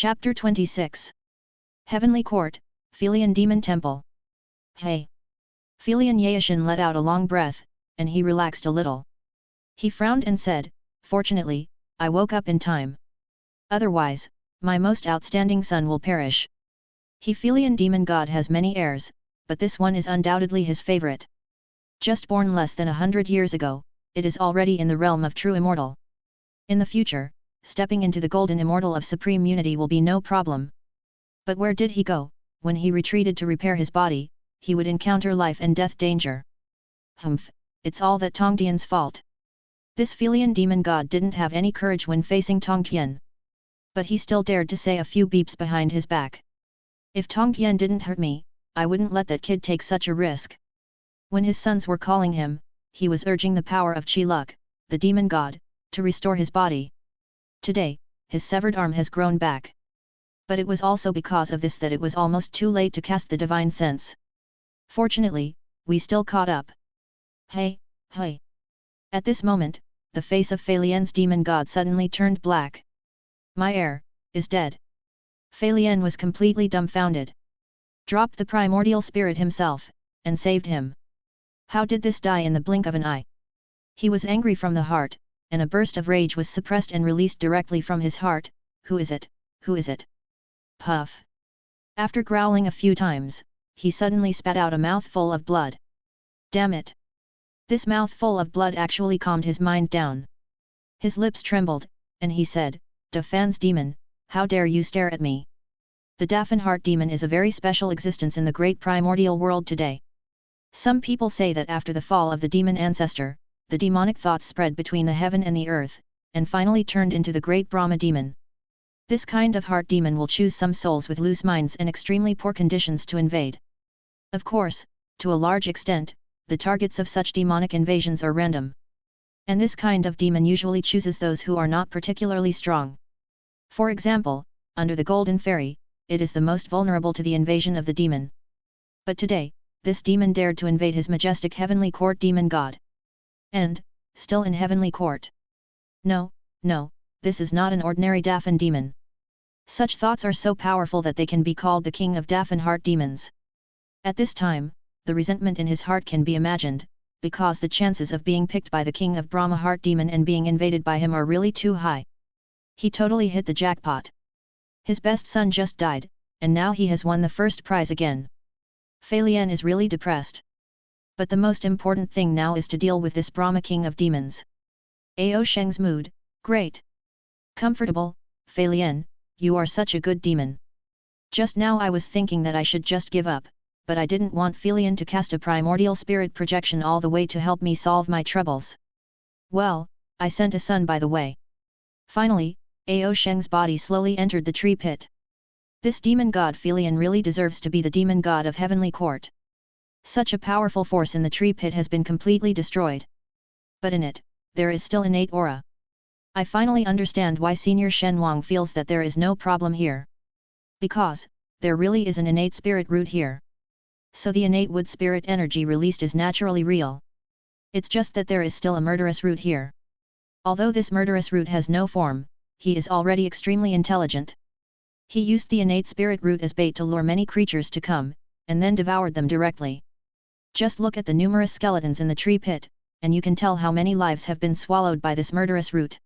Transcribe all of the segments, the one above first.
Chapter 26. Heavenly Court, Felian Demon Temple. Hey! Felian Yaishin let out a long breath, and he relaxed a little. He frowned and said, "Fortunately, I woke up in time. Otherwise, my most outstanding son will perish." He Felian demon god has many heirs, but this one is undoubtedly his favorite. Just born less than 100 years ago, it is already in the realm of true immortal. In the future, stepping into the golden immortal of supreme unity will be no problem. But where did he go? When he retreated to repair his body, he would encounter life and death danger. Humph, it's all that Tongtian's fault. This Felian demon god didn't have any courage when facing Tongtian. But he still dared to say a few beeps behind his back. If Tongtian didn't hurt me, I wouldn't let that kid take such a risk. When his sons were calling him, he was urging the power of Chi Luk, the demon god, to restore his body. Today, his severed arm has grown back. But it was also because of this that it was almost too late to cast the divine sense. Fortunately, we still caught up. Hey! At this moment, the face of Felian's demon god suddenly turned black. My heir is dead. Felian was completely dumbfounded. Dropped the primordial spirit himself, and saved him. How did this die in the blink of an eye? He was angry from the heart, and a burst of rage was suppressed and released directly from his heart. Who is it? Who is it? Puff! After growling a few times, he suddenly spat out a mouthful of blood. Damn it! This mouthful of blood actually calmed his mind down. His lips trembled, and he said, "Dafan's demon, how dare you stare at me?" The Dafan heart demon is a very special existence in the great primordial world today. Some people say that after the fall of the demon ancestor, the demonic thoughts spread between the heaven and the earth, and finally turned into the great Brahma demon. This kind of heart demon will choose some souls with loose minds and extremely poor conditions to invade. Of course, to a large extent, the targets of such demonic invasions are random. And this kind of demon usually chooses those who are not particularly strong. For example, under the Golden Fairy, it is the most vulnerable to the invasion of the demon. But today, this demon dared to invade his majestic heavenly court demon god. And, still in heavenly court. No, this is not an ordinary Dafan demon. Such thoughts are so powerful that they can be called the king of Dafan heart demons. At this time, the resentment in his heart can be imagined, because the chances of being picked by the king of Brahma heart demon and being invaded by him are really too high. He totally hit the jackpot. His best son just died, and now he has won the first prize again. Felian is really depressed. But the most important thing now is to deal with this Brahma king of demons. Ao Sheng's mood, great. Comfortable, Felian, you are such a good demon. Just now I was thinking that I should just give up, but I didn't want Felian to cast a primordial spirit projection all the way to help me solve my troubles. Well, I sent a son by the way. Finally, Ao Sheng's body slowly entered the tree pit. This demon god Felian really deserves to be the demon god of heavenly court. Such a powerful force in the tree pit has been completely destroyed. But in it, there is still innate aura. I finally understand why Senior Shen Wang feels that there is no problem here. Because, there really is an innate spirit root here. So the innate wood spirit energy released is naturally real. It's just that there is still a murderous root here. Although this murderous root has no form, he is already extremely intelligent. He used the innate spirit root as bait to lure many creatures to come, and then devoured them directly. Just look at the numerous skeletons in the tree pit, and you can tell how many lives have been swallowed by this murderous root.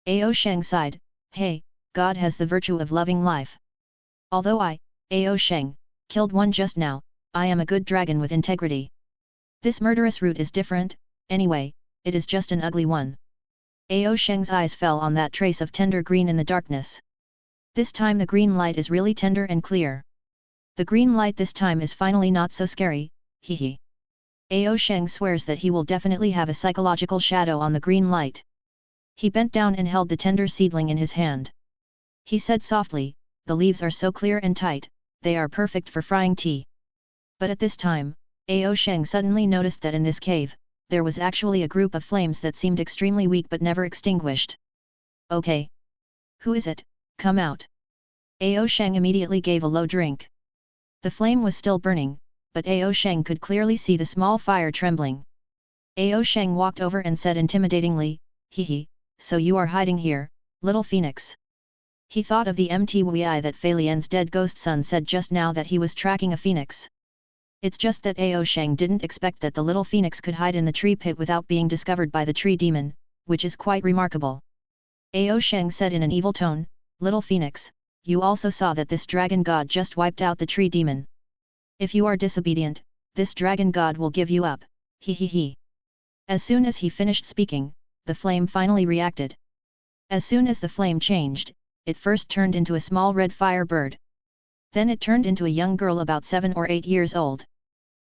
Ao Sheng sighed, "Hey, God has the virtue of loving life. Although I, Ao Sheng, killed one just now, I am a good dragon with integrity. This murderous root is different, anyway, it is just an ugly one." Ao Sheng's eyes fell on that trace of tender green in the darkness. This time the green light is really tender and clear. The green light this time is finally not so scary, hehe. Ao Sheng swears that he will definitely have a psychological shadow on the green light. He bent down and held the tender seedling in his hand. He said softly, "The leaves are so clear and tight, they are perfect for frying tea." But at this time, Ao Sheng suddenly noticed that in this cave, there was actually a group of flames that seemed extremely weak but never extinguished. "Okay. Who is it? Come out." Ao Sheng immediately gave a low drink. The flame was still burning, but Ao Sheng could clearly see the small fire trembling. Ao Sheng walked over and said intimidatingly, "Hehe, so you are hiding here, little phoenix." He thought of the mtwi that Fei Lian's dead ghost son said just now that he was tracking a phoenix. It's just that Sheng didn't expect that the little phoenix could hide in the tree pit without being discovered by the tree demon, which is quite remarkable. Sheng said in an evil tone, "Little phoenix, you also saw that this dragon god just wiped out the tree demon. If you are disobedient, this dragon god will give you up, he he he." As soon as he finished speaking, the flame finally reacted. As soon as the flame changed, it first turned into a small red fire bird. Then it turned into a young girl about 7 or 8 years old.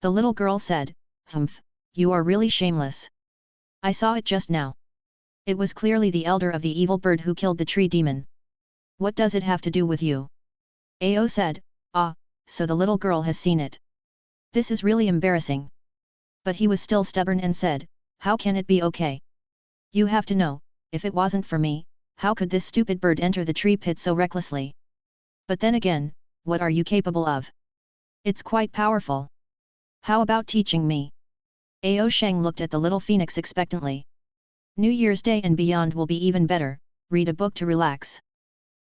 The little girl said, "Humph, you are really shameless. I saw it just now. It was clearly the elder of the evil bird who killed the tree demon. What does it have to do with you?" Ao said, "Ah, so the little girl has seen it. This is really embarrassing." But he was still stubborn and said, "How can it be okay? You have to know, if it wasn't for me, how could this stupid bird enter the tree pit so recklessly? But then again, what are you capable of? It's quite powerful. How about teaching me?" Ao Sheng looked at the little phoenix expectantly. New Year's Day and beyond will be even better. Read a book to relax.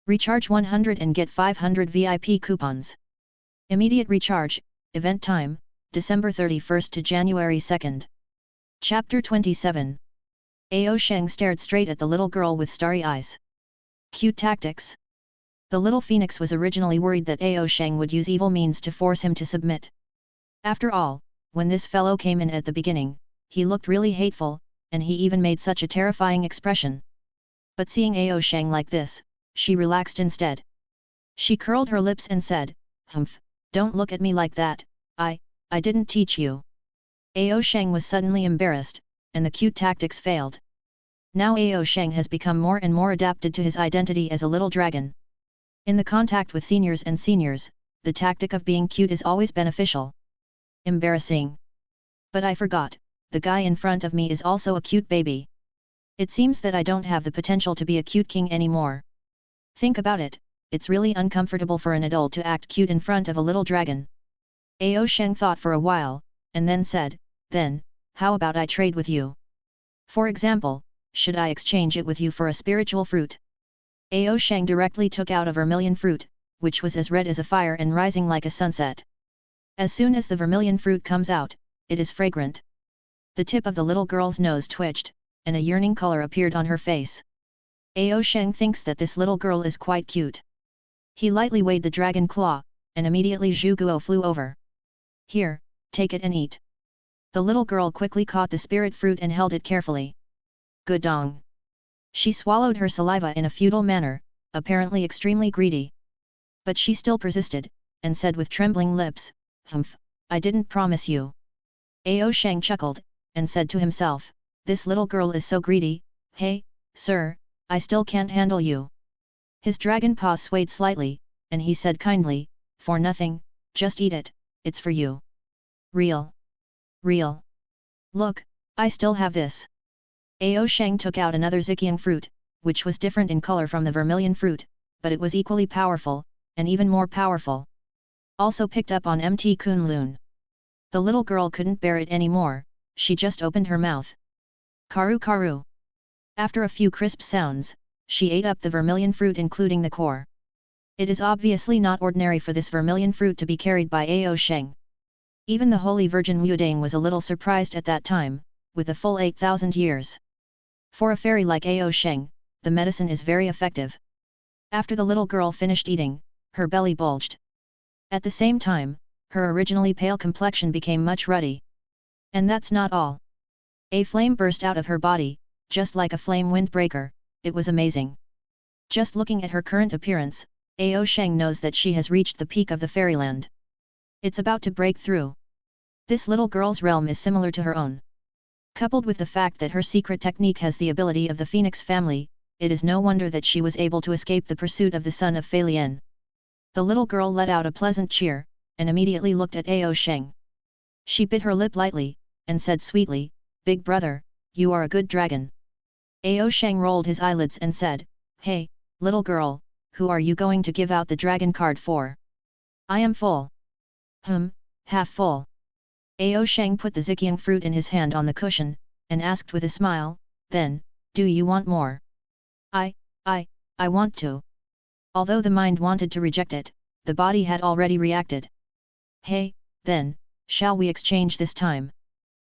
Recharge 100 and get 500 VIP coupons. Immediate recharge, event time, December 31st to January 2nd. Chapter 27. Ao Sheng stared straight at the little girl with starry eyes. Cute tactics. The little phoenix was originally worried that Ao Sheng would use evil means to force him to submit. After all, when this fellow came in at the beginning, he looked really hateful, and he even made such a terrifying expression. But seeing Ao Sheng like this, she relaxed instead. She curled her lips and said, "Humph, don't look at me like that, I didn't teach you." Ao Sheng was suddenly embarrassed, and the cute tactics failed. Now Ao Sheng has become more and more adapted to his identity as a little dragon. In the contact with seniors and seniors, the tactic of being cute is always beneficial. Embarrassing. But I forgot, the guy in front of me is also a cute baby. It seems that I don't have the potential to be a cute king anymore. Think about it, it's really uncomfortable for an adult to act cute in front of a little dragon. Ao Sheng thought for a while, and then said, "Then, how about I trade with you? For example, should I exchange it with you for a spiritual fruit?" Ao Sheng directly took out a vermilion fruit, which was as red as a fire and rising like a sunset. As soon as the vermilion fruit comes out, it is fragrant. The tip of the little girl's nose twitched, and a yearning color appeared on her face. Ao Sheng thinks that this little girl is quite cute. He lightly waved the dragon claw, and immediately Zhu Guo flew over. "Here, take it and eat." The little girl quickly caught the spirit fruit and held it carefully. Good dong. She swallowed her saliva in a futile manner, apparently extremely greedy. But she still persisted, and said with trembling lips, "Humph, I didn't promise you." Ao Sheng chuckled, and said to himself, "This little girl is so greedy, hey, sir, I still can't handle you." His dragon paw swayed slightly, and he said kindly, "For nothing, just eat it, it's for you." Real. Real. Look, I still have this. Ao Sheng took out another Ziqiang fruit, which was different in color from the vermilion fruit, but it was equally powerful, and even more powerful. Also picked up on Mt Kunlun. The little girl couldn't bear it anymore, she just opened her mouth. Karu karu. After a few crisp sounds, she ate up the vermilion fruit including the core. It is obviously not ordinary for this vermilion fruit to be carried by Ao Sheng. Even the Holy Virgin Wudang was a little surprised at that time, with a full 8,000 years. For a fairy like Ao Sheng, the medicine is very effective. After the little girl finished eating, her belly bulged. At the same time, her originally pale complexion became much ruddy. And that's not all. A flame burst out of her body, just like a flame windbreaker. It was amazing. Just looking at her current appearance, Ao Sheng knows that she has reached the peak of the fairyland. It's about to break through. This little girl's realm is similar to her own. Coupled with the fact that her secret technique has the ability of the Phoenix family, it is no wonder that she was able to escape the pursuit of the son of Fei Lian. The little girl let out a pleasant cheer, and immediately looked at Ao Sheng. She bit her lip lightly, and said sweetly, "Big brother, you are a good dragon." Ao Sheng rolled his eyelids and said, "Hey, little girl, who are you going to give out the dragon card for?" "I am full." Half full." Ao Sheng put the Ziqiang fruit in his hand on the cushion, and asked with a smile, "Then, do you want more?" I want to." Although the mind wanted to reject it, the body had already reacted. Hey, then, shall we exchange this time?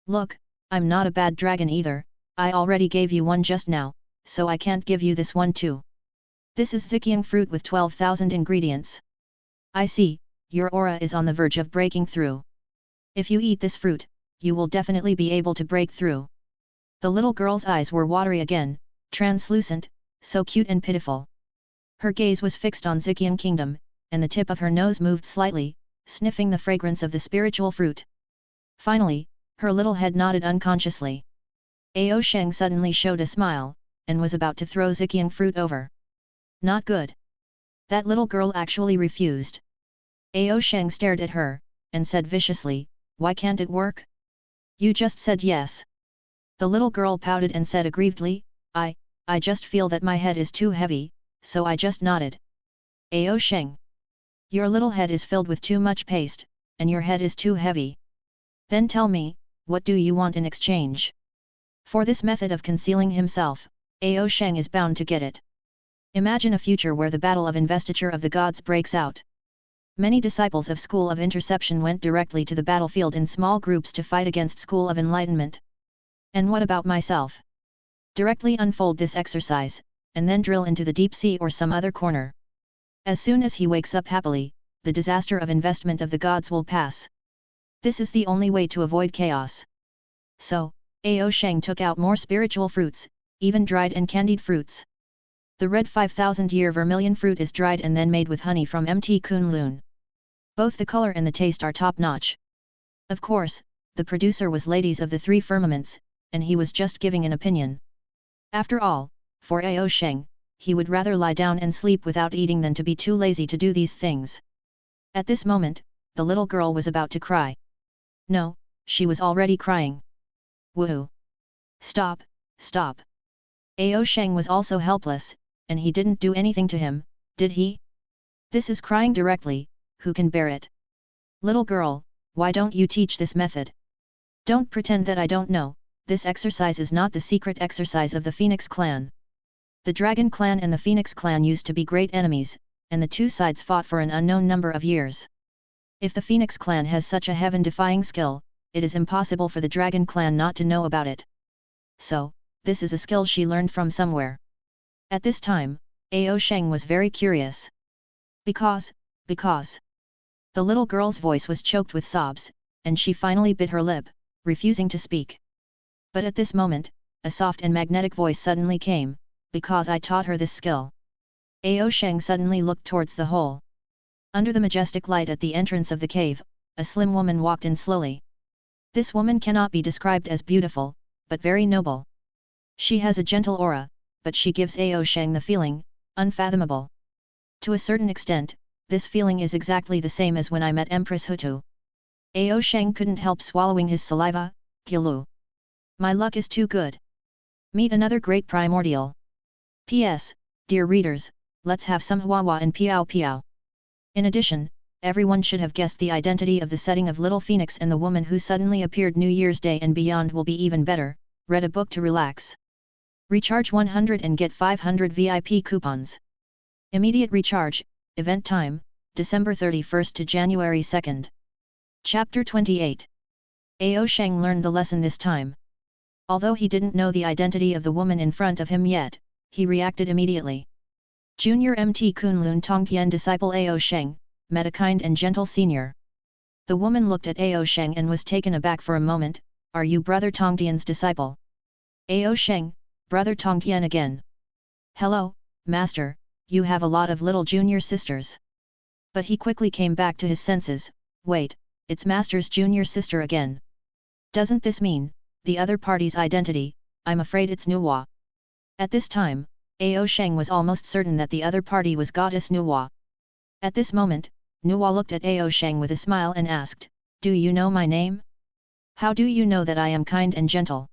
Look, I'm not a bad dragon either, I already gave you one just now, so I can't give you this one too. This is Zikiang fruit with 12,000 ingredients. I see, your aura is on the verge of breaking through. If you eat this fruit, you will definitely be able to break through. The little girl's eyes were watery again, translucent, so cute and pitiful. Her gaze was fixed on Zikiang Kingdom, and the tip of her nose moved slightly, sniffing the fragrance of the spiritual fruit. Finally, her little head nodded unconsciously. Ao Sheng suddenly showed a smile, and was about to throw Zikiang fruit over. Not good. That little girl actually refused. Ao Sheng stared at her, and said viciously, why can't it work? You just said yes. The little girl pouted and said aggrievedly, I just feel that my head is too heavy, so I just nodded. Ao Sheng. Your little head is filled with too much paste, and your head is too heavy. Then tell me, what do you want in exchange? For this method of concealing himself, Ao Sheng is bound to get it. Imagine a future where the battle of investiture of the gods breaks out. Many disciples of School of Interception went directly to the battlefield in small groups to fight against School of Enlightenment. And what about myself? Directly unfold this exercise, and then drill into the deep sea or some other corner. As soon as he wakes up happily, the disaster of investment of the gods will pass. This is the only way to avoid chaos. So, Ao Sheng took out more spiritual fruits, even dried and candied fruits. The red 5,000-year vermilion fruit is dried and then made with honey from Mt. Kunlun. Both the color and the taste are top-notch. Of course, the producer was Ladies of the Three Firmaments, and he was just giving an opinion. After all, for Ao Sheng, he would rather lie down and sleep without eating than to be too lazy to do these things. At this moment, the little girl was about to cry. No, she was already crying. Woohoo! Stop, stop! Ao Sheng was also helpless, and he didn't do anything to him, did he? This is crying directly, who can bear it? Little girl, why don't you teach this method? Don't pretend that I don't know, this exercise is not the secret exercise of the Phoenix clan. The Dragon clan and the Phoenix clan used to be great enemies, and the two sides fought for an unknown number of years. If the Phoenix clan has such a heaven-defying skill, it is impossible for the Dragon clan not to know about it. So, this is a skill she learned from somewhere. At this time, Ao Sheng was very curious. Because. The little girl's voice was choked with sobs, and she finally bit her lip, refusing to speak. But at this moment, a soft and magnetic voice suddenly came, because I taught her this skill. Ao Sheng suddenly looked towards the hole. Under the majestic light at the entrance of the cave, a slim woman walked in slowly. This woman cannot be described as beautiful, but very noble. She has a gentle aura, but she gives Ao Sheng the feeling, unfathomable. To a certain extent, this feeling is exactly the same as when I met Empress Hutu. Ao Sheng couldn't help swallowing his saliva, Gilu. My luck is too good. Meet another great primordial. P.S. Dear readers, let's have some Huawa and Piao Piao. In addition, everyone should have guessed the identity of the setting of Little Phoenix and the woman who suddenly appeared. New Year's Day and beyond will be even better. Read a book to relax. Recharge 100 and get 500 VIP coupons. Immediate recharge, event time, December 31st to January 2nd. Chapter 28. Ao Sheng learned the lesson this time. Although he didn't know the identity of the woman in front of him yet, he reacted immediately. Junior Mt. Kunlun Tongtian disciple Ao Sheng, met a kind and gentle senior. The woman looked at Ao Sheng and was taken aback for a moment. Are you Brother Tongtian's disciple? Ao Sheng, Brother Tongtian again. Hello, Master, you have a lot of little junior sisters. But he quickly came back to his senses. Wait, it's Master's junior sister again. Doesn't this mean the other party's identity? I'm afraid it's Nuwa. At this time, Ao Sheng was almost certain that the other party was goddess Nuwa. At this moment, Nuwa looked at Ao Sheng with a smile and asked, do you know my name? How do you know that I am kind and gentle?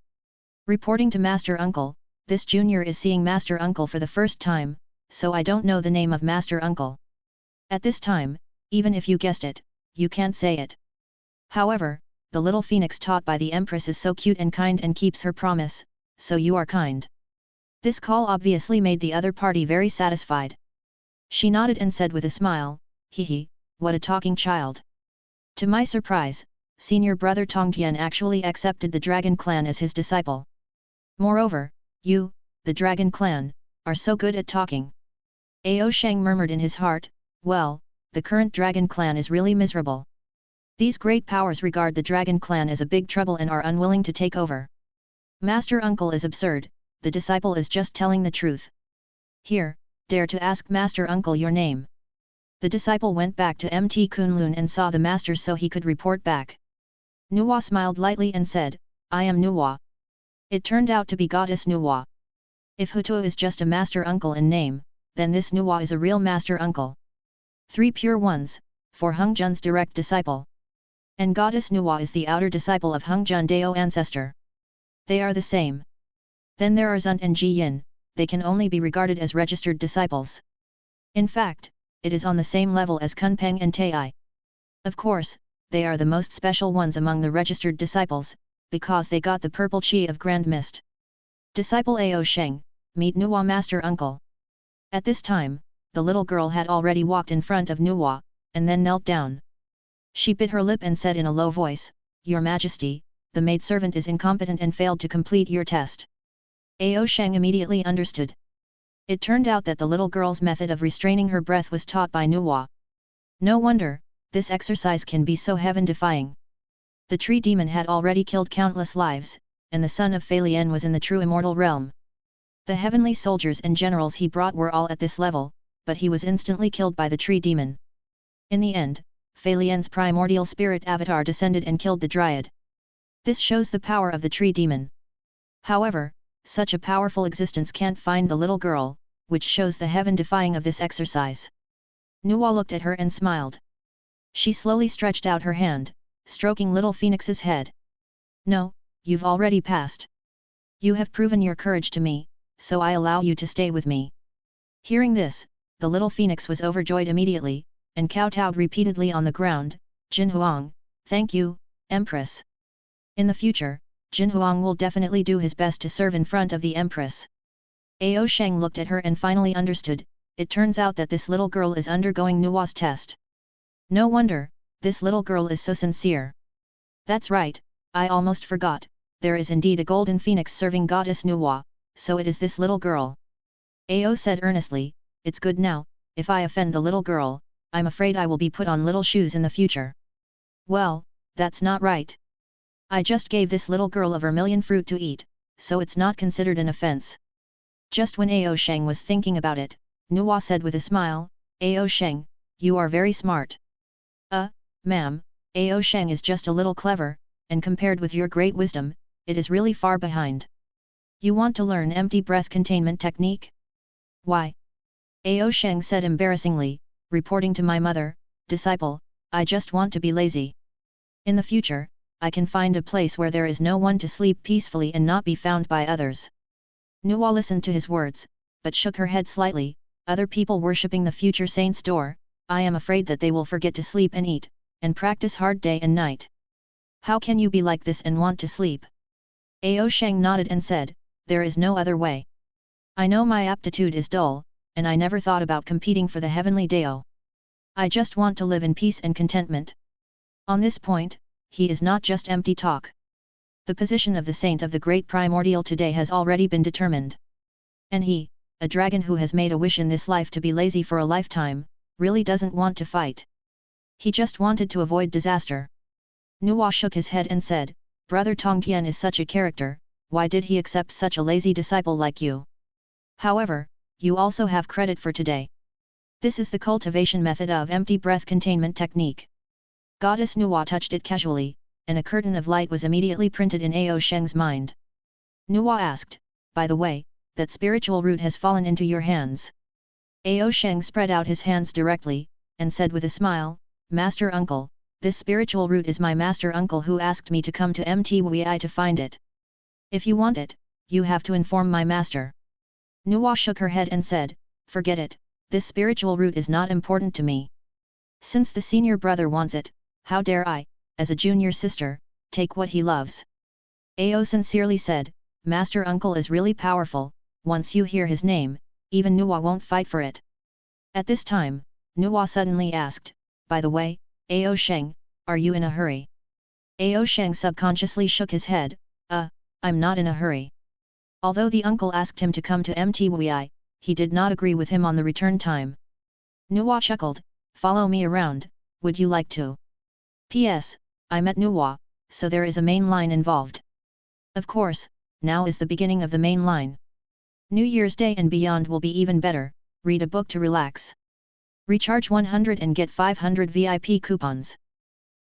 Reporting to Master Uncle, this junior is seeing Master Uncle for the first time, so I don't know the name of Master Uncle. At this time, even if you guessed it, you can't say it. However, the little phoenix taught by the Empress is so cute and kind and keeps her promise, so you are kind. This call obviously made the other party very satisfied. She nodded and said with a smile, "Hee, what a talking child." To my surprise, senior brother Tongtian actually accepted the Dragon Clan as his disciple. Moreover, you, the Dragon Clan, are so good at talking. Sheng murmured in his heart, well, the current Dragon Clan is really miserable. These great powers regard the Dragon Clan as a big trouble and are unwilling to take over. Master Uncle is absurd, the disciple is just telling the truth. Here, dare to ask Master Uncle your name. The disciple went back to Mt. Kunlun and saw the master so he could report back. Nuwa smiled lightly and said, I am Nuwa. It turned out to be Goddess Nuwa. If Hutu is just a Master Uncle in name, then this Nuwa is a real Master Uncle. 3 pure ones, for Hung Jun's direct disciple. And Goddess Nuwa is the outer disciple of Hung Jun Dao ancestor. They are the same. Then there are Zunt and Ji Yin, they can only be regarded as registered disciples. In fact, it is on the same level as Kunpeng and Tai. Of course, they are the most special ones among the registered disciples, because they got the purple chi of Grand Mist. Disciple Ao Sheng, meet Nuwa Master Uncle. At this time, the little girl had already walked in front of Nuwa, and then knelt down. She bit her lip and said in a low voice, Your Majesty, the maidservant is incompetent and failed to complete your test. Ao Sheng immediately understood. It turned out that the little girl's method of restraining her breath was taught by Nuwa. No wonder, this exercise can be so heaven-defying. The tree demon had already killed countless lives, and the son of Feilian was in the true immortal realm. The heavenly soldiers and generals he brought were all at this level, but he was instantly killed by the tree demon. In the end, Feilian's primordial spirit avatar descended and killed the dryad. This shows the power of the tree demon. However, such a powerful existence can't find the little girl, which shows the heaven-defying of this exercise. Nuwa looked at her and smiled. She slowly stretched out her hand, stroking little Phoenix's head. No, you've already passed. You have proven your courage to me, so I allow you to stay with me. Hearing this, the little Phoenix was overjoyed immediately, and kowtowed repeatedly on the ground, Jin Huang, thank you, Empress. In the future, Jin Huang will definitely do his best to serve in front of the Empress. Ao Sheng looked at her and finally understood, it turns out that this little girl is undergoing Nuwa's test. No wonder, this little girl is so sincere. That's right, I almost forgot, there is indeed a golden phoenix serving Goddess Nuwa, so it is this little girl. Ao said earnestly, it's good now, if I offend the little girl, I'm afraid I will be put on little shoes in the future. Well, that's not right. I just gave this little girl a vermilion fruit to eat, so it's not considered an offense. Just when Ao Sheng was thinking about it, Nuwa said with a smile, Ao Sheng, you are very smart. Ma'am, Ao Sheng is just a little clever, and compared with your great wisdom, it is really far behind. You want to learn empty breath containment technique? Why? Ao Sheng said embarrassingly, reporting to my mother, disciple, I just want to be lazy. In the future, I can find a place where there is no one to sleep peacefully and not be found by others. Nuwa listened to his words, but shook her head slightly, other people worshipping the future saint's door, I am afraid that they will forget to sleep and eat, and practice hard day and night. How can you be like this and want to sleep? Ao Sheng nodded and said, there is no other way. I know my aptitude is dull, and I never thought about competing for the heavenly Dao. I just want to live in peace and contentment. On this point, he is not just empty talk. The position of the saint of the great primordial today has already been determined. And he, a dragon who has made a wish in this life to be lazy for a lifetime, really doesn't want to fight. He just wanted to avoid disaster. Nuwa shook his head and said, Brother Tongtian is such a character, why did he accept such a lazy disciple like you? However, you also have credit for today. This is the cultivation method of empty breath containment technique. Goddess Nuwa touched it casually, and a curtain of light was immediately printed in Ao Sheng's mind. Nuwa asked, by the way, that spiritual root has fallen into your hands. Ao Sheng spread out his hands directly, and said with a smile, Master Uncle, this spiritual root is my Master Uncle who asked me to come to Mtwi to find it. If you want it, you have to inform my master. Nuwa shook her head and said, forget it, this spiritual root is not important to me. Since the senior brother wants it, how dare I, as a junior sister, take what he loves? Ao sincerely said, Master Uncle is really powerful, once you hear his name, even Nuwa won't fight for it. At this time, Nuwa suddenly asked, "By the way, Ao Sheng, are you in a hurry?" Ao Sheng subconsciously shook his head, I'm not in a hurry." Although the uncle asked him to come to Mtwi, he did not agree with him on the return time. Nuwa chuckled, "Follow me around, would you like to?" P.S. I met Nuwa, so there is a main line involved. Of course, now is the beginning of the main line. New Year's Day and beyond will be even better. Read a book to relax. Recharge 100 and get 500 VIP coupons.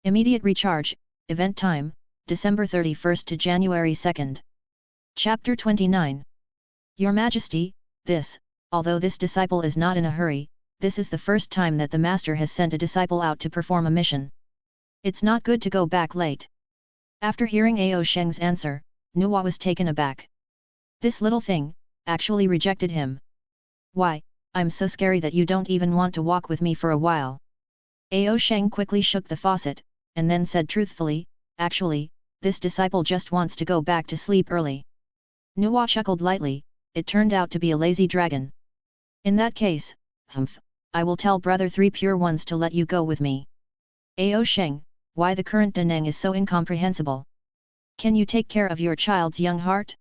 Immediate recharge, event time, December 31st to January 2nd. Chapter 29. Your Majesty, although this disciple is not in a hurry, this is the first time that the master has sent a disciple out to perform a mission. It's not good to go back late. After hearing Ao Sheng's answer, Nuwa was taken aback. This little thing, actually rejected him. "Why, I'm so scary that you don't even want to walk with me for a while." Ao Sheng quickly shook the faucet, and then said truthfully, "Actually, this disciple just wants to go back to sleep early." Nuwa chuckled lightly, it turned out to be a lazy dragon. "In that case, I will tell brother Three Pure Ones to let you go with me." "Ao Sheng, why the current Daneng is so incomprehensible? Can you take care of your child's young heart?"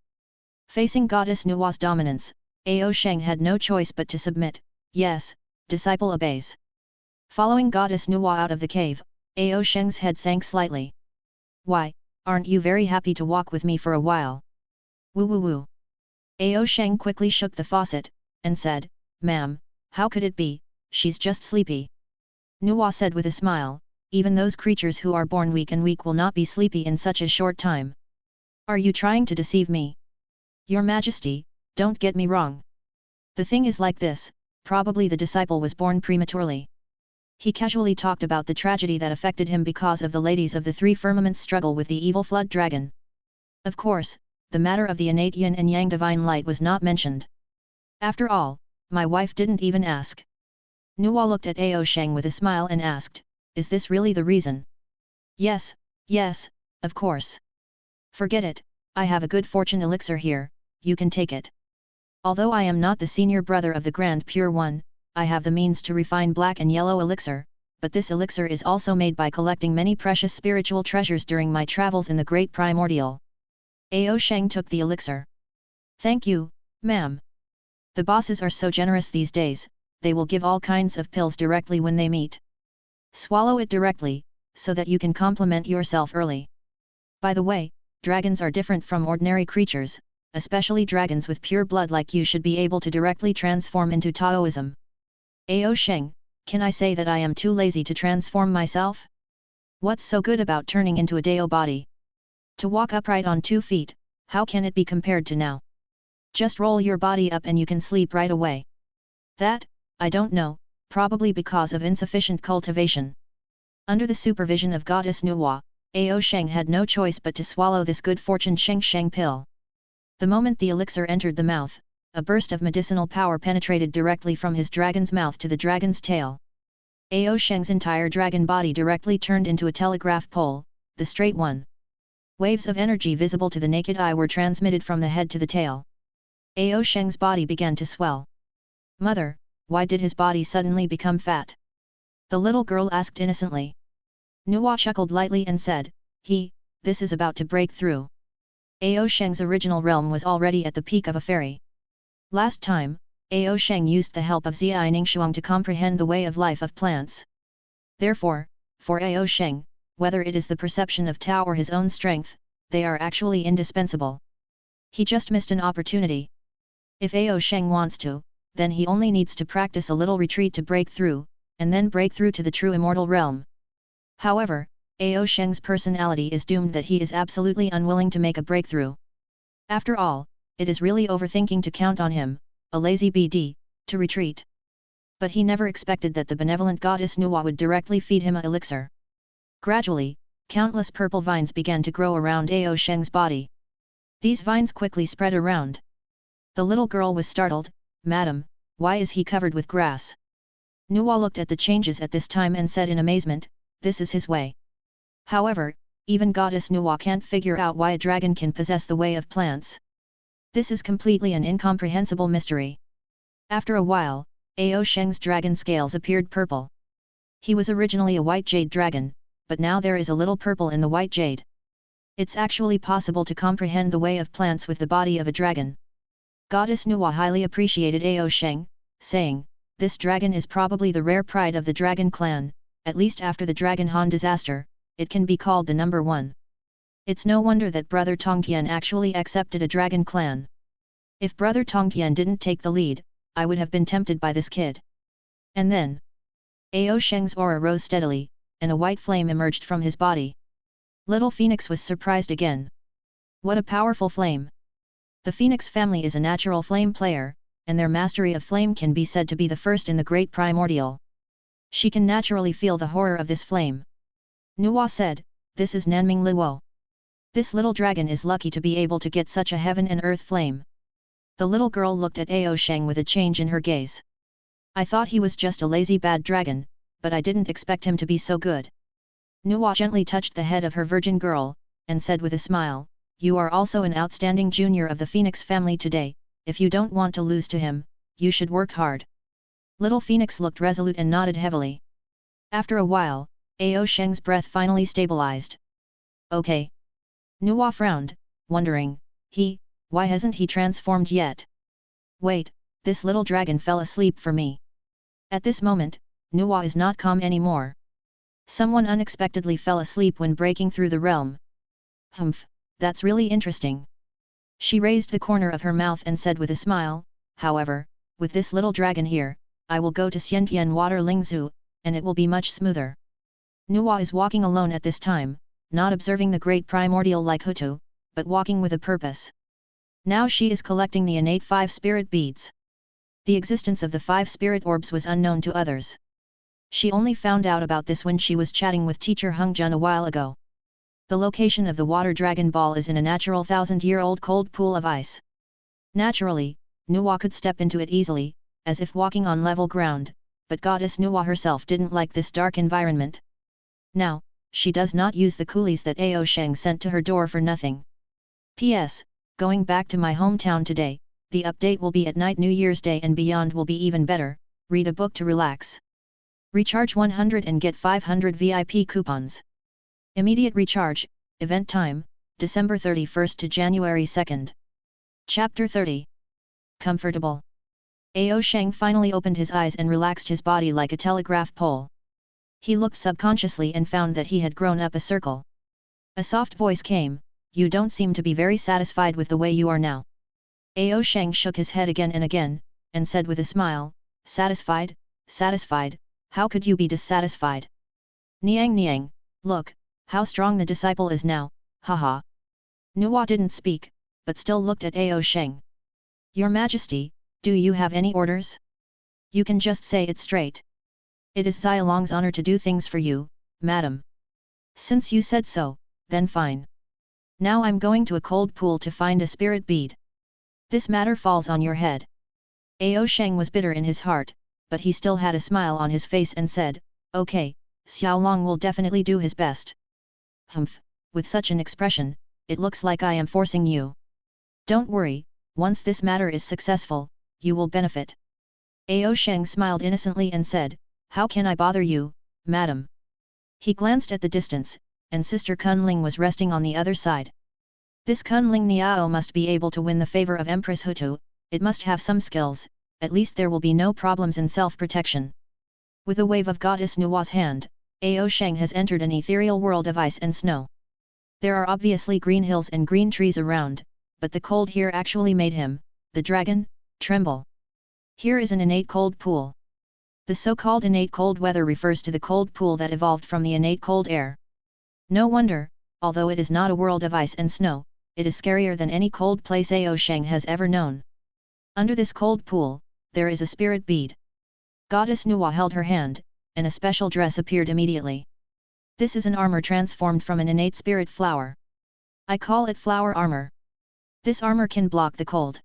Facing Goddess Nuwa's dominance, Ao Sheng had no choice but to submit. "Yes, disciple obeys." Following Goddess Nuwa out of the cave, Ao Sheng's head sank slightly. "Why, aren't you very happy to walk with me for a while?" "Woo woo woo." Ao Sheng quickly shook the faucet, and said, "Ma'am, how could it be, she's just sleepy." Nuwa said with a smile, "Even those creatures who are born weak and weak will not be sleepy in such a short time. Are you trying to deceive me?" "Your Majesty, don't get me wrong. The thing is like this, probably the disciple was born prematurely." He casually talked about the tragedy that affected him because of the ladies of the three firmaments' struggle with the evil flood dragon. Of course, the matter of the innate yin and yang divine light was not mentioned. "After all, my wife didn't even ask." Nuwa looked at Ao Sheng with a smile and asked, "Is this really the reason?" Yes, of course." "Forget it, I have a good fortune elixir here, you can take it. Although I am not the senior brother of the Grand Pure One, I have the means to refine black and yellow elixir, but this elixir is also made by collecting many precious spiritual treasures during my travels in the Great Primordial." Ao Sheng took the elixir. "Thank you, ma'am. The bosses are so generous these days, they will give all kinds of pills directly when they meet. Swallow it directly, so that you can compliment yourself early. By the way, dragons are different from ordinary creatures, especially dragons with pure blood like you should be able to directly transform into Taoism." "Ao Sheng, can I say that I am too lazy to transform myself? What's so good about turning into a Dao body? To walk upright on 2 feet, how can it be compared to now? Just roll your body up and you can sleep right away." "That, I don't know, probably because of insufficient cultivation." Under the supervision of Goddess Nuwa, Ao Sheng had no choice but to swallow this good fortune Sheng pill. The moment the elixir entered the mouth, a burst of medicinal power penetrated directly from his dragon's mouth to the dragon's tail. Ao Sheng's entire dragon body directly turned into a telegraph pole, the straight one. Waves of energy visible to the naked eye were transmitted from the head to the tail. Ao Sheng's body began to swell. "Mother, why did his body suddenly become fat?" the little girl asked innocently. Nuwa chuckled lightly and said, This is about to break through." Ao Sheng's original realm was already at the peak of a fairy. Last time, Ao Sheng used the help of Zai Ningxuang to comprehend the way of life of plants. Therefore, for Ao Sheng, whether it is the perception of Tao or his own strength, they are actually indispensable. He just missed an opportunity. If Ao Sheng wants to, then he only needs to practice a little retreat to break through, and then break through to the true immortal realm. However, Ao Sheng's personality is doomed that he is absolutely unwilling to make a breakthrough. After all, it is really overthinking to count on him, a lazy BD, to retreat. But he never expected that the benevolent goddess Nuwa would directly feed him a elixir. Gradually, countless purple vines began to grow around Ao Sheng's body. These vines quickly spread around. The little girl was startled. "Madam, why is he covered with grass?" Nuwa looked at the changes at this time and said in amazement, "This is his way." However, even Goddess Nuwa can't figure out why a dragon can possess the way of plants. This is completely an incomprehensible mystery. After a while, Ao Sheng's dragon scales appeared purple. He was originally a white jade dragon, but now there is a little purple in the white jade. It's actually possible to comprehend the way of plants with the body of a dragon. Goddess Nuwa highly appreciated Ao Sheng, saying, "This dragon is probably the rare pride of the dragon clan, at least after the Dragon Han disaster, it can be called the number one. It's no wonder that Brother Tongtian actually accepted a dragon clan. If Brother Tongtian didn't take the lead, I would have been tempted by this kid." And then, Ao Sheng's aura rose steadily, and a white flame emerged from his body. Little Phoenix was surprised again. What a powerful flame! The Phoenix family is a natural flame player, and their mastery of flame can be said to be the first in the Great Primordial. She can naturally feel the horror of this flame. Nuwa said, "This is Nanming Luo. This little dragon is lucky to be able to get such a heaven and earth flame." The little girl looked at Ao Sheng with a change in her gaze. "I thought he was just a lazy bad dragon, but I didn't expect him to be so good." Nuwa gently touched the head of her virgin girl, and said with a smile, "You are also an outstanding junior of the Phoenix family today. If you don't want to lose to him, you should work hard." Little Phoenix looked resolute and nodded heavily. After a while, Ao Sheng's breath finally stabilized. "Okay." Nuwa frowned, wondering, why hasn't he transformed yet? Wait, this little dragon fell asleep for me. At this moment, Nuwa is not calm anymore. Someone unexpectedly fell asleep when breaking through the realm. Humph, that's really interesting. She raised the corner of her mouth and said with a smile, "However, with this little dragon here, I will go to Xiantian Water Lingzhu, and it will be much smoother." Nuwa is walking alone at this time, not observing the great primordial like Hutu, but walking with a purpose. Now she is collecting the innate 5 spirit beads. The existence of the 5 spirit orbs was unknown to others. She only found out about this when she was chatting with teacher Hung Jun a while ago. The location of the water dragon ball is in a natural 1,000-year-old cold pool of ice. Naturally, Nuwa could step into it easily, as if walking on level ground, but Goddess Nuwa herself didn't like this dark environment. Now, she does not use the coolies that Ao Sheng sent to her door for nothing. P.S. Going back to my hometown today, the update will be at night. New Year's Day and beyond will be even better. Read a book to relax. Recharge 100 and get 500 VIP coupons. Immediate recharge, event time, December 31st to January 2nd. Chapter 30. Comfortable. Ao Sheng finally opened his eyes and relaxed his body like a telegraph pole. He looked subconsciously and found that he had grown up a circle. A soft voice came, "You don't seem to be very satisfied with the way you are now." Ao Sheng shook his head again and again, and said with a smile, "Satisfied? Satisfied? How could you be dissatisfied? Niang Niang, look, how strong the disciple is now, haha." Nuwa didn't speak, but still looked at Ao Sheng. "Your Majesty, do you have any orders? You can just say it straight. It is Xialong's honor to do things for you, madam. Since you said so, then fine. Now I'm going to a cold pool to find a spirit bead. This matter falls on your head." Ao Sheng was bitter in his heart, but he still had a smile on his face and said, "Okay, Xiaolong will definitely do his best." "Humph, with such an expression, it looks like I am forcing you." "Don't worry, once this matter is successful, you will benefit." Ao Sheng smiled innocently and said, "How can I bother you, madam?" He glanced at the distance, and Sister Kunling was resting on the other side. This Kunling Niao must be able to win the favor of Empress Hutu. It must have some skills, at least there will be no problems in self-protection. With a wave of Goddess Nuwa's hand, Ao Sheng has entered an ethereal world of ice and snow. There are obviously green hills and green trees around, but the cold here actually made him, the dragon, tremble. Here is an innate cold pool. The so-called innate cold weather refers to the cold pool that evolved from the innate cold air. No wonder, although it is not a world of ice and snow, it is scarier than any cold place Ao Sheng has ever known. Under this cold pool, there is a spirit bead. Goddess Nuwa held her hand, and a special dress appeared immediately. This is an armor transformed from an innate spirit flower. I call it flower armor. This armor can block the cold.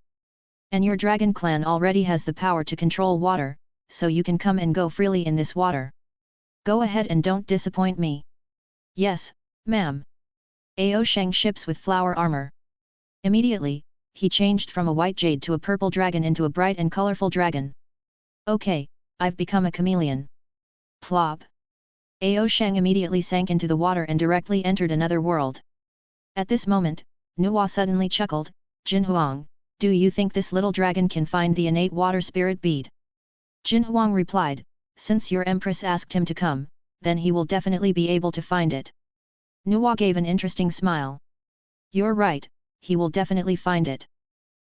And your dragon clan already has the power to control water, so you can come and go freely in this water. Go ahead and don't disappoint me." "Yes, ma'am." Ao Sheng ships with flower armor. Immediately, he changed from a white jade to a purple dragon into a bright and colorful dragon. Okay, I've become a chameleon. Plop. Ao Sheng immediately sank into the water and directly entered another world. At this moment, Nuwa suddenly chuckled, Jin Huang, do you think this little dragon can find the innate water spirit bead? Jin Huang replied, since your empress asked him to come, then he will definitely be able to find it. Nuwa gave an interesting smile. You're right, he will definitely find it.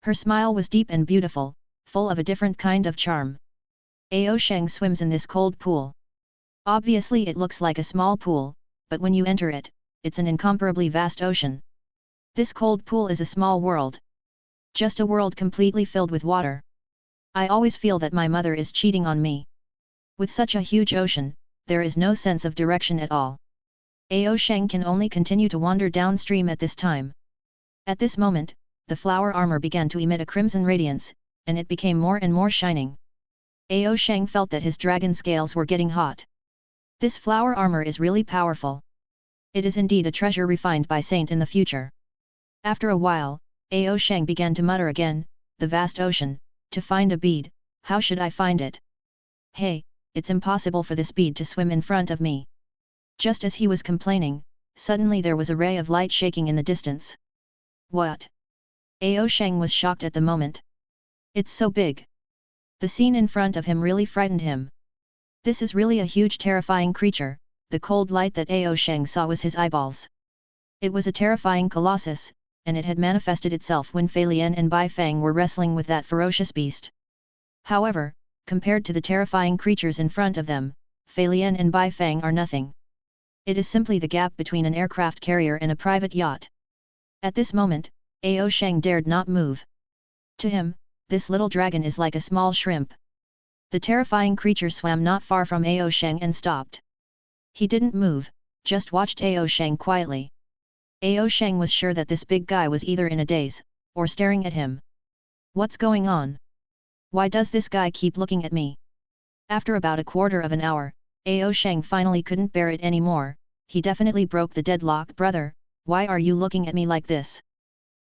Her smile was deep and beautiful, full of a different kind of charm. Ao Sheng swims in this cold pool. Obviously it looks like a small pool, but when you enter it, it's an incomparably vast ocean. This cold pool is a small world. Just a world completely filled with water. I always feel that my mother is cheating on me. With such a huge ocean, there is no sense of direction at all. Ao Sheng can only continue to wander downstream at this time. At this moment, the flower armor began to emit a crimson radiance, and it became more and more shining. Ao Sheng felt that his dragon scales were getting hot. This flower armor is really powerful. It is indeed a treasure refined by Saint in the future. After a while, Ao Sheng began to mutter again, the vast ocean, to find a bead, how should I find it? Hey, it's impossible for this bead to swim in front of me. Just as he was complaining, suddenly there was a ray of light shaking in the distance. What? Ao Sheng was shocked at the moment. It's so big. The scene in front of him really frightened him. This is really a huge terrifying creature, the cold light that Ao Sheng saw was his eyeballs. It was a terrifying colossus, and it had manifested itself when Fei Lian and Bai Fang were wrestling with that ferocious beast. However, compared to the terrifying creatures in front of them, Fei Lian and Bai Fang are nothing. It is simply the gap between an aircraft carrier and a private yacht. At this moment, Ao Sheng dared not move. To him, this little dragon is like a small shrimp. The terrifying creature swam not far from Ao Sheng and stopped. He didn't move, just watched Ao Sheng quietly. Ao Sheng was sure that this big guy was either in a daze, or staring at him. What's going on? Why does this guy keep looking at me? After about a quarter of an hour, Ao Sheng finally couldn't bear it anymore. He definitely broke the deadlock. Brother, why are you looking at me like this?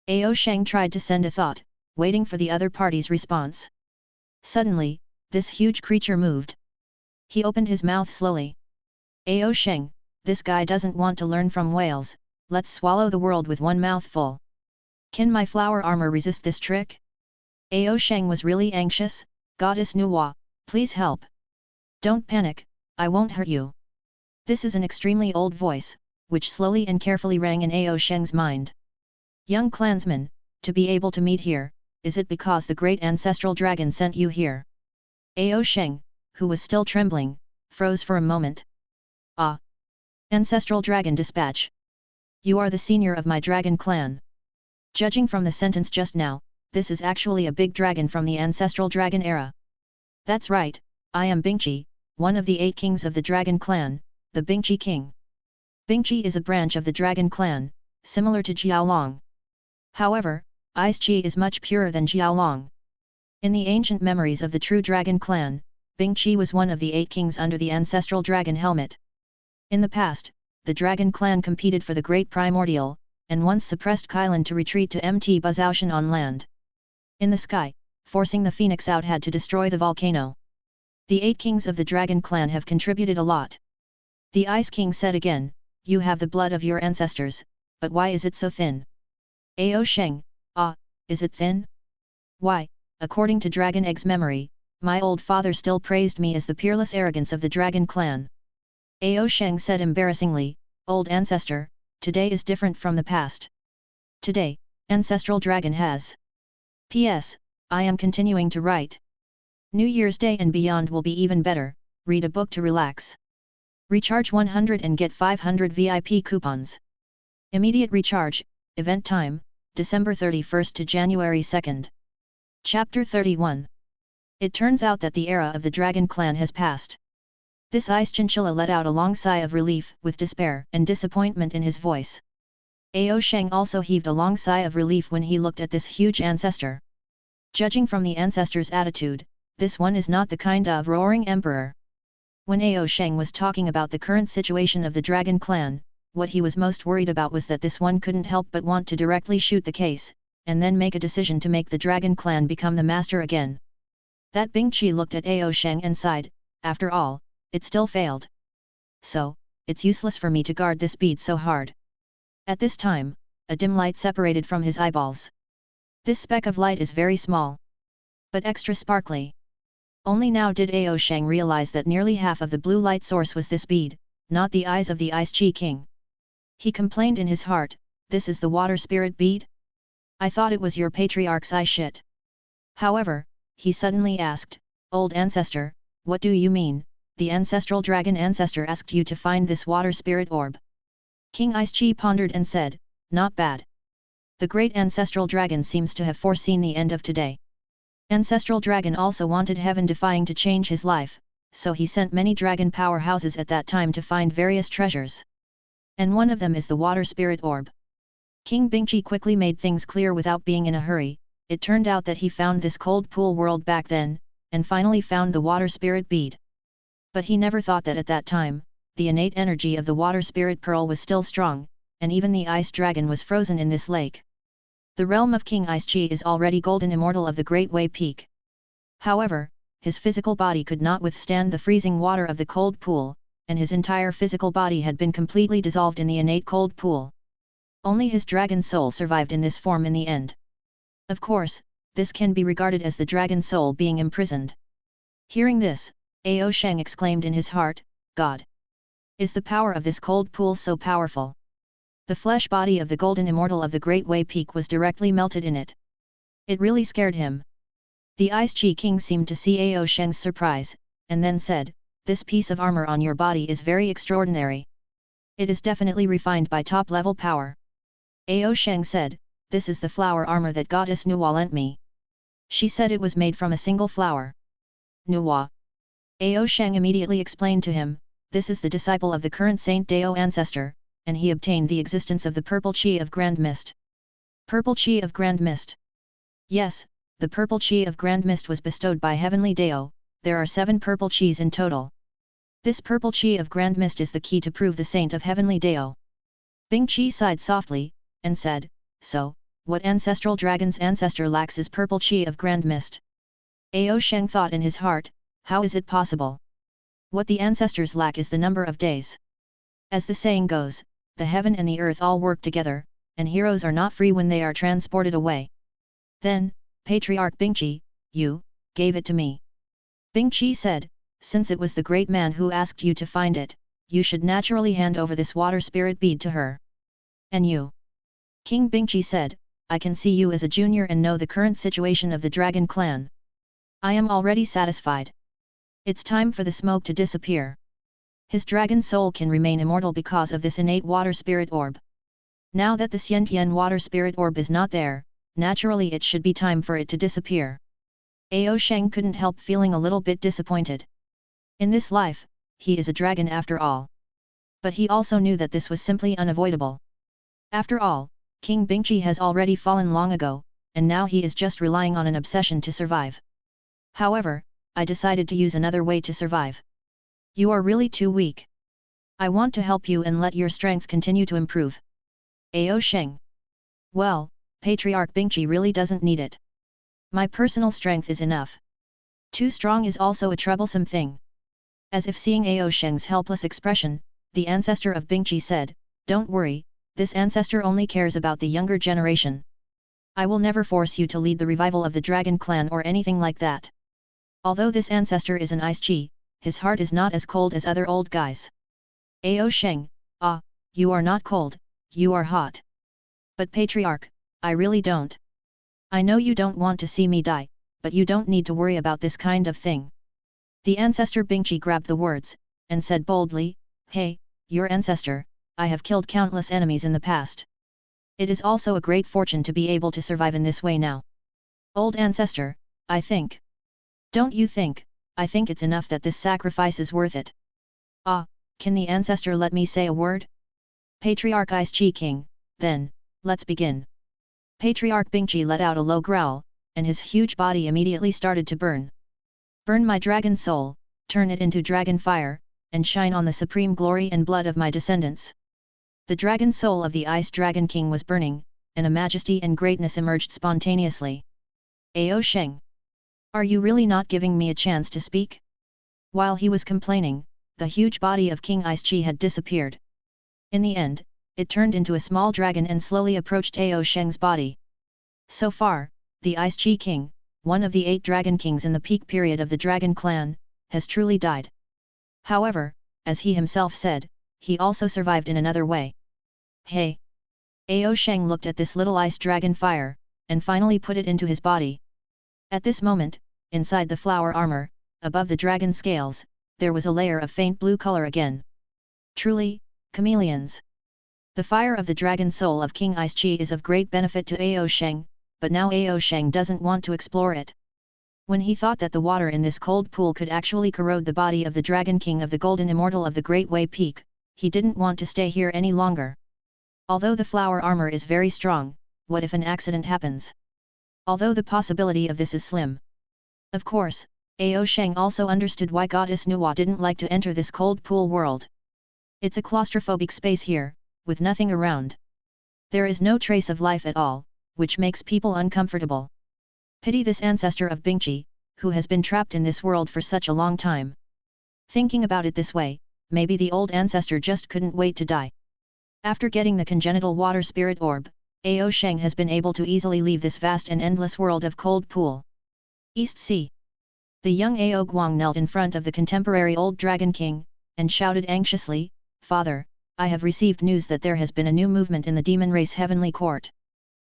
Ao Sheng tried to send a thought, waiting for the other party's response. Suddenly, this huge creature moved. He opened his mouth slowly. Ao Sheng, this guy doesn't want to learn from whales, let's swallow the world with one mouthful. Can my flower armor resist this trick? Ao Sheng was really anxious, Goddess Nuwa, please help. Don't panic, I won't hurt you. This is an extremely old voice, which slowly and carefully rang in Ao Sheng's mind. Young clansman, to be able to meet here, is it because the great ancestral dragon sent you here? Ao Sheng, who was still trembling, froze for a moment. Ah! Ancestral dragon dispatch. You are the senior of my dragon clan. Judging from the sentence just now, this is actually a big dragon from the ancestral dragon era. That's right, I am Bingqi, one of the 8 kings of the dragon clan, the Bingqi king. Bingqi is a branch of the dragon clan, similar to Jiaolong. However, Ice Qi is much purer than Jiaolong. In the ancient memories of the true dragon clan, Bingqi was one of the 8 kings under the ancestral dragon helmet. In the past, the dragon clan competed for the Great Primordial, and once suppressed Kailan to retreat to Mt Buzaoshan on land. In the sky, forcing the phoenix out had to destroy the volcano. The 8 kings of the dragon clan have contributed a lot. The Ice King said again, you have the blood of your ancestors, but why is it so thin? Ao Sheng, ah, is it thin? Why, according to Dragon Egg's memory, my old father still praised me as the peerless arrogance of the dragon clan. Ao Sheng said embarrassingly, old ancestor, today is different from the past. Today, ancestral dragon has. P.S. I am continuing to write. New Year's Day and beyond will be even better, read a book to relax. Recharge 100 and get 500 VIP coupons. Immediate recharge, event time, December 31st to January 2nd. Chapter 31. It turns out that the era of the dragon clan has passed. This ice chinchilla let out a long sigh of relief with despair and disappointment in his voice. Ao Sheng also heaved a long sigh of relief when he looked at this huge ancestor. Judging from the ancestor's attitude, this one is not the kind of roaring emperor. When Ao Sheng was talking about the current situation of the dragon clan, what he was most worried about was that this one couldn't help but want to directly shoot the case, and then make a decision to make the dragon clan become the master again. That Bingqi looked at Ao Sheng and sighed, after all, it still failed. So, it's useless for me to guard this bead so hard. At this time, a dim light separated from his eyeballs. This speck of light is very small, but extra sparkly. Only now did Ao Sheng realize that nearly half of the blue light source was this bead, not the eyes of the Ice Chi King. He complained in his heart, this is the water spirit bead? I thought it was your patriarch's eye shit. However, he suddenly asked, Old Ancestor, what do you mean? The ancestral dragon ancestor asked you to find this water spirit orb. King Ice Chi pondered and said, not bad. The great ancestral dragon seems to have foreseen the end of today. Ancestral dragon also wanted heaven-defying to change his life, so he sent many dragon powerhouses at that time to find various treasures. And one of them is the water spirit orb. King Bingqi quickly made things clear without being in a hurry. It turned out that he found this cold pool world back then, and finally found the water spirit bead. But he never thought that at that time, the innate energy of the water spirit pearl was still strong, and even the ice dragon was frozen in this lake. The realm of King Ice Chi is already golden immortal of the Great Way Peak. However, his physical body could not withstand the freezing water of the cold pool, and his entire physical body had been completely dissolved in the innate cold pool. Only his dragon soul survived in this form in the end. Of course, this can be regarded as the dragon soul being imprisoned. Hearing this, Ao Sheng exclaimed in his heart, God! Is the power of this cold pool so powerful? The flesh body of the golden immortal of the Great Way Peak was directly melted in it. It really scared him. The Ice Chi King seemed to see Ao Sheng's surprise, and then said, this piece of armor on your body is very extraordinary. It is definitely refined by top-level power. Ao Sheng said, this is the flower armor that goddess Nuwa lent me. She said it was made from a single flower. Nuwa. Ao Sheng immediately explained to him, this is the disciple of the current Saint Dao ancestor, and he obtained the existence of the purple chi of Grand Mist. Purple chi of Grand Mist. Yes, the purple chi of Grand Mist was bestowed by Heavenly Dao. There are 7 purple chis in total. This purple chi of Grand Mist is the key to prove the saint of Heavenly Dao. Bingqi sighed softly, and said, so, what ancestral dragon's ancestor lacks is purple chi of Grand Mist. Ao Sheng thought in his heart, how is it possible? What the ancestors lack is the number of days. As the saying goes, the heaven and the earth all work together, and heroes are not free when they are transported away. Then, Patriarch Bingqi, you gave it to me. Bingqi said, since it was the great man who asked you to find it, you should naturally hand over this water spirit bead to her. And you? King Bingqi said, I can see you as a junior and know the current situation of the dragon clan. I am already satisfied. It's time for the smoke to disappear. His dragon soul can remain immortal because of this innate water spirit orb. Now that the Xiantian water spirit orb is not there, naturally it should be time for it to disappear. Ao Sheng couldn't help feeling a little bit disappointed. In this life, he is a dragon after all. But he also knew that this was simply unavoidable. After all, King Bingqi has already fallen long ago, and now he is just relying on an obsession to survive. However, I decided to use another way to survive. You are really too weak. I want to help you and let your strength continue to improve. Ao Sheng. Well, Patriarch Bingqi really doesn't need it. My personal strength is enough. Too strong is also a troublesome thing. As if seeing Ao Sheng's helpless expression, the ancestor of Bingqi said, don't worry, this ancestor only cares about the younger generation. I will never force you to lead the revival of the dragon clan or anything like that. Although this ancestor is an ice chi, his heart is not as cold as other old guys. Ao Sheng, ah, you are not cold, you are hot. But Patriarch, I really don't. I know you don't want to see me die, but you don't need to worry about this kind of thing. The ancestor Bingqi grabbed the words, and said boldly, hey, your ancestor, I have killed countless enemies in the past. It is also a great fortune to be able to survive in this way now. Old ancestor, I think. Don't you think? I think it's enough that this sacrifice is worth it. Ah, can the ancestor let me say a word? Patriarch Ice Chi King, then, let's begin. Patriarch Bingqi let out a low growl, and his huge body immediately started to burn. Burn my dragon soul, turn it into dragon fire, and shine on the supreme glory and blood of my descendants. The dragon soul of the Ice Dragon King was burning, and a majesty and greatness emerged spontaneously. Ao Sheng. Are you really not giving me a chance to speak? While he was complaining, the huge body of King Ice Chi had disappeared. In the end, it turned into a small dragon and slowly approached Ao Sheng's body. So far, the Ice Chi King, one of the 8 dragon kings in the peak period of the dragon clan, has truly died. However, as he himself said, he also survived in another way. Hey! Ao Sheng looked at this little ice dragon fire, and finally put it into his body. At this moment, inside the flower armor, above the dragon scales, there was a layer of faint blue color again. Truly, chameleons. The fire of the dragon soul of King Ice Chi is of great benefit to Ao Sheng, but now Ao Sheng doesn't want to explore it. When he thought that the water in this cold pool could actually corrode the body of the Dragon King of the Golden Immortal of the Great Way Peak, he didn't want to stay here any longer. Although the flower armor is very strong, what if an accident happens? Although the possibility of this is slim. Of course, Ao Sheng also understood why Goddess Nuwa didn't like to enter this cold pool world. It's a claustrophobic space here, with nothing around. There is no trace of life at all, which makes people uncomfortable. Pity this ancestor of Bingqi, who has been trapped in this world for such a long time. Thinking about it this way, maybe the old ancestor just couldn't wait to die. After getting the congenital water spirit orb, Ao Sheng has been able to easily leave this vast and endless world of cold pool. East Sea. The young Ao Guang knelt in front of the contemporary old dragon king, and shouted anxiously, "Father, I have received news that there has been a new movement in the demon race heavenly court.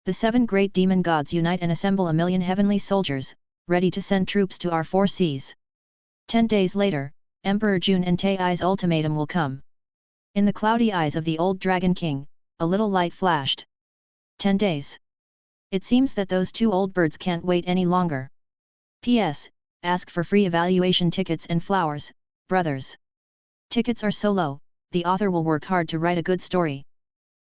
The 7 great demon gods unite and assemble 1,000,000 heavenly soldiers, ready to send troops to our 4 seas. 10 days later, Emperor Jun and Tai's ultimatum will come." In the cloudy eyes of the old dragon king, a little light flashed. 10 days. It seems that those 2 old birds can't wait any longer. P.S. Ask for free evaluation tickets and flowers, brothers. Tickets are so low, the author will work hard to write a good story.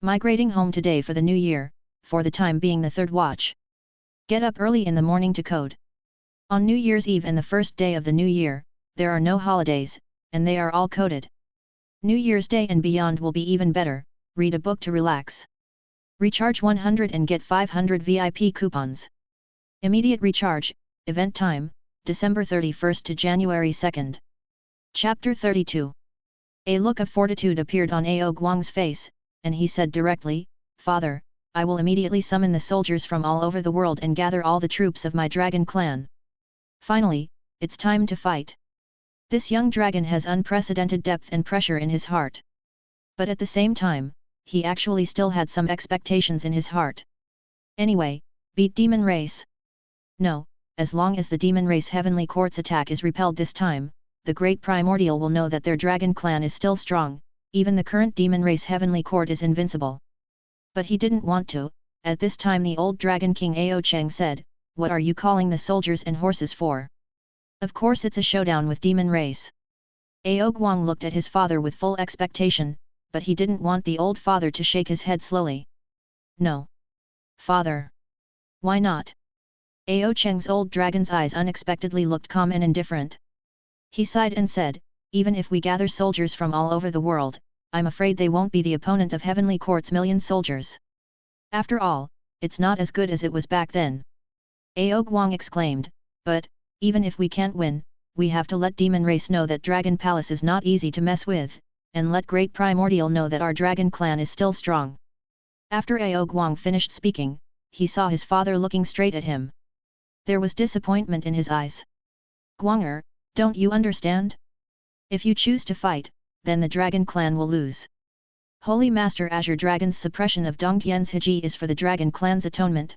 Migrating home today for the new year, for the time being the 3rd watch. Get up early in the morning to code. On New Year's Eve and the first day of the new year, there are no holidays, and they are all coded. New Year's Day and beyond will be even better, read a book to relax. Recharge 100 and get 500 VIP coupons. Immediate recharge, event time, December 31st to January 2nd. Chapter 32. A look of fortitude appeared on Ao Guang's face, and he said directly, "Father, I will immediately summon the soldiers from all over the world and gather all the troops of my dragon clan. Finally, it's time to fight." This young dragon has unprecedented depth and pressure in his heart. But at the same time, he actually still had some expectations in his heart. Anyway, beat demon race? No, as long as the demon race heavenly court's attack is repelled this time, the great primordial will know that their dragon clan is still strong, even the current demon race heavenly court is invincible. But he didn't want to. At this time the old dragon king Ao Cheng said, "What are you calling the soldiers and horses for? Of course it's a showdown with demon race." Ao Guang looked at his father with full expectation, but he didn't want the old father to shake his head slowly. "No. Father. Why not?" Ao Cheng's old dragon's eyes unexpectedly looked calm and indifferent. He sighed and said, "Even if we gather soldiers from all over the world, I'm afraid they won't be the opponent of Heavenly Court's 1,000,000 soldiers. After all, it's not as good as it was back then." Ao Guang exclaimed, "But, even if we can't win, we have to let Demon Race know that Dragon Palace is not easy to mess with, and let Great Primordial know that our Dragon Clan is still strong." After Ao Guang finished speaking, he saw his father looking straight at him. There was disappointment in his eyes. "Guanger, don't you understand? If you choose to fight, then the Dragon Clan will lose. Holy Master Azure Dragon's suppression of Dongtian's Hiji is for the Dragon Clan's atonement.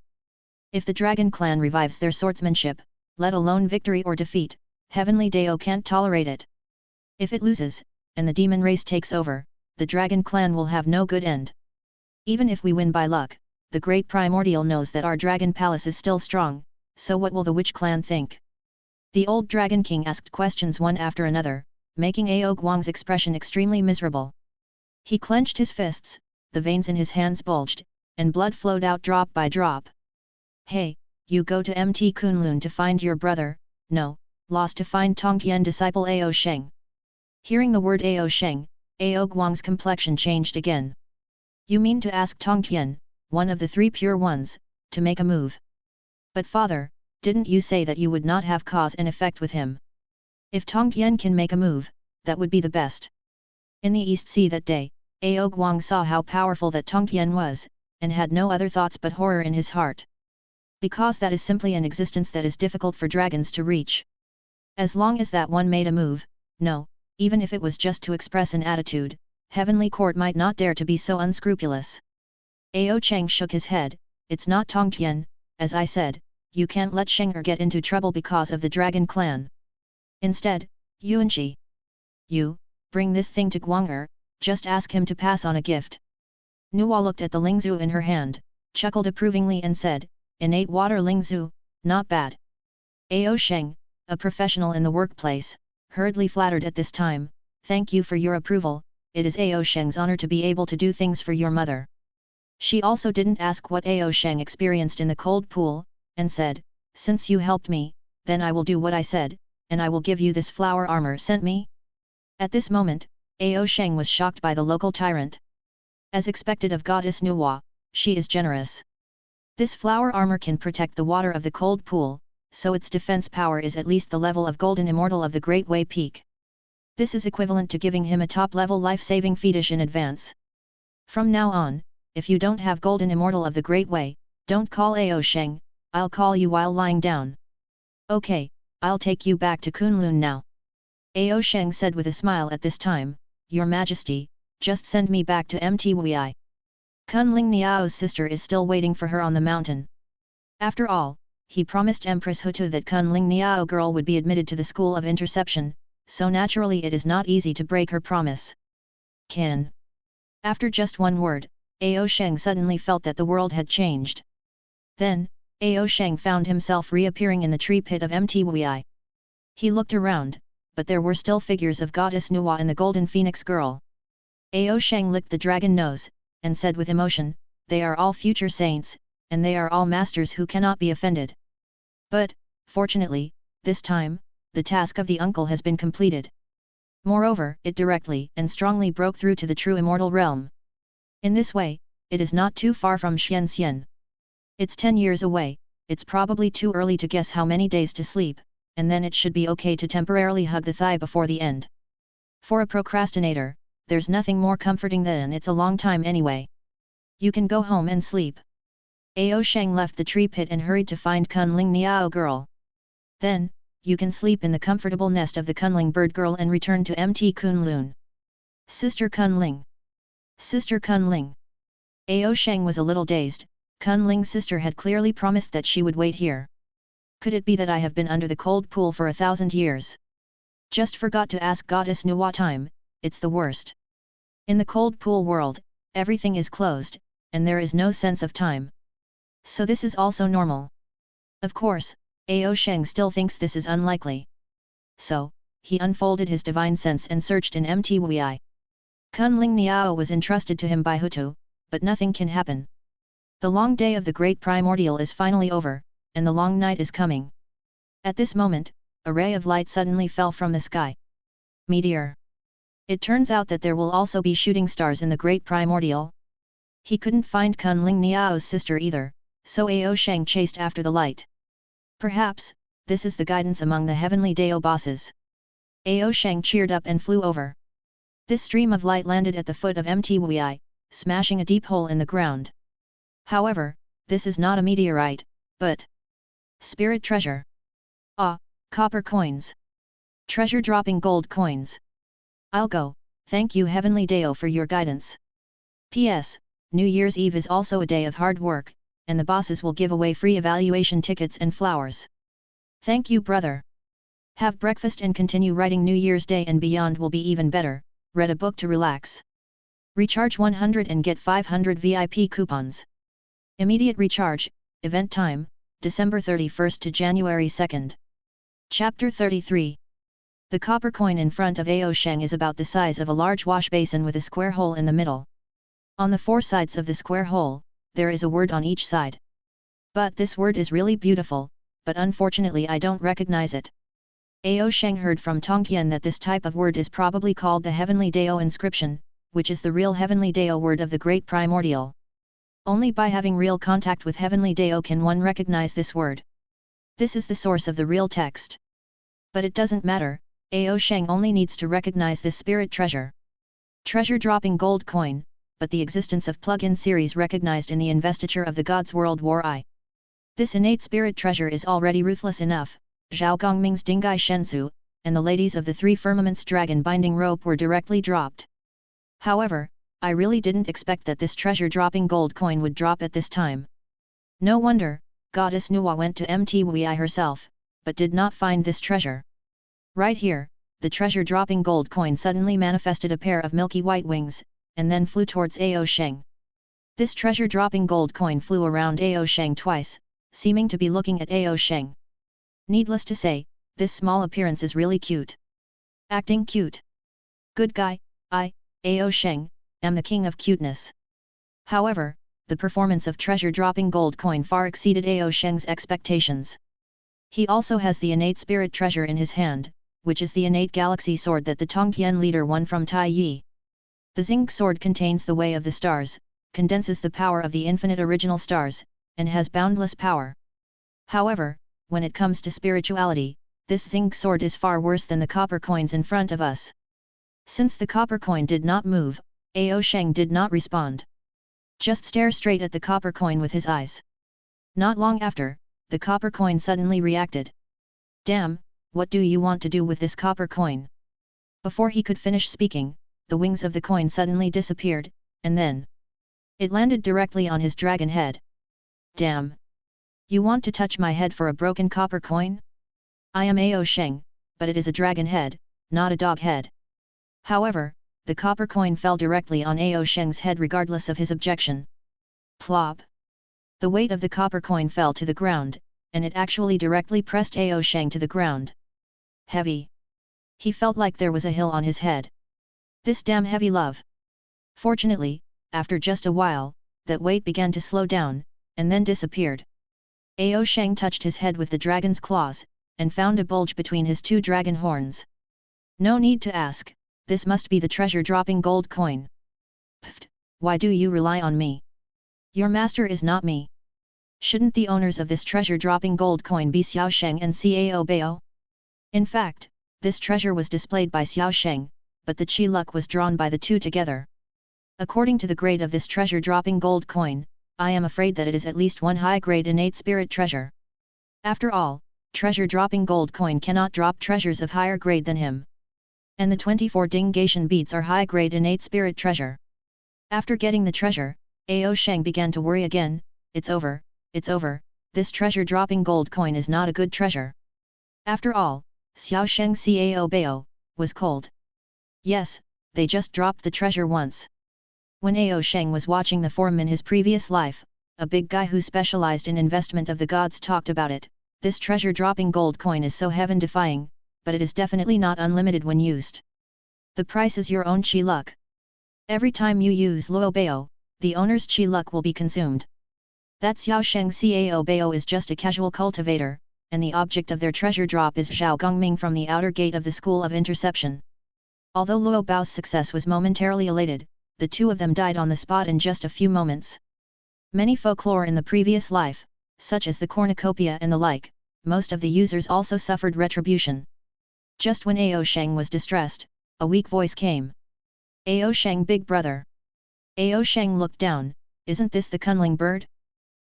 If the Dragon Clan revives their swordsmanship, let alone victory or defeat, Heavenly Dao can't tolerate it. If it loses, and the demon race takes over, the Dragon Clan will have no good end. Even if we win by luck, the Great Primordial knows that our Dragon Palace is still strong, so what will the Witch Clan think?" The old Dragon King asked questions one after another, making Ao Guang's expression extremely miserable. He clenched his fists, the veins in his hands bulged, and blood flowed out drop by drop. "Hey, you go to Mt Kunlun to find your brother, no, lost to find Tongtian disciple Ao Sheng." Hearing the word Ao Sheng, Ao Guang's complexion changed again. "You mean to ask Tongtian, one of the 3 pure ones, to make a move? But father, didn't you say that you would not have cause and effect with him? If Tongtian can make a move, that would be the best. In the East Sea that day, Ao Guang saw how powerful that Tongtian was, and had no other thoughts but horror in his heart. Because that is simply an existence that is difficult for dragons to reach. As long as that one made a move, no, even if it was just to express an attitude, Heavenly Court might not dare to be so unscrupulous. Ao Cheng shook his head, it's not Tongtian, as I said, you can't let Sheng get into trouble because of the dragon clan. Instead, Yuanqi. You, bring this thing to Guang'er, just ask him to pass on a gift. Nuwa looked at the Lingzhu in her hand, chuckled approvingly and said, innate water Lingzhu, not bad. Ao Sheng, a professional in the workplace, hurriedly flattered at this time, thank you for your approval, it is Ao Sheng's honor to be able to do things for your mother. She also didn't ask what Ao Sheng experienced in the cold pool, and said, since you helped me, then I will do what I said, and I will give you this flower armor sent me. At this moment, Ao Sheng was shocked by the local tyrant. As expected of goddess Nuwa, she is generous. This flower armor can protect the water of the cold pool, so its defense power is at least the level of Golden Immortal of the Great Way Peak. This is equivalent to giving him a top-level life-saving fetish in advance. From now on, if you don't have Golden Immortal of the Great Way, don't call Ao Sheng, I'll call you while lying down. Okay, I'll take you back to Kunlun now. Ao Sheng said with a smile at this time, Your Majesty, just send me back to Mtwi. Kunling Niao's sister is still waiting for her on the mountain. After all, he promised Empress Hutu that Kunling Niao girl would be admitted to the School of Interception, so naturally it is not easy to break her promise. Kin. After just one word, Ao Sheng suddenly felt that the world had changed. Then, Ao Sheng found himself reappearing in the tree pit of Mtwi. He looked around, but there were still figures of Goddess Nuwa and the Golden Phoenix girl. Ao Sheng licked the dragon nose, and said with emotion, they are all future saints, and they are all masters who cannot be offended. But, fortunately, this time, the task of the uncle has been completed. Moreover, it directly and strongly broke through to the true immortal realm. In this way, it is not too far from Xian. It's 10 years away, it's probably too early to guess how many days to sleep, and then it should be okay to temporarily hug the thigh before the end. For a procrastinator, there's nothing more comforting than it's a long time anyway. You can go home and sleep. Ao Sheng left the tree pit and hurried to find Kunling Niao girl. Then, you can sleep in the comfortable nest of the Kunling bird girl and return to Mt Kunlun. Sister Kunling. Sister Kunling. Ao Sheng was a little dazed. Kunling's sister had clearly promised that she would wait here. Could it be that I have been under the cold pool for 1,000 years? Just forgot to ask Goddess Nuwa time, it's the worst. In the cold pool world, everything is closed, and there is no sense of time. So this is also normal. Of course, Ao Sheng still thinks this is unlikely. So, he unfolded his divine sense and searched in Mtwi. Kunling Niao was entrusted to him by Hutu, but nothing can happen. The long day of the Great Primordial is finally over, and the long night is coming. At this moment, a ray of light suddenly fell from the sky. Meteor. It turns out that there will also be shooting stars in the Great Primordial. He couldn't find Kunling Niao's sister either, so Ao Sheng chased after the light. Perhaps, this is the guidance among the heavenly Dao bosses. Ao Sheng cheered up and flew over. This stream of light landed at the foot of Mtwi, smashing a deep hole in the ground. However, this is not a meteorite, but spirit treasure. Ah, copper coins. Treasure-dropping gold coins. I'll go, thank you Heavenly Dao for your guidance. P.S. New Year's Eve is also a day of hard work, and the bosses will give away free evaluation tickets and flowers. Thank you brother. Have breakfast and continue writing. New Year's Day and beyond will be even better, read a book to relax. Recharge 100 and get 500 VIP coupons. Immediate recharge, event time, December 31st to January 2nd. Chapter 33. The copper coin in front of Ao Sheng is about the size of a large wash basin with a square hole in the middle. On the four sides of the square hole, there is a word on each side. But this word is really beautiful, but unfortunately I don't recognize it. Ao Sheng heard from Tongtian that this type of word is probably called the Heavenly Dao inscription, which is the real Heavenly Dao word of the Great Primordial. Only by having real contact with Heavenly Dao can one recognize this word. This is the source of the real text. But it doesn't matter, Ao Sheng only needs to recognize this spirit treasure. Treasure dropping gold coin, but the existence of plug-in series recognized in the investiture of the God's World War I. This innate spirit treasure is already ruthless enough. Zhao Gongming's Dingai Shensu, and the ladies of the Three Firmaments dragon binding rope were directly dropped. However, I really didn't expect that this treasure-dropping gold coin would drop at this time. No wonder, Goddess Nuwa went to Mtwi herself, but did not find this treasure. Right here, the treasure-dropping gold coin suddenly manifested a pair of milky white wings, and then flew towards Ao Sheng. This treasure-dropping gold coin flew around Ao Sheng twice, seeming to be looking at Ao Sheng. Needless to say, this small appearance is really cute. Acting cute. Good guy, Ao Sheng, am the king of cuteness. However, the performance of treasure-dropping gold coin far exceeded Ao Sheng's expectations. He also has the innate spirit treasure in his hand, which is the innate galaxy sword that the Tongtian leader won from Tai Yi. The zinc sword contains the way of the stars, condenses the power of the infinite original stars, and has boundless power. However, when it comes to spirituality, this zinc sword is far worse than the copper coins in front of us. Since the copper coin did not move, Ao Sheng did not respond. Just stare straight at the copper coin with his eyes. Not long after, the copper coin suddenly reacted. Damn, what do you want to do with this copper coin? Before he could finish speaking, the wings of the coin suddenly disappeared, and then it landed directly on his dragon head. Damn! You want to touch my head for a broken copper coin? I am Ao Sheng, but it is a dragon head, not a dog head. However, the copper coin fell directly on Ao Sheng's head regardless of his objection. Plop! The weight of the copper coin fell to the ground, and it actually directly pressed Ao Sheng to the ground. Heavy. He felt like there was a hill on his head. This damn heavy love. Fortunately, after just a while, that weight began to slow down, and then disappeared. Ao Sheng touched his head with the dragon's claws, and found a bulge between his two dragon horns. No need to ask, this must be the treasure-dropping gold coin. Pfft, why do you rely on me? Your master is not me. Shouldn't the owners of this treasure-dropping gold coin be Xiao Sheng and Cao Bao? In fact, this treasure was displayed by Xiao Sheng, but the chi luck was drawn by the two together. According to the grade of this treasure-dropping gold coin, I am afraid that it is at least one high-grade innate spirit treasure. After all, treasure-dropping gold coin cannot drop treasures of higher grade than him. And the 24 Dingation beads are high-grade innate spirit treasure. After getting the treasure, Ao Sheng began to worry again. It's over, this treasure-dropping gold coin is not a good treasure. After all, Xiao Sheng Cao Bao was cold. Yes, they just dropped the treasure once. When Ao Sheng was watching the forum in his previous life, a big guy who specialized in investment of the gods talked about it. This treasure-dropping gold coin is so heaven-defying, but it is definitely not unlimited when used. The price is your own chi luck. Every time you use Luo Bao, the owner's chi luck will be consumed. That Xiao Sheng Cao Bao is just a casual cultivator, and the object of their treasure drop is Zhao Gongming from the outer gate of the School of Interception. Although Luo Bao's success was momentarily elated, the two of them died on the spot in just a few moments. Many folklore in the previous life, such as the cornucopia and the like, most of the users also suffered retribution. Just when Ao Sheng was distressed, a weak voice came. Ao Sheng, big brother. Ao Sheng looked down. Isn't this the Kunling bird?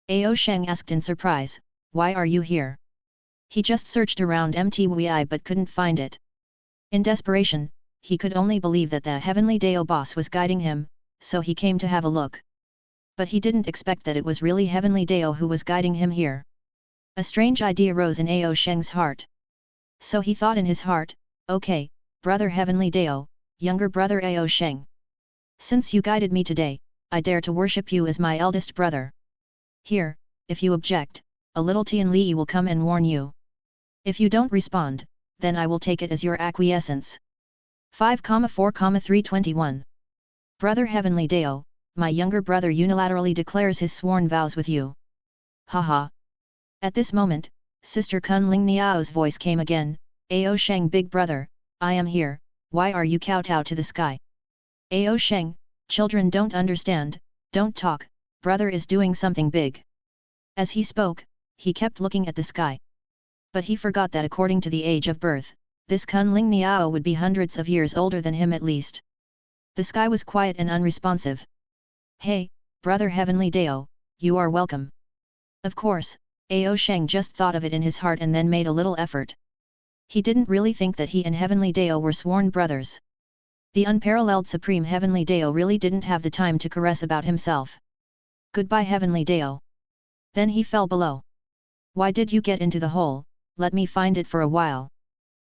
Ao Sheng asked in surprise, why are you here? He just searched around Mtwi but couldn't find it. In desperation, he could only believe that the heavenly Dao boss was guiding him, so he came to have a look. But he didn't expect that it was really heavenly Dao who was guiding him here. A strange idea rose in Ao Sheng's heart. So he thought in his heart, okay, brother heavenly Dao, younger brother Ao Sheng. Since you guided me today, I dare to worship you as my eldest brother. Here, if you object, a little Tian Li will come and warn you. If you don't respond, then I will take it as your acquiescence. 5,4,321. Brother heavenly Dao, my younger brother unilaterally declares his sworn vows with you. Haha. At this moment, Sister Kunling Niao's voice came again, Ao Sheng, big brother, I am here, why are you kowtow to the sky? Ao Sheng, children don't understand, don't talk, brother is doing something big. As he spoke, he kept looking at the sky. But he forgot that according to the age of birth, this Kunling Niao would be hundreds of years older than him at least. The sky was quiet and unresponsive. "Hey, brother Heavenly Dao, you are welcome." Of course, Ao Sheng just thought of it in his heart and then made a little effort. He didn't really think that he and Heavenly Dao were sworn brothers. The unparalleled Supreme Heavenly Dao really didn't have the time to caress about himself. "Goodbye Heavenly Dao." Then he fell below. "Why did you get into the hole? Let me find it for a while."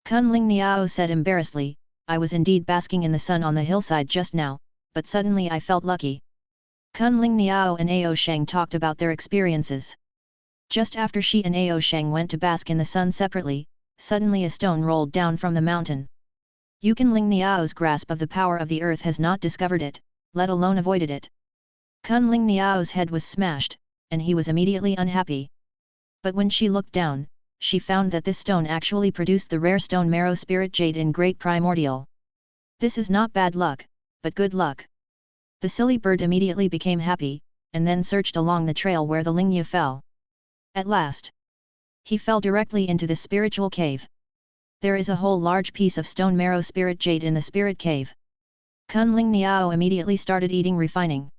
Kunling Niao said embarrassedly, "I was indeed basking in the sun on the hillside just now, but suddenly I felt lucky." Kunling Niao and Ao Sheng talked about their experiences. Just after she and Ao Sheng went to bask in the sun separately, suddenly a stone rolled down from the mountain. Kunling Niao's grasp of the power of the earth has not discovered it, let alone avoided it. Kunling Niao's head was smashed, and he was immediately unhappy. But when she looked down, she found that this stone actually produced the rare stone marrow spirit jade in Great Primordial. This is not bad luck, but good luck. The silly bird immediately became happy, and then searched along the trail where the Lingya fell. At last, he fell directly into the spiritual cave. There is a whole large piece of stone marrow spirit jade in the spirit cave. Kunling Niao immediately started eating refining.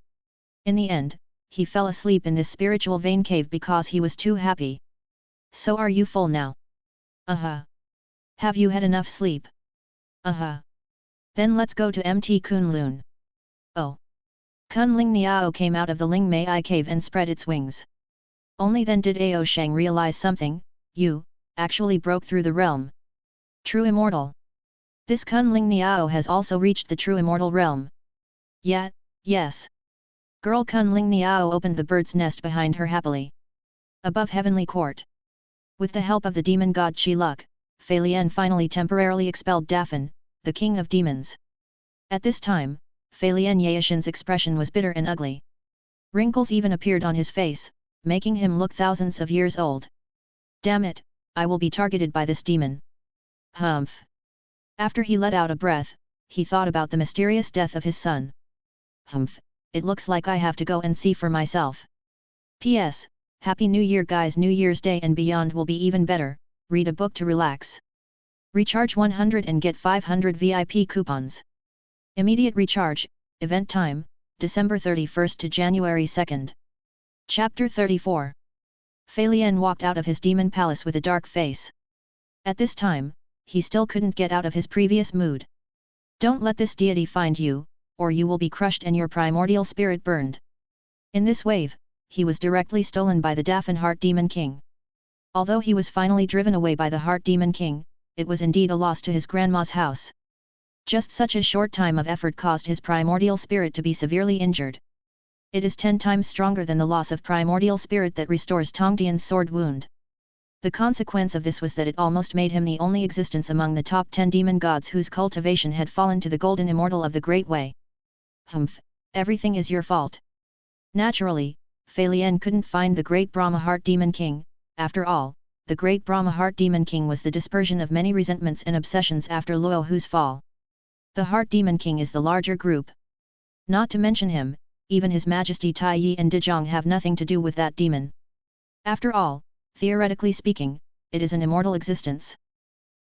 In the end, he fell asleep in this spiritual vein cave because he was too happy. "So are you full now?" "Uh-huh." "Have you had enough sleep?" "Uh-huh." "Then let's go to Mt Kunlun." "Oh." Kunling Niao came out of the Ling Mei cave and spread its wings. Only then did Ao Sheng realize something. "You, actually broke through the realm. True immortal. This Kunling Niao has also reached the true immortal realm." "Yeah, yes." Girl Kunling Niao opened the bird's nest behind her happily. Above Heavenly Court. With the help of the demon god Chi-Luk, Fei Lian finally temporarily expelled Dafan, the king of demons. At this time, Fei Lian Yaishin's expression was bitter and ugly. Wrinkles even appeared on his face, making him look thousands of years old. "Damn it, I will be targeted by this demon." Humph. After he let out a breath, he thought about the mysterious death of his son. "Humph, it looks like I have to go and see for myself." P.S. Happy New Year guys, New Year's Day and beyond will be even better. Read a book to relax. Recharge 100 and get 500 VIP coupons. Immediate recharge, event time, December 31st to January 2nd. Chapter 34. Fei Lian walked out of his demon palace with a dark face. At this time, he still couldn't get out of his previous mood. "Don't let this deity find you, or you will be crushed and your primordial spirit burned." In this wave, he was directly stolen by the Dafan Heart Demon King. Although he was finally driven away by the Heart Demon King, it was indeed a loss to his grandma's house. Just such a short time of effort caused his primordial spirit to be severely injured. It is 10 times stronger than the loss of primordial spirit that restores Tongtian's sword wound. The consequence of this was that it almost made him the only existence among the top 10 demon gods whose cultivation had fallen to the golden immortal of the Great Way. "Humph, everything is your fault." Naturally, Fei Lian couldn't find the great Brahma Heart Demon King. After all, the great Brahma Heart Demon King was the dispersion of many resentments and obsessions after Luo Hu's fall. The Heart Demon King is the larger group. Not to mention him, even His Majesty Tai Yi and Dezhong have nothing to do with that demon. After all, theoretically speaking, it is an immortal existence.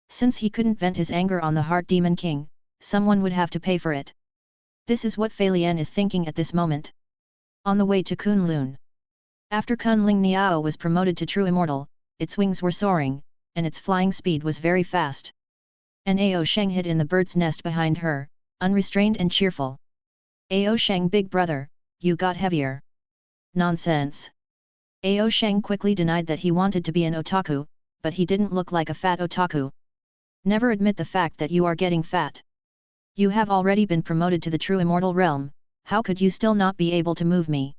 Since he couldn't vent his anger on the Heart Demon King, someone would have to pay for it. This is what Fei Lian is thinking at this moment. On the way to Kunlun. After Kunling Niao was promoted to True Immortal, its wings were soaring, and its flying speed was very fast. And Ao Sheng hid in the bird's nest behind her, unrestrained and cheerful. "Ao Sheng big brother, you got heavier." "Nonsense." Ao Sheng quickly denied that he wanted to be an otaku, but he didn't look like a fat otaku. "Never admit the fact that you are getting fat. You have already been promoted to the true immortal realm, how could you still not be able to move me?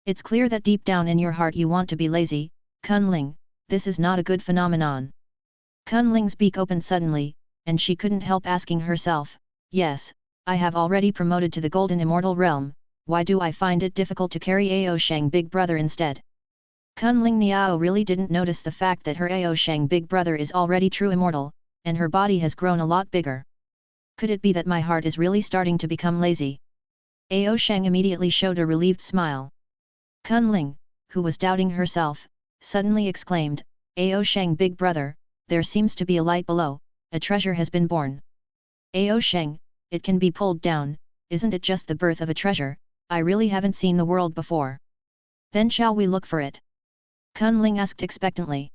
It's clear that deep down in your heart you want to be lazy, Kunling, this is not a good phenomenon." Kunling's beak opened suddenly, and she couldn't help asking herself, "Yes, I have already promoted to the golden immortal realm, why do I find it difficult to carry Ao Sheng big brother instead?" Kunling Niao really didn't notice the fact that her Ao Sheng big brother is already true immortal, and her body has grown a lot bigger. Could it be that my heart is really starting to become lazy? Ao Sheng immediately showed a relieved smile. Kunling, who was doubting herself, suddenly exclaimed, Ao Sheng big brother, there seems to be a light below, a treasure has been born. Ao Sheng, it can be pulled down, isn't it just the birth of a treasure, I really haven't seen the world before. Then shall we look for it? Kun Ling asked expectantly.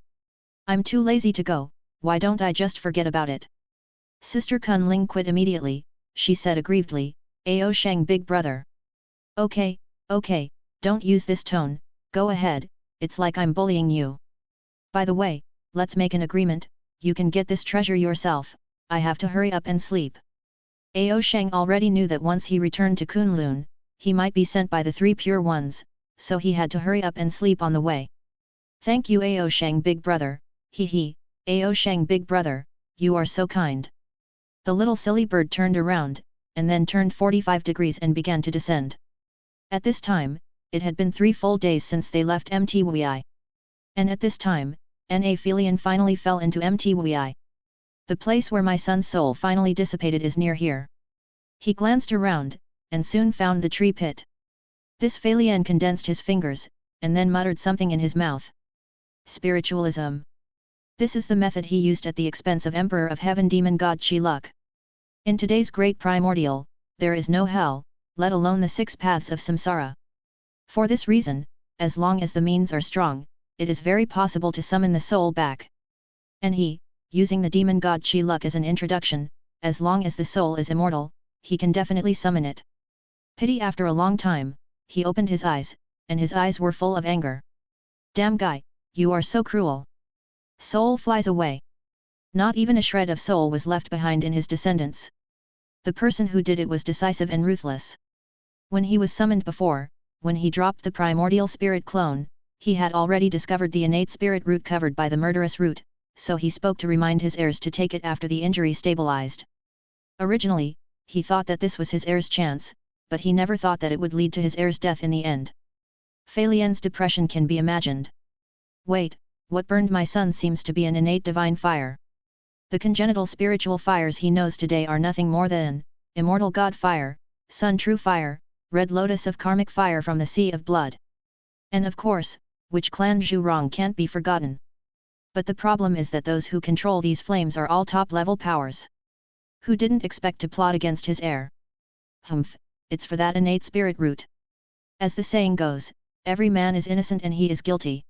I'm too lazy to go, why don't I just forget about it? Sister Kun Ling quit immediately, she said aggrievedly, Ao Sheng big brother. Okay, don't use this tone, go ahead, it's like I'm bullying you. By the way, let's make an agreement, you can get this treasure yourself, I have to hurry up and sleep. Ao Sheng already knew that once he returned to Kunlun, he might be sent by the three pure ones, so he had to hurry up and sleep on the way. Thank you Ao Sheng big brother, hee, Ao Sheng big brother, you are so kind. The little silly bird turned around, and then turned 45 degrees and began to descend. At this time, it had been 3 full days since they left Mtwi. And at this time, Na Felian finally fell into Mtwi. The place where my son's soul finally dissipated is near here. He glanced around, and soon found the tree pit. This Felian condensed his fingers, and then muttered something in his mouth. Spiritualism. This is the method he used at the expense of Emperor of Heaven demon god Chi-Luk. In today's great primordial, there is no hell, let alone the 6 paths of samsara. For this reason, as long as the means are strong, it is very possible to summon the soul back. And he, using the demon god Chi-Luk as an introduction, as long as the soul is immortal, he can definitely summon it. Pity after a long time, he opened his eyes, and his eyes were full of anger. Damn guy, you are so cruel. Soul flies away. Not even a shred of soul was left behind in his descendants. The person who did it was decisive and ruthless. When he was summoned before, when he dropped the primordial spirit clone, he had already discovered the innate spirit root covered by the murderous root, so he spoke to remind his heirs to take it after the injury stabilized. Originally, he thought that this was his heir's chance, but he never thought that it would lead to his heir's death in the end. Felian's depression can be imagined. Wait, what burned my son seems to be an innate divine fire. The congenital spiritual fires he knows today are nothing more than immortal God fire, Sun true fire, red lotus of karmic fire from the sea of blood. And of course, which clan Zhurong can't be forgotten. But the problem is that those who control these flames are all top-level powers. Who didn't expect to plot against his heir? Humph, it's for that innate spirit root. As the saying goes, every man is innocent and he is guilty.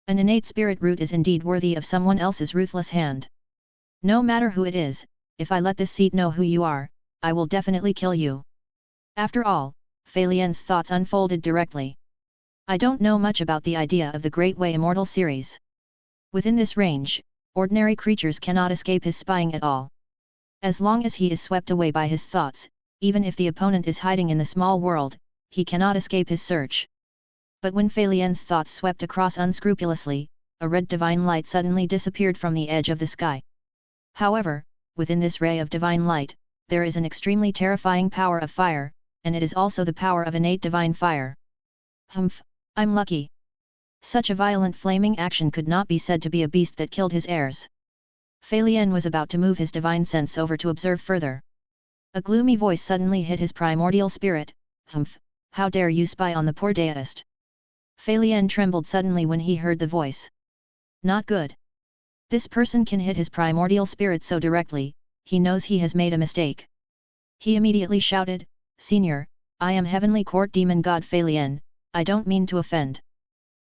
An innate spirit root is indeed worthy of someone else's ruthless hand. No matter who it is, if I let this seat know who you are, I will definitely kill you. After all, Felian's thoughts unfolded directly. I don't know much about the idea of the Great Way Immortal series. Within this range, ordinary creatures cannot escape his spying at all. As long as he is swept away by his thoughts, even if the opponent is hiding in the small world, he cannot escape his search. But when Felian's thoughts swept across unscrupulously, a red divine light suddenly disappeared from the edge of the sky. However, within this ray of divine light, there is an extremely terrifying power of fire, and it is also the power of innate divine fire. Humph, I'm lucky. Such a violent flaming action could not be said to be a beast that killed his heirs. Felian was about to move his divine sense over to observe further. A gloomy voice suddenly hit his primordial spirit. Humph, how dare you spy on the poor deist? Felian trembled suddenly when he heard the voice. Not good. This person can hit his primordial spirit so directly, he knows he has made a mistake. He immediately shouted, Senior, I am Heavenly Court Demon God Felian, I don't mean to offend.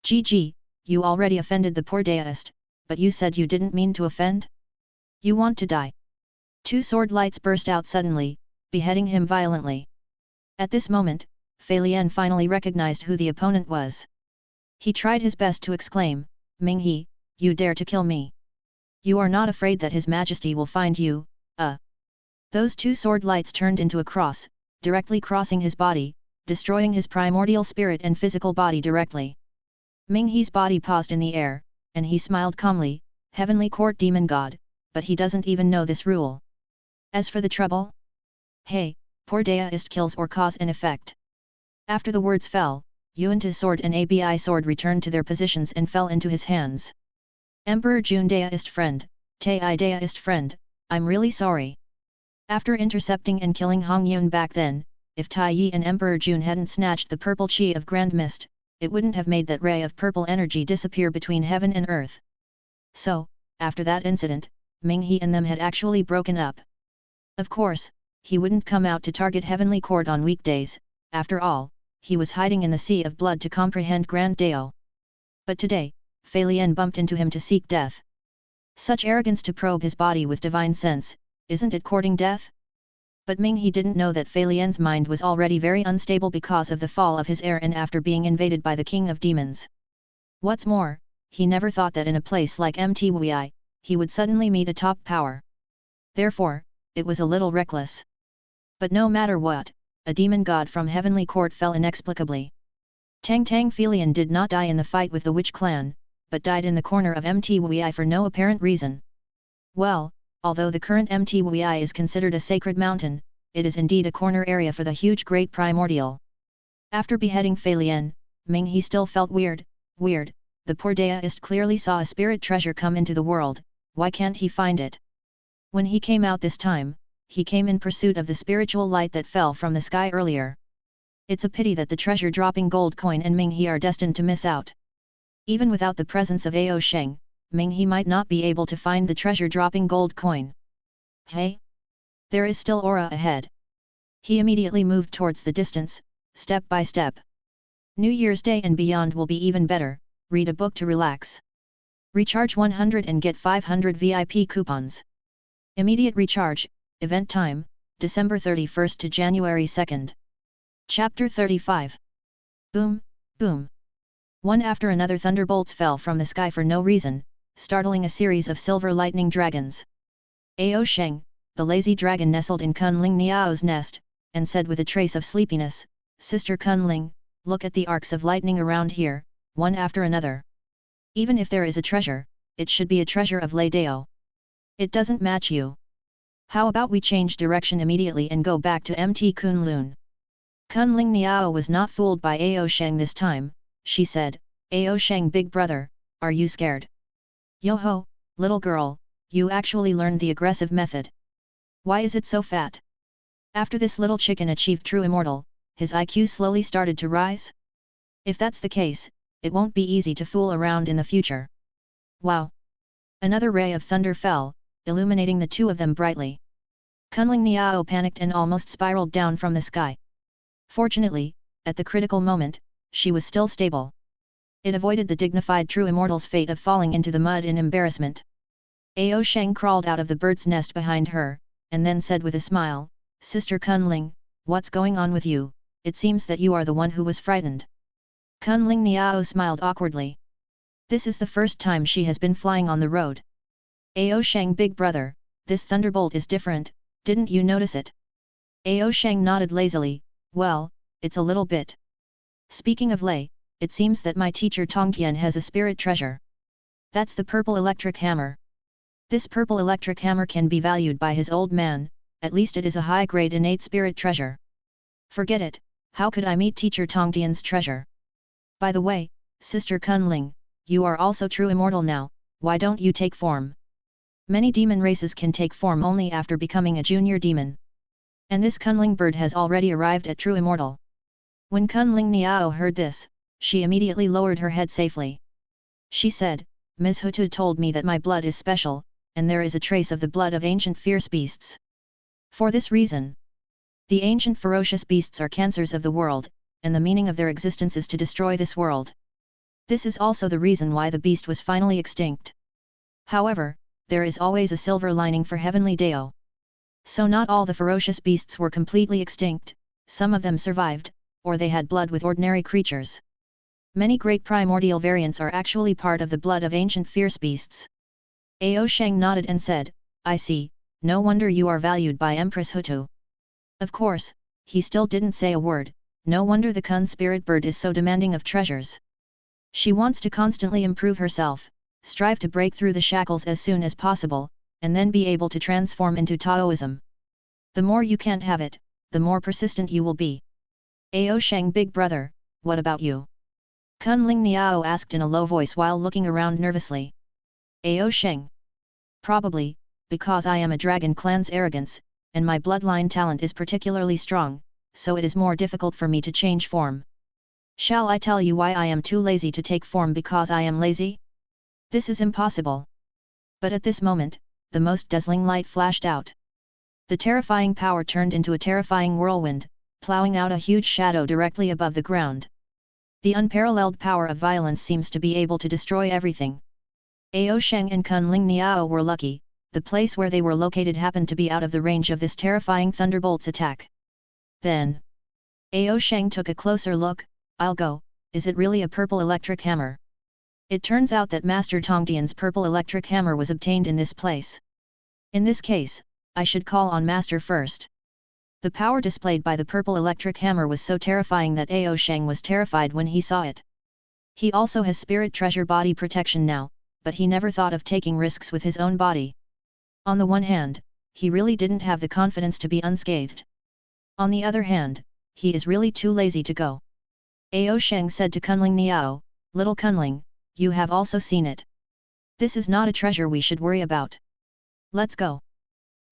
GG, you already offended the poor deist, but you said you didn't mean to offend? You want to die. 2 sword lights burst out suddenly, beheading him violently. At this moment, Felian finally recognized who the opponent was. He tried his best to exclaim, Minghe, you dare to kill me. You are not afraid that His Majesty will find you, Those 2 sword lights turned into a cross, directly crossing his body, destroying his primordial spirit and physical body directly. Minghe's body paused in the air, and he smiled calmly, Heavenly Court Demon God, but he doesn't even know this rule. As for the trouble? Hey, poor deist kills or cause and effect. After the words fell, Yuanta's sword and Abi sword returned to their positions and fell into his hands. Emperor Jun deist friend, Tai deist friend, I'm really sorry. After intercepting and killing Hong Yun back then, if Tai Yi and Emperor Jun hadn't snatched the purple chi of Grand Mist, it wouldn't have made that ray of purple energy disappear between heaven and earth. So, after that incident, Ming-He and them had actually broken up. Of course, he wouldn't come out to target Heavenly Court on weekdays, after all, he was hiding in the sea of blood to comprehend Grand Dao. But today, Fei Lian bumped into him to seek death. Such arrogance to probe his body with divine sense, isn't it courting death? But Ming-He didn't know that Fei Lian's mind was already very unstable because of the fall of his heir and after being invaded by the King of Demons. What's more, he never thought that in a place like Mtwi, he would suddenly meet a top power. Therefore, it was a little reckless. But no matter what, a demon god from Heavenly Court fell inexplicably. Tang Fei Lian did not die in the fight with the Witch Clan, but died in the corner of Mtwi for no apparent reason. Well, although the current Mtwi is considered a sacred mountain, it is indeed a corner area for the huge Great Primordial. After beheading Fei Lian, Ming-He still felt weird, the poor Daoist clearly saw a spirit treasure come into the world, why can't he find it? When he came out this time, he came in pursuit of the spiritual light that fell from the sky earlier. It's a pity that the treasure-dropping gold coin and Ming-He are destined to miss out. Even without the presence of Ao Sheng, Ming-He might not be able to find the treasure-dropping gold coin. Hey! There is still aura ahead. He immediately moved towards the distance, step by step. New Year's Day and beyond will be even better, read a book to relax. Recharge 100 and get 500 VIP coupons. Immediate recharge, event time, December 31st to January 2nd. Chapter 35. Boom, boom. One after another thunderbolts fell from the sky for no reason, startling a series of silver lightning dragons. Ao Sheng, the lazy dragon nestled in Kunling Niao's nest, and said with a trace of sleepiness, Sister Kunling, look at the arcs of lightning around here, one after another. Even if there is a treasure, it should be a treasure of Lei Dao. It doesn't match you. How about we change direction immediately and go back to Mt Kunlun? Kunling Niao was not fooled by Ao Sheng this time, she said, Ao Sheng big brother, are you scared? Yo-ho, little girl, you actually learned the aggressive method. Why is it so fat? After this little chicken achieved true immortal, his IQ slowly started to rise? If that's the case, it won't be easy to fool around in the future. Wow! Another ray of thunder fell, illuminating the two of them brightly. Kunling Niao panicked and almost spiraled down from the sky. Fortunately, at the critical moment, she was still stable. It avoided the dignified true immortal's fate of falling into the mud in embarrassment. Ao Sheng crawled out of the bird's nest behind her, and then said with a smile, Sister Kunling, what's going on with you? It seems that you are the one who was frightened. Kunling Niao smiled awkwardly. This is the first time she has been flying on the road. Ao Sheng big brother, this thunderbolt is different, didn't you notice it? Ao Sheng nodded lazily, well, it's a little bit. Speaking of Lei, it seems that my teacher Tongtian has a spirit treasure. That's the purple electric hammer. This purple electric hammer can be valued by his old man, at least it is a high-grade innate spirit treasure. Forget it, how could I meet teacher Tongtian's treasure? By the way, Sister Kunling, you are also true immortal now, why don't you take form? Many demon races can take form only after becoming a junior demon. And this Kunling bird has already arrived at true immortal. When Kunling Niao heard this, she immediately lowered her head safely. She said, Ms. Hutu told me that my blood is special, and there is a trace of the blood of ancient fierce beasts. For this reason, the ancient ferocious beasts are cancers of the world, and the meaning of their existence is to destroy this world. This is also the reason why the beast was finally extinct. However, there is always a silver lining for Heavenly Dao. So not all the ferocious beasts were completely extinct, some of them survived, or they had blood with ordinary creatures. Many great primordial variants are actually part of the blood of ancient fierce beasts. Ao Sheng nodded and said, I see, no wonder you are valued by Empress Hutu. Of course, he still didn't say a word, no wonder the Kun spirit bird is so demanding of treasures. She wants to constantly improve herself, strive to break through the shackles as soon as possible, and then be able to transform into Taoism. The more you can't have it, the more persistent you will be. Ao Sheng big brother, what about you? Kunling Niao asked in a low voice while looking around nervously. Ao Sheng. Probably, because I am a dragon clan's arrogance, and my bloodline talent is particularly strong, so it is more difficult for me to change form. Shall I tell you why I am too lazy to take form because I am lazy? This is impossible. But at this moment, the most dazzling light flashed out. The terrifying power turned into a terrifying whirlwind, plowing out a huge shadow directly above the ground. The unparalleled power of violence seems to be able to destroy everything. Ao Sheng and Kunling Niao were lucky, the place where they were located happened to be out of the range of this terrifying thunderbolt's attack. Then, Ao Sheng took a closer look. I'll go, is it really a purple electric hammer? It turns out that Master Tongtian's purple electric hammer was obtained in this place. In this case, I should call on Master first. The power displayed by the purple electric hammer was so terrifying that Ao Sheng was terrified when he saw it. He also has spirit treasure body protection now, but he never thought of taking risks with his own body. On the one hand, he really didn't have the confidence to be unscathed. On the other hand, he is really too lazy to go. Ao Sheng said to Kunling Niao, "Little Kunling, you have also seen it. This is not a treasure we should worry about. Let's go."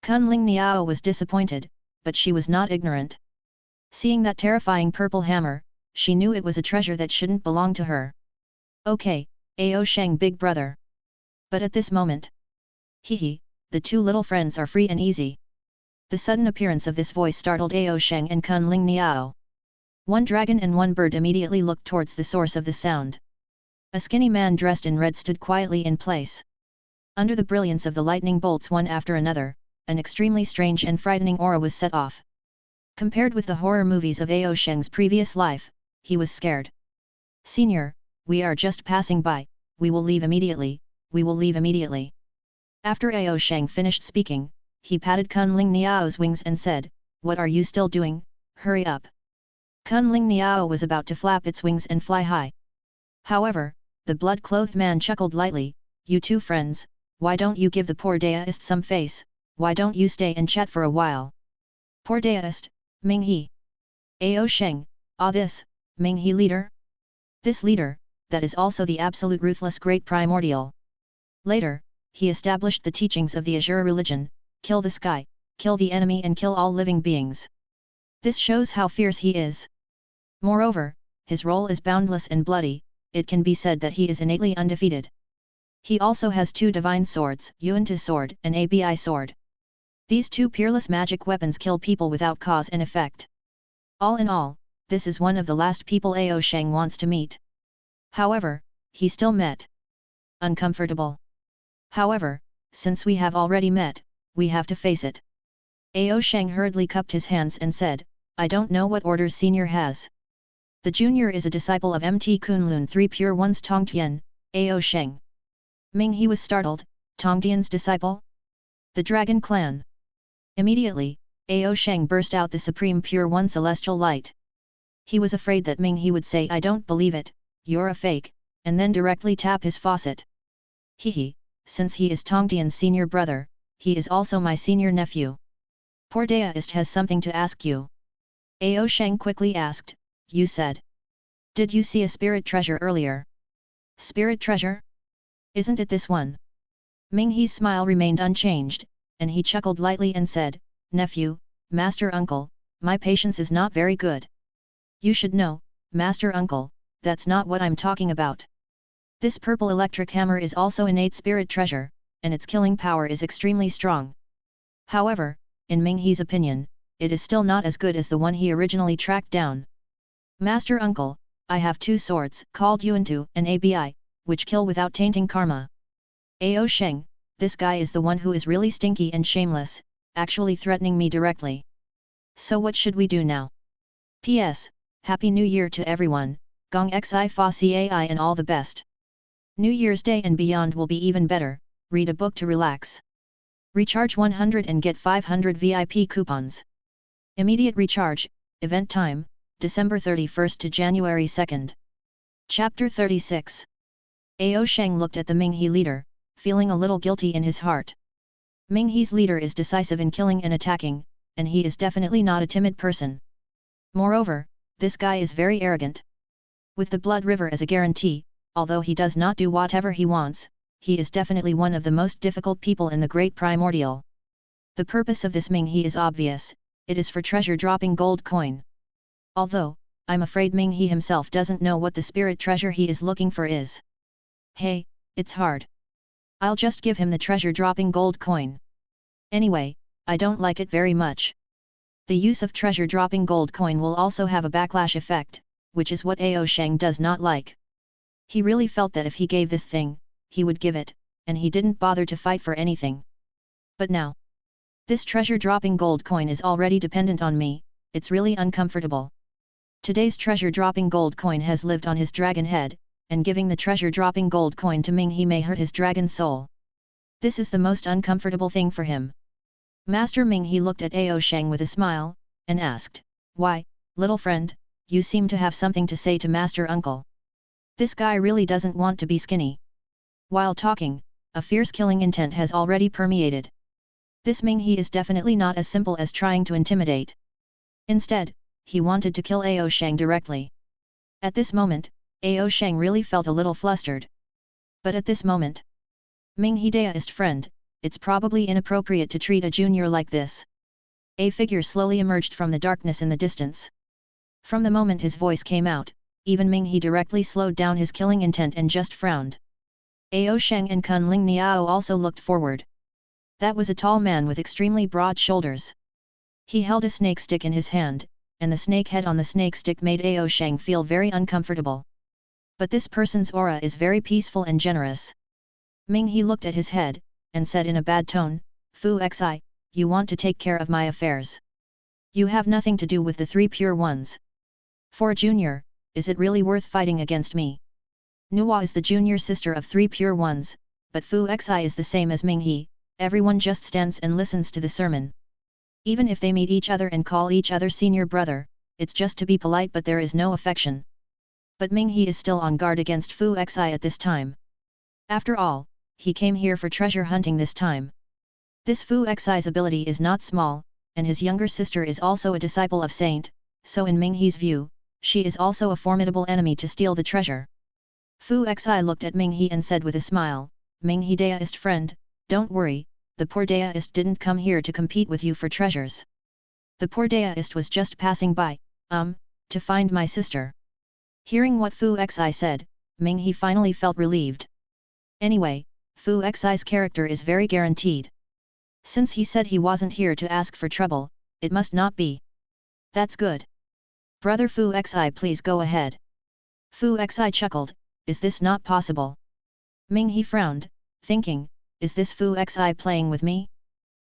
Kunling Niao was disappointed, but she was not ignorant. Seeing that terrifying purple hammer, she knew it was a treasure that shouldn't belong to her. "Okay, Ao Sheng big brother." But at this moment, hee, the two little friends are free and easy. The sudden appearance of this voice startled Ao Sheng and Kunling Niao. One dragon and one bird immediately looked towards the source of the sound. A skinny man dressed in red stood quietly in place. Under the brilliance of the lightning bolts one after another, an extremely strange and frightening aura was set off. Compared with the horror movies of Ao Sheng's previous life, he was scared. "Senior, we are just passing by, we will leave immediately, we will leave immediately." After Ao Sheng finished speaking, he patted Kunling Niao's wings and said, "What are you still doing? Hurry up." Kunling Niao was about to flap its wings and fly high. However, the blood-clothed man chuckled lightly, "You two friends, why don't you give the poor Daoist some face, why don't you stay and chat for a while?" "Poor Daoist, Ming He." "Ao Sheng, this, Ming He leader?" "This leader, that is also the absolute ruthless Great Primordial. Later, he established the teachings of the Azure religion, kill the sky, kill the enemy and kill all living beings. This shows how fierce he is. Moreover, his role is boundless and bloody, it can be said that he is innately undefeated. He also has two divine swords, Yuanta's sword and Abi sword. These two peerless magic weapons kill people without cause and effect. All in all, this is one of the last people Ao Sheng wants to meet. However, he still met. Uncomfortable. However, since we have already met, we have to face it." Ao Sheng hurriedly cupped his hands and said, "I don't know what orders senior has." "The junior is a disciple of Mt Kunlun 3 Pure One's Tongtian, Ao Sheng." Ming He was startled, "Tongtian's disciple? The Dragon Clan?" Immediately, Ao Sheng burst out the Supreme Pure One celestial light. He was afraid that Ming He would say, "I don't believe it, you're a fake," and then directly tap his faucet. "Hee, since he is Tongtian's senior brother, he is also my senior nephew. Poor Daoist has something to ask you." Ao Sheng quickly asked, "You said. Did you see a spirit treasure earlier?" "Spirit treasure? Isn't it this one?" Ming He's smile remained unchanged, and he chuckled lightly and said, "Nephew, Master Uncle, my patience is not very good. You should know, Master Uncle, that's not what I'm talking about. This purple electric hammer is also innate spirit treasure, and its killing power is extremely strong. However, in Ming He's opinion, it is still not as good as the one he originally tracked down. Master Uncle, I have two swords called Yuantu and Abi, which kill without tainting karma. Ao Sheng, this guy is the one who is really stinky and shameless, actually threatening me directly. So what should we do now? P.S. Happy New Year to everyone, Gong Xi Fa Cai and all the best. New Year's Day and beyond will be even better, read a book to relax. Recharge 100 and get 500 VIP coupons. Immediate recharge, event time, December 31st to January 2nd. Chapter 36. Ao Sheng looked at the Ming He leader, feeling a little guilty in his heart. Ming He's leader is decisive in killing and attacking, and he is definitely not a timid person. Moreover, this guy is very arrogant. With the Blood River as a guarantee, although he does not do whatever he wants, he is definitely one of the most difficult people in the Great Primordial. The purpose of this Ming He is obvious, it is for treasure dropping gold coin. Although, I'm afraid Ming He himself doesn't know what the spirit treasure he is looking for is. Hey, it's hard. I'll just give him the treasure-dropping gold coin. Anyway, I don't like it very much. The use of treasure-dropping gold coin will also have a backlash effect, which is what Sheng does not like. He really felt that if he gave this thing, he would give it, and he didn't bother to fight for anything. But now, this treasure-dropping gold coin is already dependent on me, it's really uncomfortable. Today's treasure-dropping gold coin has lived on his dragon head, and giving the treasure-dropping gold coin to Ming He may hurt his dragon soul. This is the most uncomfortable thing for him. Master Ming He looked at Sheng with a smile, and asked, "Why, little friend, you seem to have something to say to Master Uncle. This guy really doesn't want to be skinny." While talking, a fierce killing intent has already permeated. This Ming He is definitely not as simple as trying to intimidate. Instead, he wanted to kill Sheng directly. At this moment, Sheng really felt a little flustered. But at this moment, Ming He deist friend, it's probably inappropriate to treat a junior like this. A figure slowly emerged from the darkness in the distance. From the moment his voice came out, even Ming He directly slowed down his killing intent and just frowned. Sheng and Kun Ling Niao also looked forward. That was a tall man with extremely broad shoulders. He held a snake stick in his hand, and the snake head on the snake stick made Sheng feel very uncomfortable. But this person's aura is very peaceful and generous. Ming He looked at his head, and said in a bad tone, "Fu Xi, you want to take care of my affairs. You have nothing to do with the three pure ones. For a junior, is it really worth fighting against me? Nuwa is the junior sister of three pure ones, but Fu Xi is the same as Ming He, everyone just stands and listens to the sermon. Even if they meet each other and call each other senior brother, it's just to be polite but there is no affection." But Ming He is still on guard against Fu Xi at this time. After all, he came here for treasure hunting this time. This Fu Xi's ability is not small, and his younger sister is also a disciple of Saint, so in Ming He's view, she is also a formidable enemy to steal the treasure. Fu Xi looked at Ming He and said with a smile, "Ming He deist friend, don't worry, the poor deist didn't come here to compete with you for treasures. The poor deist was just passing by, to find my sister." Hearing what Fu Xi said, Ming He finally felt relieved. Anyway, Fu Xi's character is very guaranteed. Since he said he wasn't here to ask for trouble, it must not be. That's good. Brother Fu Xi, please go ahead. Fu Xi chuckled, "Is this not possible?" Ming He frowned, thinking, is this Fu Xi playing with me?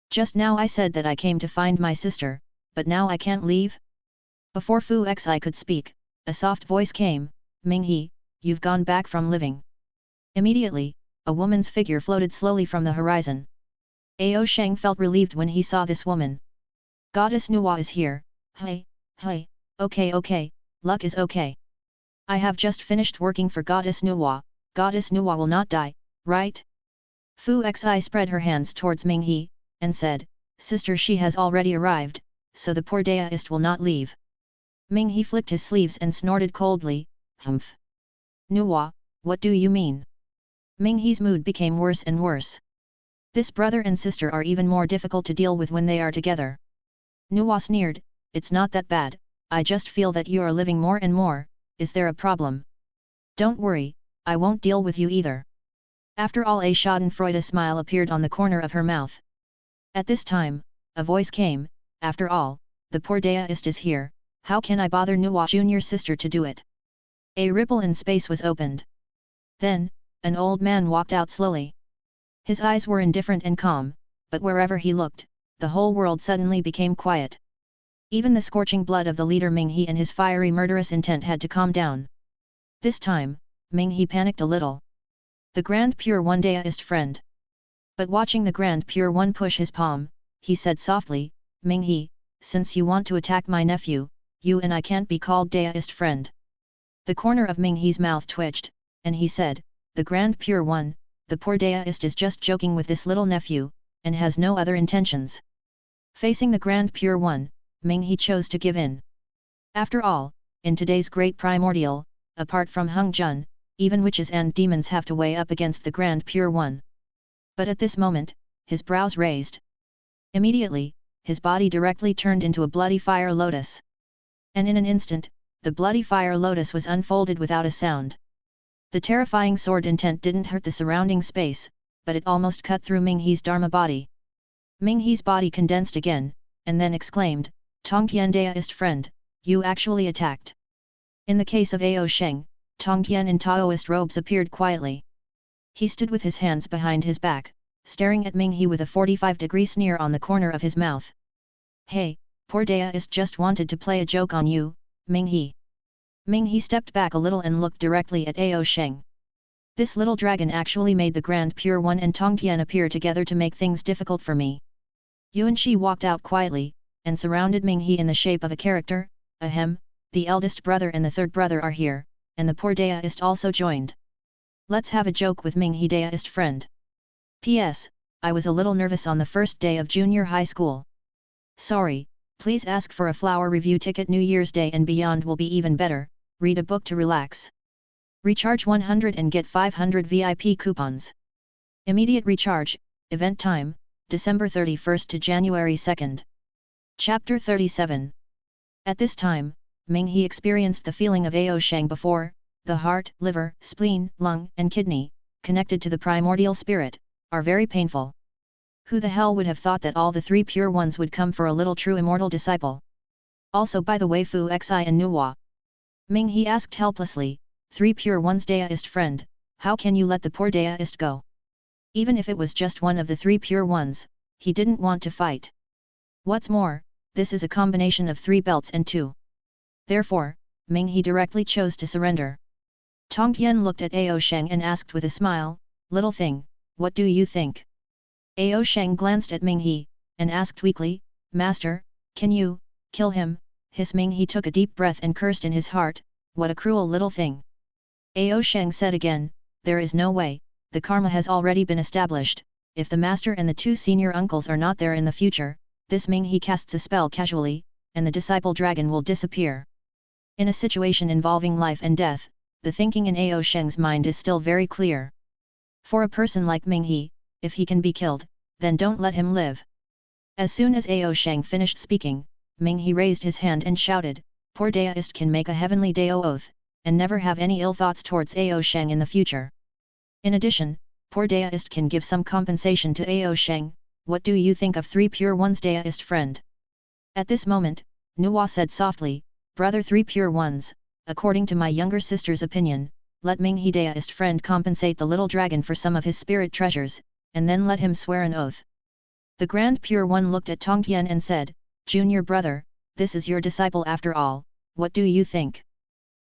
Just now I said that I came to find my sister, but now I can't leave? Before Fu Xi could speak, a soft voice came, "Ming He, you've gone back from living." Immediately, a woman's figure floated slowly from the horizon. Sheng felt relieved when he saw this woman. "Goddess Nuwa is here, hey, okay, luck is okay. I have just finished working for Goddess Nuwa will not die, right?" Fu Xi spread her hands towards Ming He, and said, "Sister, she has already arrived, so the poor deist will not leave." Ming He flicked his sleeves and snorted coldly, "Humph. Nuwa, what do you mean?" Ming He's mood became worse and worse. This brother and sister are even more difficult to deal with when they are together. Nuwa sneered, "It's not that bad, I just feel that you are living more and more, is there a problem?" "Don't worry, I won't deal with you either." After all, a schadenfreude smile appeared on the corner of her mouth. At this time, a voice came, "After all, the poor deist is here, how can I bother Nuwa junior sister to do it?" A ripple in space was opened. Then, an old man walked out slowly. His eyes were indifferent and calm, but wherever he looked, the whole world suddenly became quiet. Even the scorching blood of the leader Ming He and his fiery murderous intent had to calm down. This time, Ming He panicked a little. The Grand Pure One deist friend. But watching the Grand Pure One push his palm, he said softly, "Ming He, since you want to attack my nephew, you and I can't be called deist friend." The corner of Ming He's mouth twitched, and he said, "The Grand Pure One, the poor deist is just joking with this little nephew, and has no other intentions." Facing the Grand Pure One, Ming He chose to give in. After all, in today's Great Primordial, apart from Hung Jun, even witches and demons have to weigh up against the Grand Pure One. But at this moment, his brows raised. Immediately, his body directly turned into a bloody fire lotus. And in an instant, the bloody fire lotus was unfolded without a sound. The terrifying sword intent didn't hurt the surrounding space, but it almost cut through Ming He's Dharma body. Ming He's body condensed again, and then exclaimed, Tongtian Daoist friend, you actually attacked. In the case of Ao Sheng, Tongtian in Taoist robes appeared quietly. He stood with his hands behind his back, staring at Ming He with a 45-degree sneer on the corner of his mouth. Hey, poor Daoist just wanted to play a joke on you, Ming He. Ming He stepped back a little and looked directly at Ao Sheng. This little dragon actually made the Grand Pure One and Tongtian appear together to make things difficult for me. Yuan Shi walked out quietly, and surrounded Ming He in the shape of a character. Ahem, the eldest brother and the third brother are here, and the poor Daoist also joined. Let's have a joke with Ming He Daoist friend. P.S. I was a little nervous on the first day of junior high school. Sorry, please ask for a flower review ticket. New Year's Day and beyond will be even better. Read a book to relax. Recharge 100 and get 500 VIP coupons. Immediate recharge, event time, December 31st to January 2nd. Chapter 37. At this time, Ming He experienced the feeling of Ao Sheng before. The heart, liver, spleen, lung, and kidney, connected to the primordial spirit, are very painful. Who the hell would have thought that all the three pure ones would come for a little true immortal disciple? Also by the way, Fu Xi and Nuwa. Ming He asked helplessly, three pure ones Daoist friend, how can you let the poor Daoist go? Even if it was just one of the three pure ones, he didn't want to fight. What's more, this is a combination of 3 belts and 2. Therefore, Ming He directly chose to surrender. Tongtian looked at Ao Sheng and asked with a smile, little thing, what do you think? Ao Sheng glanced at Ming He, and asked weakly, Master, can you kill him? His Ming He took a deep breath and cursed in his heart, what a cruel little thing. Ao Sheng said again, there is no way, the karma has already been established, if the master and the 2 senior uncles are not there in the future, this Ming He casts a spell casually, and the disciple dragon will disappear. In a situation involving life and death, the thinking in Ao Sheng's mind is still very clear. For a person like Ming He, if he can be killed, then don't let him live. As soon as Ao Sheng finished speaking, Ming He raised his hand and shouted, poor Daoist can make a heavenly Dao oath, and never have any ill thoughts towards Ao Sheng in the future. In addition, poor Daoist can give some compensation to Ao Sheng. What do you think of 3 pure ones Daoist friend? At this moment, Nuwa said softly, brother 3 pure ones, according to my younger sister's opinion, let Ming He Daoist friend compensate the little dragon for some of his spirit treasures, and then let him swear an oath. The Grand Pure One looked at Tongtian and said, junior brother, this is your disciple after all, what do you think?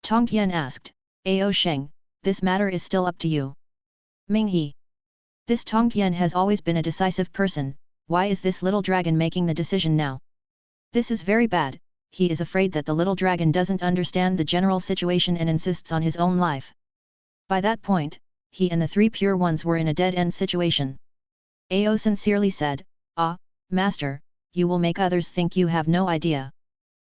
Tongtian asked, Ao Sheng, this matter is still up to you. Ming He. This Tongtian has always been a decisive person, why is this little dragon making the decision now? This is very bad, he is afraid that the little dragon doesn't understand the general situation and insists on his own life. By that point, he and the 3 pure ones were in a dead-end situation. Ao sincerely said, Master, you will make others think you have no idea.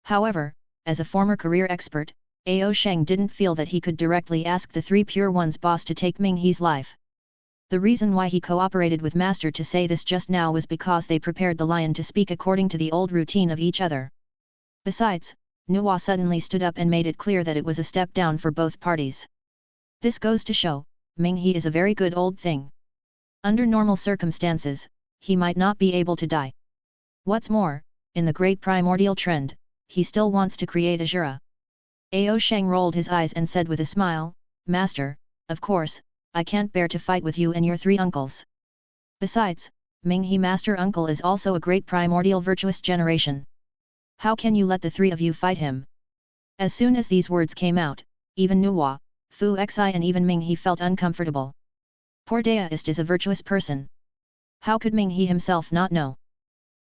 However, as a former career expert, Ao Sheng didn't feel that he could directly ask the 3 pure ones boss to take Ming He's life. The reason why he cooperated with Master to say this just now was because they prepared the lion to speak according to the old routine of each other. Besides, Nuwa suddenly stood up and made it clear that it was a step down for both parties. This goes to show, Ming He is a very good old thing. Under normal circumstances, he might not be able to die. What's more, in the great primordial trend, he still wants to create a Jura. Ao Sheng rolled his eyes and said with a smile, Master, of course, I can't bear to fight with you and your 3 uncles. Besides, Ming He Master Uncle is also a great primordial virtuous generation. How can you let the 3 of you fight him? As soon as these words came out, even Nuwa, Fu Xi and even Ming He felt uncomfortable. Poor Daoist is a virtuous person. How could Ming He himself not know?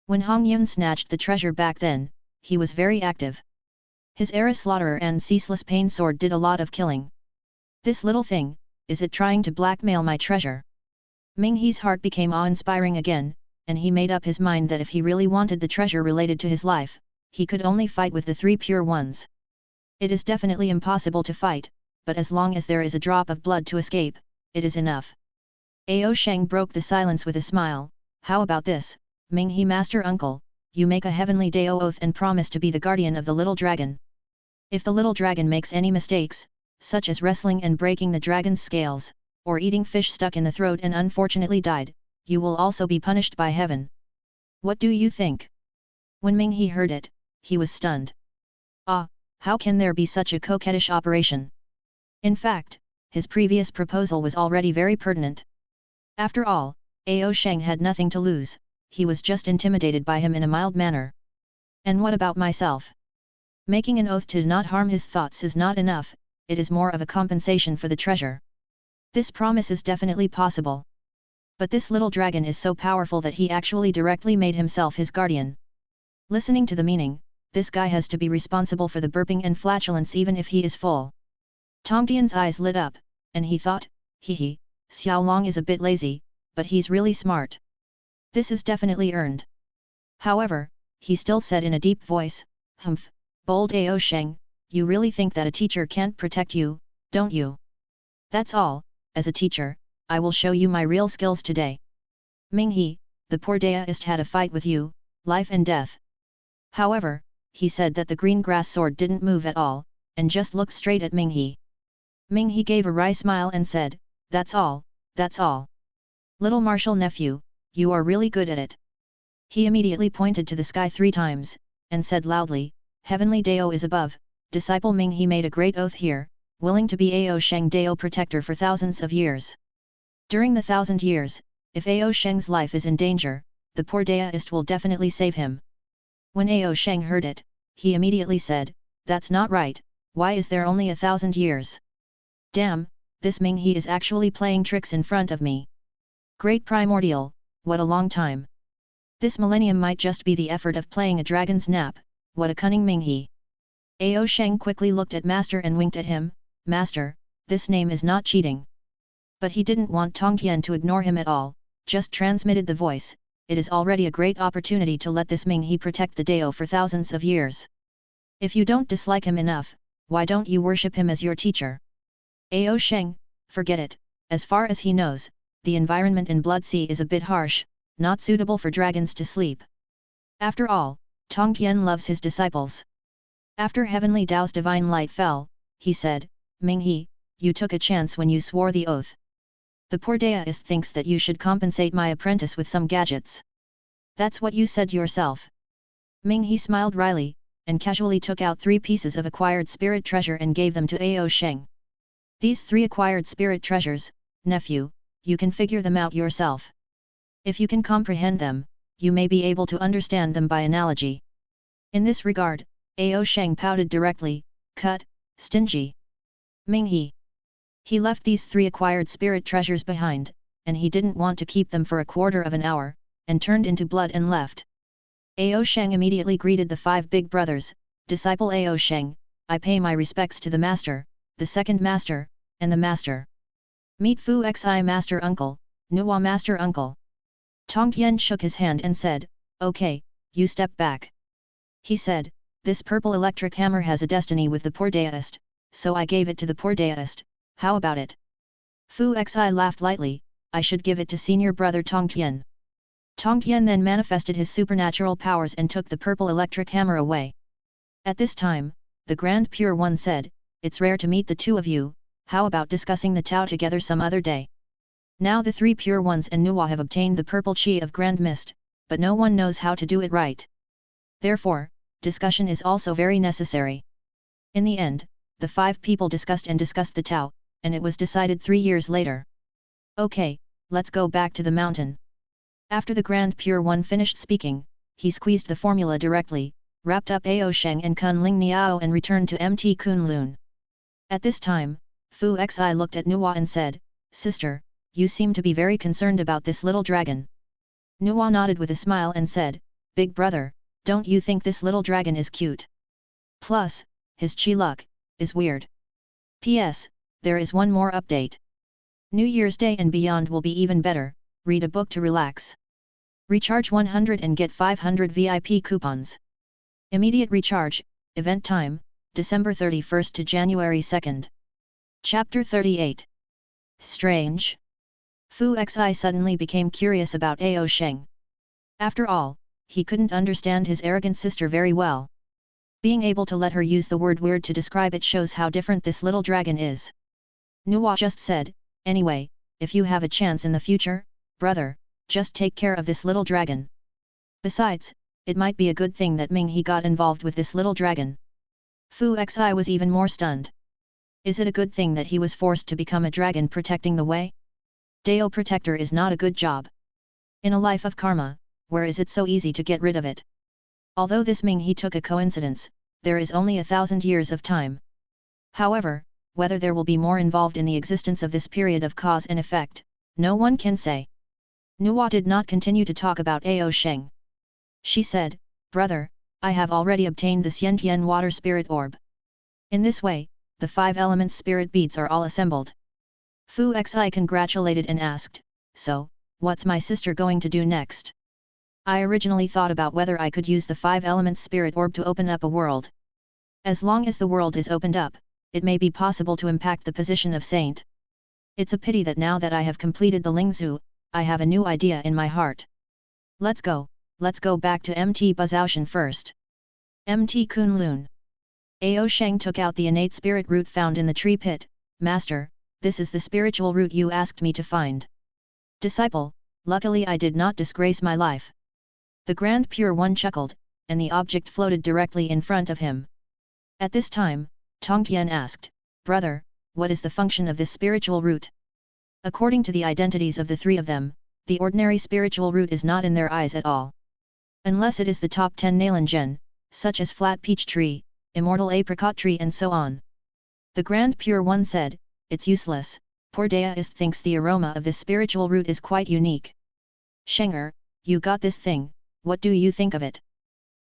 When Hong Yun snatched the treasure back then, he was very active. His era slaughterer and ceaseless pain sword did a lot of killing. This little thing, is it trying to blackmail my treasure? Ming He's heart became awe-inspiring again, and he made up his mind that if he really wanted the treasure related to his life, he could only fight with the 3 pure ones. It is definitely impossible to fight, but as long as there is a drop of blood to escape, it is enough. Ao Sheng broke the silence with a smile, how about this, Ming He Master Uncle, you make a heavenly Dao oath and promise to be the guardian of the little dragon. If the little dragon makes any mistakes, such as wrestling and breaking the dragon's scales, or eating fish stuck in the throat and unfortunately died, you will also be punished by heaven. What do you think? When Ming-He heard it, he was stunned. Ah, how can there be such a coquettish operation? In fact, his previous proposal was already very pertinent. After all, Ao Sheng had nothing to lose, he was just intimidated by him in a mild manner. And what about myself? Making an oath to not harm his thoughts is not enough, it is more of a compensation for the treasure. This promise is definitely possible. But this little dragon is so powerful that he actually directly made himself his guardian. Listening to the meaning, this guy has to be responsible for the burping and flatulence even if he is full. Tongtian's eyes lit up, and he thought, hee, Xiao Long is a bit lazy, but he's really smart. This is definitely earned. However, he still said in a deep voice, humph, bold Ao Sheng, you really think that a teacher can't protect you, don't you? That's all, as a teacher, I will show you my real skills today. Ming-He, the poor Daoist had a fight with you, life and death. However, he said that the green grass sword didn't move at all, and just looked straight at Ming-He. Ming-He gave a wry smile and said, that's all, that's all. Little martial nephew, you are really good at it. He immediately pointed to the sky 3 times, and said loudly, Heavenly Dao is above, disciple Ming-He made a great oath here, willing to be Ao Sheng Dao protector for thousands of years. During the 1,000 years, if Ao Sheng's life is in danger, the poor Daoist will definitely save him. When Ao Sheng heard it, he immediately said, that's not right, why is there only 1,000 years? Damn, this Ming-He is actually playing tricks in front of me. Great Primordial, what a long time. This millennium might just be the effort of playing a dragon's nap, what a cunning Ming-He. Ao Sheng quickly looked at Master and winked at him, Master, this name is not cheating. But he didn't want Tongtian to ignore him at all, just transmitted the voice, it is already a great opportunity to let this Ming-He protect the Dao for thousands of years. If you don't dislike him enough, why don't you worship him as your teacher? Ao Sheng, forget it, as far as he knows, the environment in Blood Sea is a bit harsh, not suitable for dragons to sleep. After all, Tongtian loves his disciples. After Heavenly Dao's divine light fell, he said, Ming-He, you took a chance when you swore the oath. The poor Daoist thinks that you should compensate my apprentice with some gadgets. That's what you said yourself. Ming-He smiled wryly, and casually took out 3 pieces of acquired spirit treasure and gave them to Ao Sheng. These 3 acquired spirit treasures, nephew, you can figure them out yourself. If you can comprehend them, you may be able to understand them by analogy. In this regard, Ao Sheng pouted directly, cut, stingy. Ming-He. He left these 3 acquired spirit treasures behind, and he didn't want to keep them for a quarter of an hour, and turned into blood and left. Ao Sheng immediately greeted the 5 big brothers, disciple Ao Sheng, I pay my respects to the master, the second master, and the master. Meet Fu Xi master uncle, Nuwa master uncle. Tongtian shook his hand and said, okay, you step back. He said, this purple electric hammer has a destiny with the poor Daoist, so I gave it to the poor Daoist, how about it? Fu Xi laughed lightly, I should give it to senior brother Tongtian. Tongtian then manifested his supernatural powers and took the purple electric hammer away. At this time, the Grand Pure One said, it's rare to meet the 2 of you, how about discussing the Tao together some other day? Now the 3 Pure Ones and Nuwa have obtained the purple chi of Grand Mist, but no one knows how to do it right. Therefore, discussion is also very necessary. In the end, the 5 people discussed the Tao, and it was decided 3 years later. Okay, let's go back to the mountain. After the Grand Pure One finished speaking, he squeezed the formula directly, wrapped up Ao Sheng and Kun Ling Niao and returned to Mt Kunlun. At this time, Fu Xi looked at Nuwa and said, Sister, you seem to be very concerned about this little dragon. Nuwa nodded with a smile and said, Big brother, don't you think this little dragon is cute? Plus, his chi luck is weird. P.S. There is one more update. New Year's Day and beyond will be even better, read a book to relax. Recharge 100 and get 500 VIP coupons. Immediate recharge, event time, December 31st to January 2nd. Chapter 38. Strange. Fu Xi suddenly became curious about Ao Sheng. After all, he couldn't understand his arrogant sister very well. Being able to let her use the word weird to describe it shows how different this little dragon is. Nuwa just said, anyway, if you have a chance in the future, brother, just take care of this little dragon. Besides, it might be a good thing that Ming He got involved with this little dragon. Fu Xi was even more stunned. Is it a good thing that he was forced to become a dragon protecting the way? Dao protector is not a good job. In a life of karma, where is it so easy to get rid of it? Although this Ming He took a coincidence, there is only 1,000 years of time. However, whether there will be more involved in the existence of this period of cause and effect, no one can say. Nuwa did not continue to talk about Ao Sheng. She said, brother, I have already obtained the Xiantian water spirit orb. In this way, the 5 elements spirit beads are all assembled. Fu Xi congratulated and asked, so, what's my sister going to do next? I originally thought about whether I could use the 5 elements spirit orb to open up a world. As long as the world is opened up, it may be possible to impact the position of saint. It's a pity that now that I have completed the Lingzhu, I have a new idea in my heart. Let's go back to MT Buzoutian first. MT Kunlun. Ao Sheng took out the innate spirit root found in the tree pit. Master, this is the spiritual root you asked me to find. Disciple, luckily I did not disgrace my life. The Grand Pure One chuckled, and the object floated directly in front of him. At this time, Tongtian asked, brother, what is the function of this spiritual root? According to the identities of the 3 of them, the ordinary spiritual root is not in their eyes at all. Unless it is the top 10 Nalangen, such as flat peach tree, immortal apricot tree and so on. The Grand Pure One said, it's useless, poor Daoist thinks the aroma of this spiritual root is quite unique. Shenger, you got this thing, what do you think of it?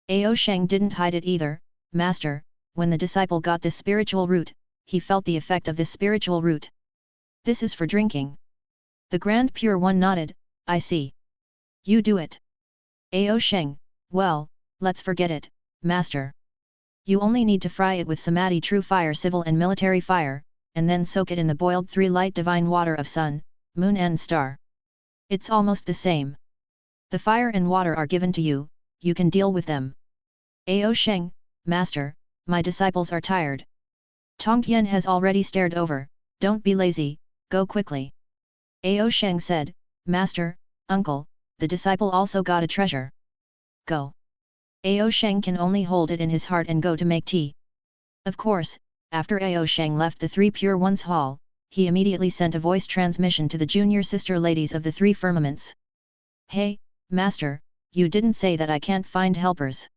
Ao Sheng didn't hide it either, Master, when the disciple got this spiritual root, he felt the effect of this spiritual root. This is for drinking. The Grand Pure One nodded, I see. You do it. Ao Sheng, well, let's forget it, Master. You only need to fry it with samadhi true fire civil and military fire, and then soak it in the boiled 3 light divine water of sun, moon and star. It's almost the same. The fire and water are given to you, you can deal with them. Ao Sheng, Master, my disciples are tired. Tongtian has already stared over, don't be lazy, go quickly. Ao Sheng said, Master, uncle, the disciple also got a treasure. Go. Ao Sheng can only hold it in his heart and go to make tea. Of course, after Ao Sheng left the 3 Pure Ones hall, he immediately sent a voice transmission to the junior sister ladies of the 3 firmaments. Hey, Master, you didn't say that I can't find helpers.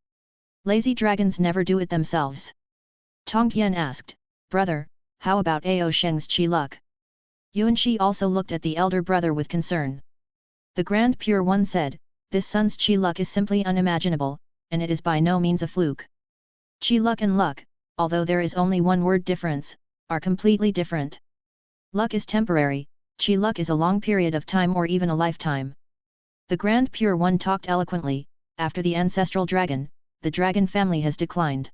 Lazy dragons never do it themselves. Tongtian asked, brother, how about Ao Sheng's chi luck? Yuanqi also looked at the elder brother with concern. The Grand Pure One said, this son's chi luck is simply unimaginable, and it is by no means a fluke. Chi luck and luck, although there is only one word difference, are completely different. Luck is temporary, chi luck is a long period of time or even a lifetime. The Grand Pure One talked eloquently. After the ancestral dragon, the dragon family has declined.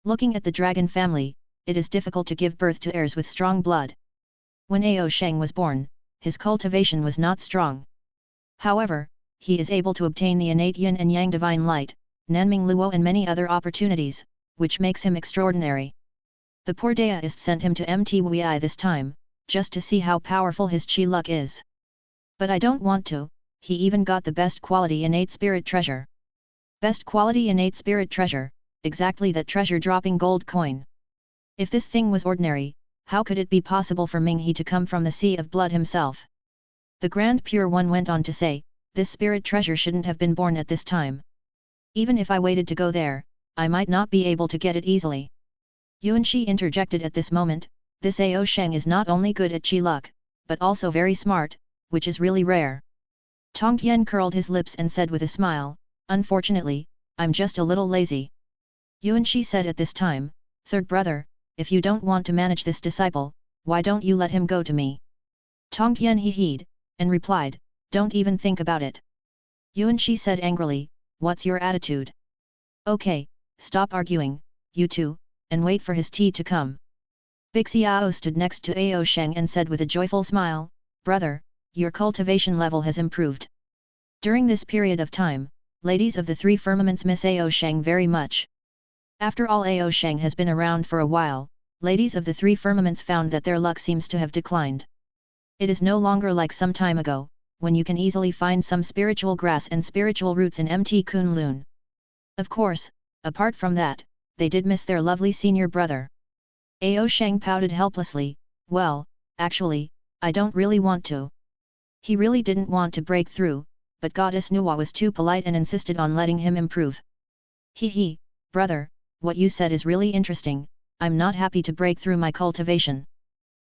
Looking at the dragon family, it is difficult to give birth to heirs with strong blood. When Ao Sheng was born, his cultivation was not strong. However, he is able to obtain the innate yin and yang divine light, Nanming Luo and many other opportunities, which makes him extraordinary. The poor Daoist sent him to Mt Wei this time, just to see how powerful his chi luck is. But I don't want to, he even got the best quality innate spirit treasure. Best quality innate spirit treasure, exactly that treasure dropping gold coin. If this thing was ordinary, how could it be possible for Ming He to come from the sea of blood himself? The Grand Pure One went on to say, this spirit treasure shouldn't have been born at this time. Even if I waited to go there, I might not be able to get it easily. Yuanqi interjected at this moment, this Ao Sheng is not only good at chi luck, but also very smart, which is really rare. Tongtian curled his lips and said with a smile, unfortunately, I'm just a little lazy. Yuanqi said at this time, third brother, if you don't want to manage this disciple, why don't you let him go to me? Tongtian hee-heed, and replied, don't even think about it. Yuanqi said angrily, what's your attitude? Okay, stop arguing, you two, and wait for his tea to come. Big Xiao stood next to Ao Sheng and said with a joyful smile, brother, your cultivation level has improved. During this period of time, ladies of the 3 firmaments miss Ao Sheng very much. After all, Ao Sheng has been around for a while, ladies of the 3 firmaments found that their luck seems to have declined. It is no longer like some time ago, when you can easily find some spiritual grass and spiritual roots in Mt. Kunlun. Of course, apart from that, they did miss their lovely senior brother. Ao Sheng pouted helplessly, well, actually, I don't really want to. He really didn't want to break through, but Goddess Nuwa was too polite and insisted on letting him improve. He, brother, what you said is really interesting, I'm not happy to break through my cultivation.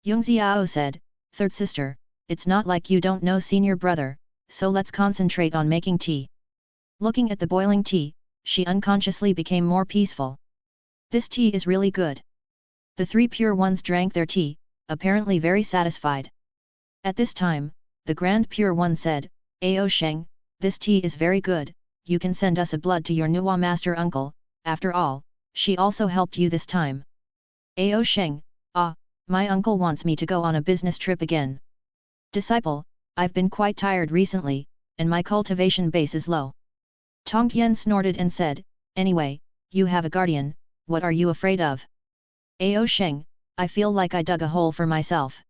Yungxiao said, third sister, it's not like you don't know senior brother, so let's concentrate on making tea. Looking at the boiling tea, she unconsciously became more peaceful. This tea is really good. The three pure ones drank their tea, apparently very satisfied. At this time, the Grand Pure One said, Ao Sheng, this tea is very good, you can send us a blood to your Nuwa master uncle, after all, she also helped you this time. Ao Sheng, my uncle wants me to go on a business trip again. Disciple, I've been quite tired recently, and my cultivation base is low. Tongtian snorted and said, anyway, you have a guardian, what are you afraid of? Ao Sheng, I feel like I dug a hole for myself.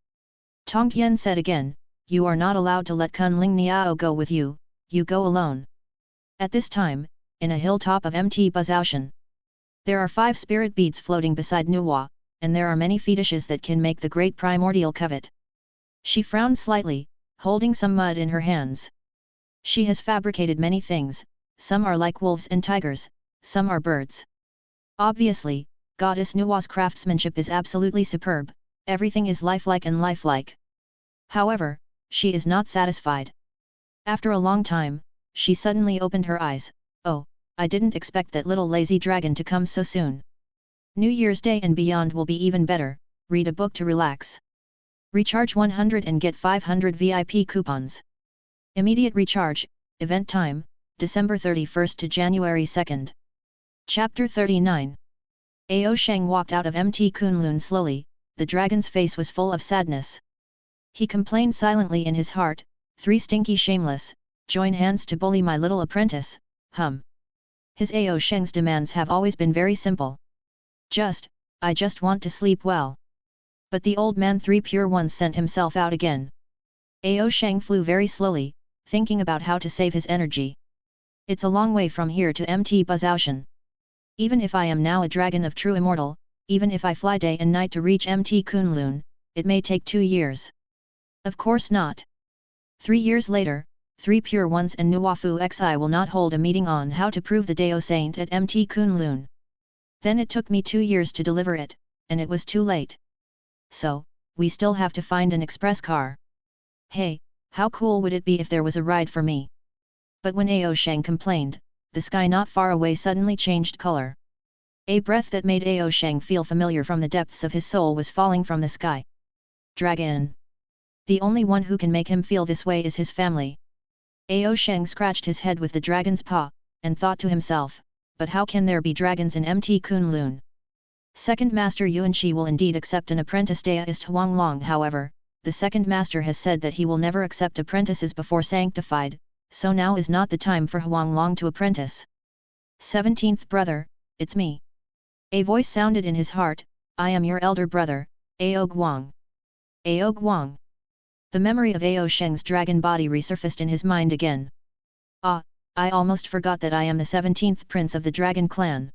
Tongtian said again, you are not allowed to let Kunling Niao go with you, you go alone. At this time, in a hilltop of Mt. Buzaoshan, there are 5 spirit beads floating beside Nuwa, and there are many fetishes that can make the great primordial covet. She frowned slightly, holding some mud in her hands. She has fabricated many things, some are like wolves and tigers, some are birds. Obviously, Goddess Nuwa's craftsmanship is absolutely superb, everything is lifelike and lifelike. However, she is not satisfied. After a long time, she suddenly opened her eyes, oh, I didn't expect that little lazy dragon to come so soon. New Year's Day and beyond will be even better, read a book to relax. Recharge 100 and get 500 VIP coupons. Immediate recharge, event time, December 31st to January 2nd. Chapter 39. Ao Sheng walked out of Mt. Kunlun slowly, the dragon's face was full of sadness. He complained silently in his heart, 3 stinky shameless, join hands to bully my little apprentice, His Ao Sheng's demands have always been very simple. I just want to sleep well. But the old man 3 pure ones sent himself out again. Ao Sheng flew very slowly, thinking about how to save his energy. It's a long way from here to Mt. Buzaoshan. Even if I am now a dragon of true immortal, even if I fly day and night to reach Mt. Kunlun, it may take 2 years. Of course not. 3 years later, 3 pure ones and Nuwafu Xi will not hold a meeting on how to prove the Dao Saint at Mt. Kunlun. Then it took me 2 years to deliver it, and it was too late. So, we still have to find an express car. Hey, how cool would it be if there was a ride for me? But when Ao Sheng complained, the sky not far away suddenly changed color. A breath that made Ao Sheng feel familiar from the depths of his soul was falling from the sky. Dragon. The only one who can make him feel this way is his family. Ao Sheng scratched his head with the dragon's paw, and thought to himself, but how can there be dragons in Mt. Kunlun? Second Master Yuanqi will indeed accept an apprentice Daoist Huanglong. However, the second master has said that he will never accept apprentices before sanctified, so now is not the time for Huanglong to apprentice. 17th brother, it's me. A voice sounded in his heart, I am your elder brother, Ao Guang. Ao Guang. The memory of Ao Sheng's dragon body resurfaced in his mind again. I almost forgot that I am the 17th prince of the dragon clan.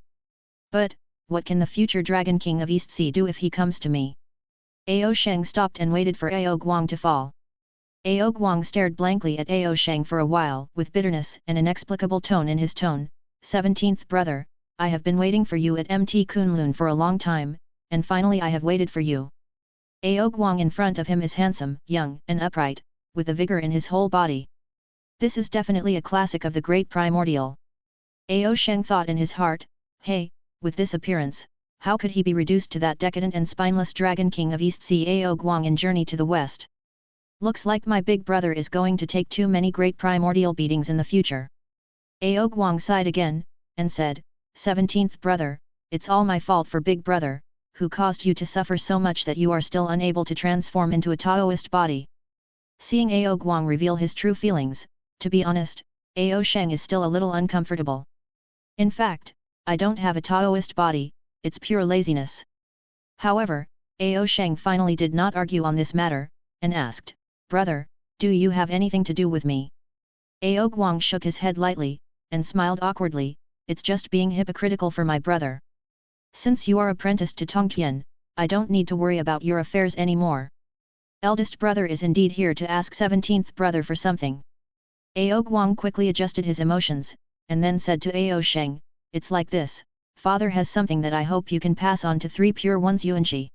But, what can the future dragon king of East Sea do if he comes to me? Ao Sheng stopped and waited for Ao Guang to fall. Ao Guang stared blankly at Ao Sheng for a while with bitterness and inexplicable tone in his tone. 17th brother, I have been waiting for you at Mt. Kunlun for a long time, and finally I have waited for you. Ao Guang in front of him is handsome, young, and upright, with a vigor in his whole body. This is definitely a classic of the Great Primordial. Ao Sheng thought in his heart, hey, with this appearance, how could he be reduced to that decadent and spineless dragon king of East Sea? Ao Guang in Journey to the West. Looks like my big brother is going to take too many great primordial beatings in the future. Ao Guang sighed again, and said, 17th brother, it's all my fault for big brother, who caused you to suffer so much that you are still unable to transform into a Taoist body. Seeing Ao Guang reveal his true feelings, to be honest, Ao Sheng is still a little uncomfortable. In fact, I don't have a Taoist body, it's pure laziness. However, Ao Sheng finally did not argue on this matter, and asked, brother, do you have anything to do with me? Ao Guang shook his head lightly, and smiled awkwardly, it's just being hypocritical for my brother. Since you are apprenticed to Tongtian, I don't need to worry about your affairs anymore. Eldest brother is indeed here to ask 17th brother for something. Ao Guang quickly adjusted his emotions, and then said to Ao Sheng, it's like this, father has something that I hope you can pass on to 3 pure ones Yuanqi.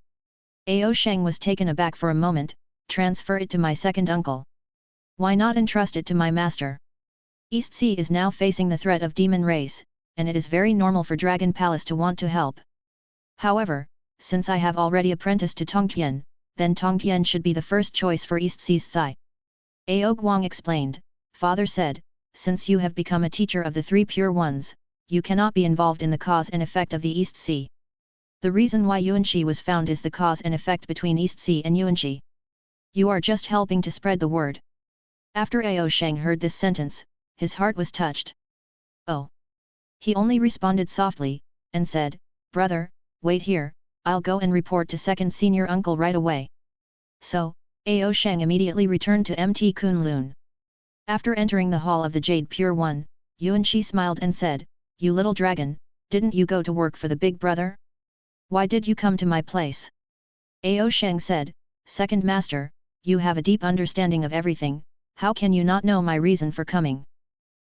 Ao Sheng was taken aback for a moment, transfer it to my second uncle. Why not entrust it to my master? East Sea is now facing the threat of demon race, and it is very normal for Dragon Palace to want to help. However, since I have already apprenticed to Tongtian, then Tongtian should be the first choice for East Sea's Thai. Ao Guang explained, father said, since you have become a teacher of the 3 pure ones, you cannot be involved in the cause and effect of the East Sea. The reason why Yuanqi was found is the cause and effect between East Sea and Yuanqi. You are just helping to spread the word. After Ao Sheng heard this sentence, his heart was touched. Oh! He only responded softly, and said, brother, wait here, I'll go and report to second senior uncle right away. So, Ao Sheng immediately returned to Mt. Kunlun. After entering the hall of the Jade Pure One, Yuanqi smiled and said, you little dragon, didn't you go to work for the big brother? Why did you come to my place? Ao Sheng said, second master, you have a deep understanding of everything, how can you not know my reason for coming?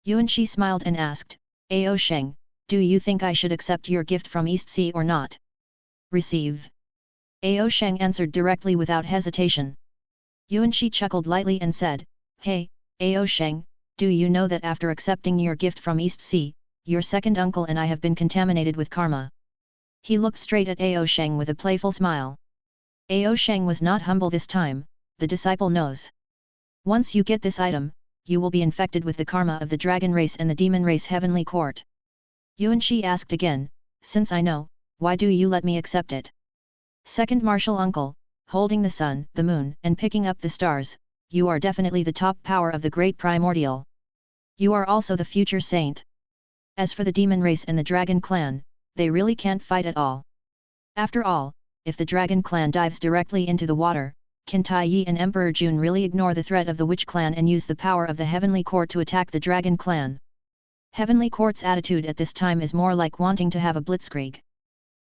Yuanqi smiled and asked, Ao Sheng, do you think I should accept your gift from East Sea or not? Receive. Ao Sheng answered directly without hesitation. Yuanqi chuckled lightly and said, hey, Ao Sheng, do you know that after accepting your gift from East Sea, your second uncle and I have been contaminated with karma? He looked straight at Ao Sheng with a playful smile. Ao Sheng was not humble this time, the disciple knows. Once you get this item, you will be infected with the karma of the dragon race and the demon race heavenly court. Yuanqi asked again, since I know, why do you let me accept it? Second martial uncle, holding the sun, the moon, and picking up the stars, you are definitely the top power of the great primordial. You are also the future saint. As for the demon race and the dragon clan, they really can't fight at all. After all, if the dragon clan dives directly into the water, can Tai Yi and Emperor Jun really ignore the threat of the witch clan and use the power of the heavenly court to attack the dragon clan? Heavenly court's attitude at this time is more like wanting to have a blitzkrieg.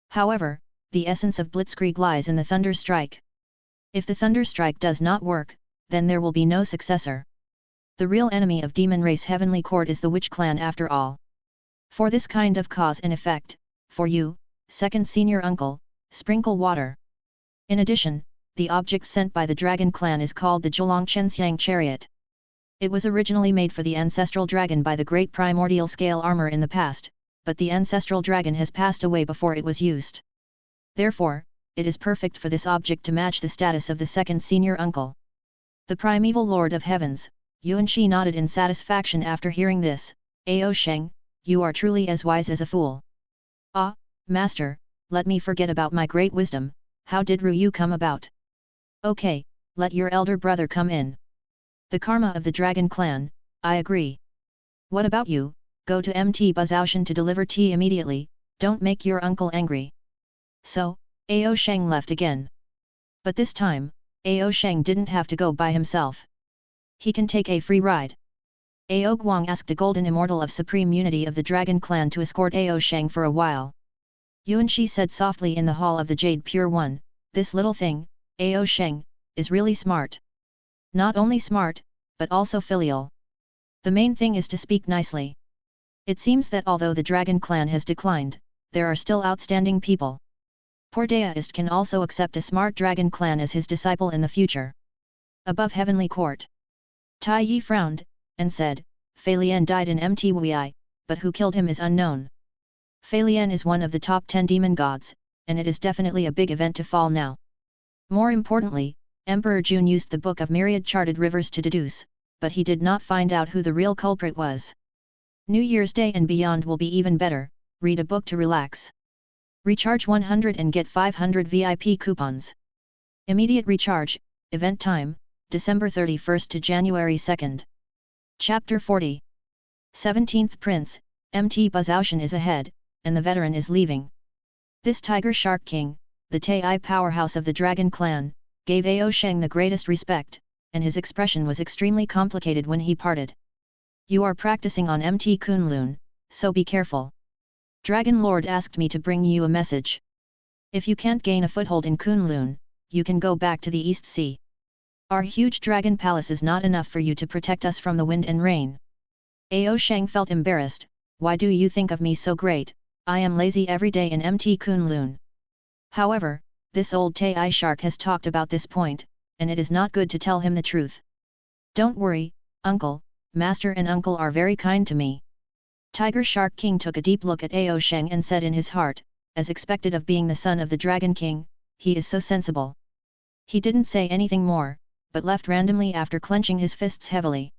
However, the essence of blitzkrieg lies in the thunder strike. If the thunder strike does not work, then there will be no successor. The real enemy of demon race heavenly court is the witch clan after all. For this kind of cause and effect, for you, second senior uncle, sprinkle water. In addition, the object sent by the dragon clan is called the Zhulong Chenxiang chariot. It was originally made for the ancestral dragon by the great primordial scale armor in the past, but the ancestral dragon has passed away before it was used. Therefore, it is perfect for this object to match the status of the second senior uncle. The primeval lord of heavens, Yuanqi nodded in satisfaction after hearing this. Ao Sheng, you are truly as wise as a fool. Ah, master, let me forget about my great wisdom, how did Ru come about? Okay, let your elder brother come in. The karma of the dragon clan, I agree. What about you? Go to Mt. Buzaoshan to deliver tea immediately, don't make your uncle angry. So, Ao Sheng left again. But this time, Ao Sheng didn't have to go by himself. He can take a free ride. Ao Guang asked a golden immortal of supreme unity of the dragon clan to escort Ao Sheng for a while. Yuanqi said softly in the hall of the Jade Pure One, this little thing, Ao Sheng, is really smart. Not only smart, but also filial. The main thing is to speak nicely. It seems that although the dragon clan has declined, there are still outstanding people. Poor Daoist can also accept a smart dragon clan as his disciple in the future. Above heavenly court. Tai Yi frowned, and said, Fei Lian died in Mtwi, but who killed him is unknown. Fei Lian is one of the top 10 demon gods, and it is definitely a big event to fall now. More importantly, Emperor Jun used the Book of Myriad Charted Rivers to deduce, but he did not find out who the real culprit was. New Year's Day and beyond will be even better, read a book to relax. Recharge 100 and get 500 VIP coupons. Immediate recharge, event time, December 31st to January 2nd. Chapter 40. 17th Prince, Mt. Buzaoshan is ahead, and the veteran is leaving. This Tiger Shark King, the Tai powerhouse of the Dragon Clan, gave Ao Sheng the greatest respect, and his expression was extremely complicated when he parted. You are practicing on Mt. Kunlun, so be careful. Dragon Lord asked me to bring you a message. If you can't gain a foothold in Kunlun, you can go back to the East Sea. Our huge dragon palace is not enough for you to protect us from the wind and rain. Sheng felt embarrassed. Why do you think of me so great? I am lazy every day in Mt. Kunlun. However, this old Tai shark has talked about this point, and it is not good to tell him the truth. Don't worry, uncle, master and uncle are very kind to me. Tiger Shark King took a deep look at Sheng and said in his heart, as expected of being the son of the Dragon King, he is so sensible. He didn't say anything more, but left randomly after clenching his fists heavily.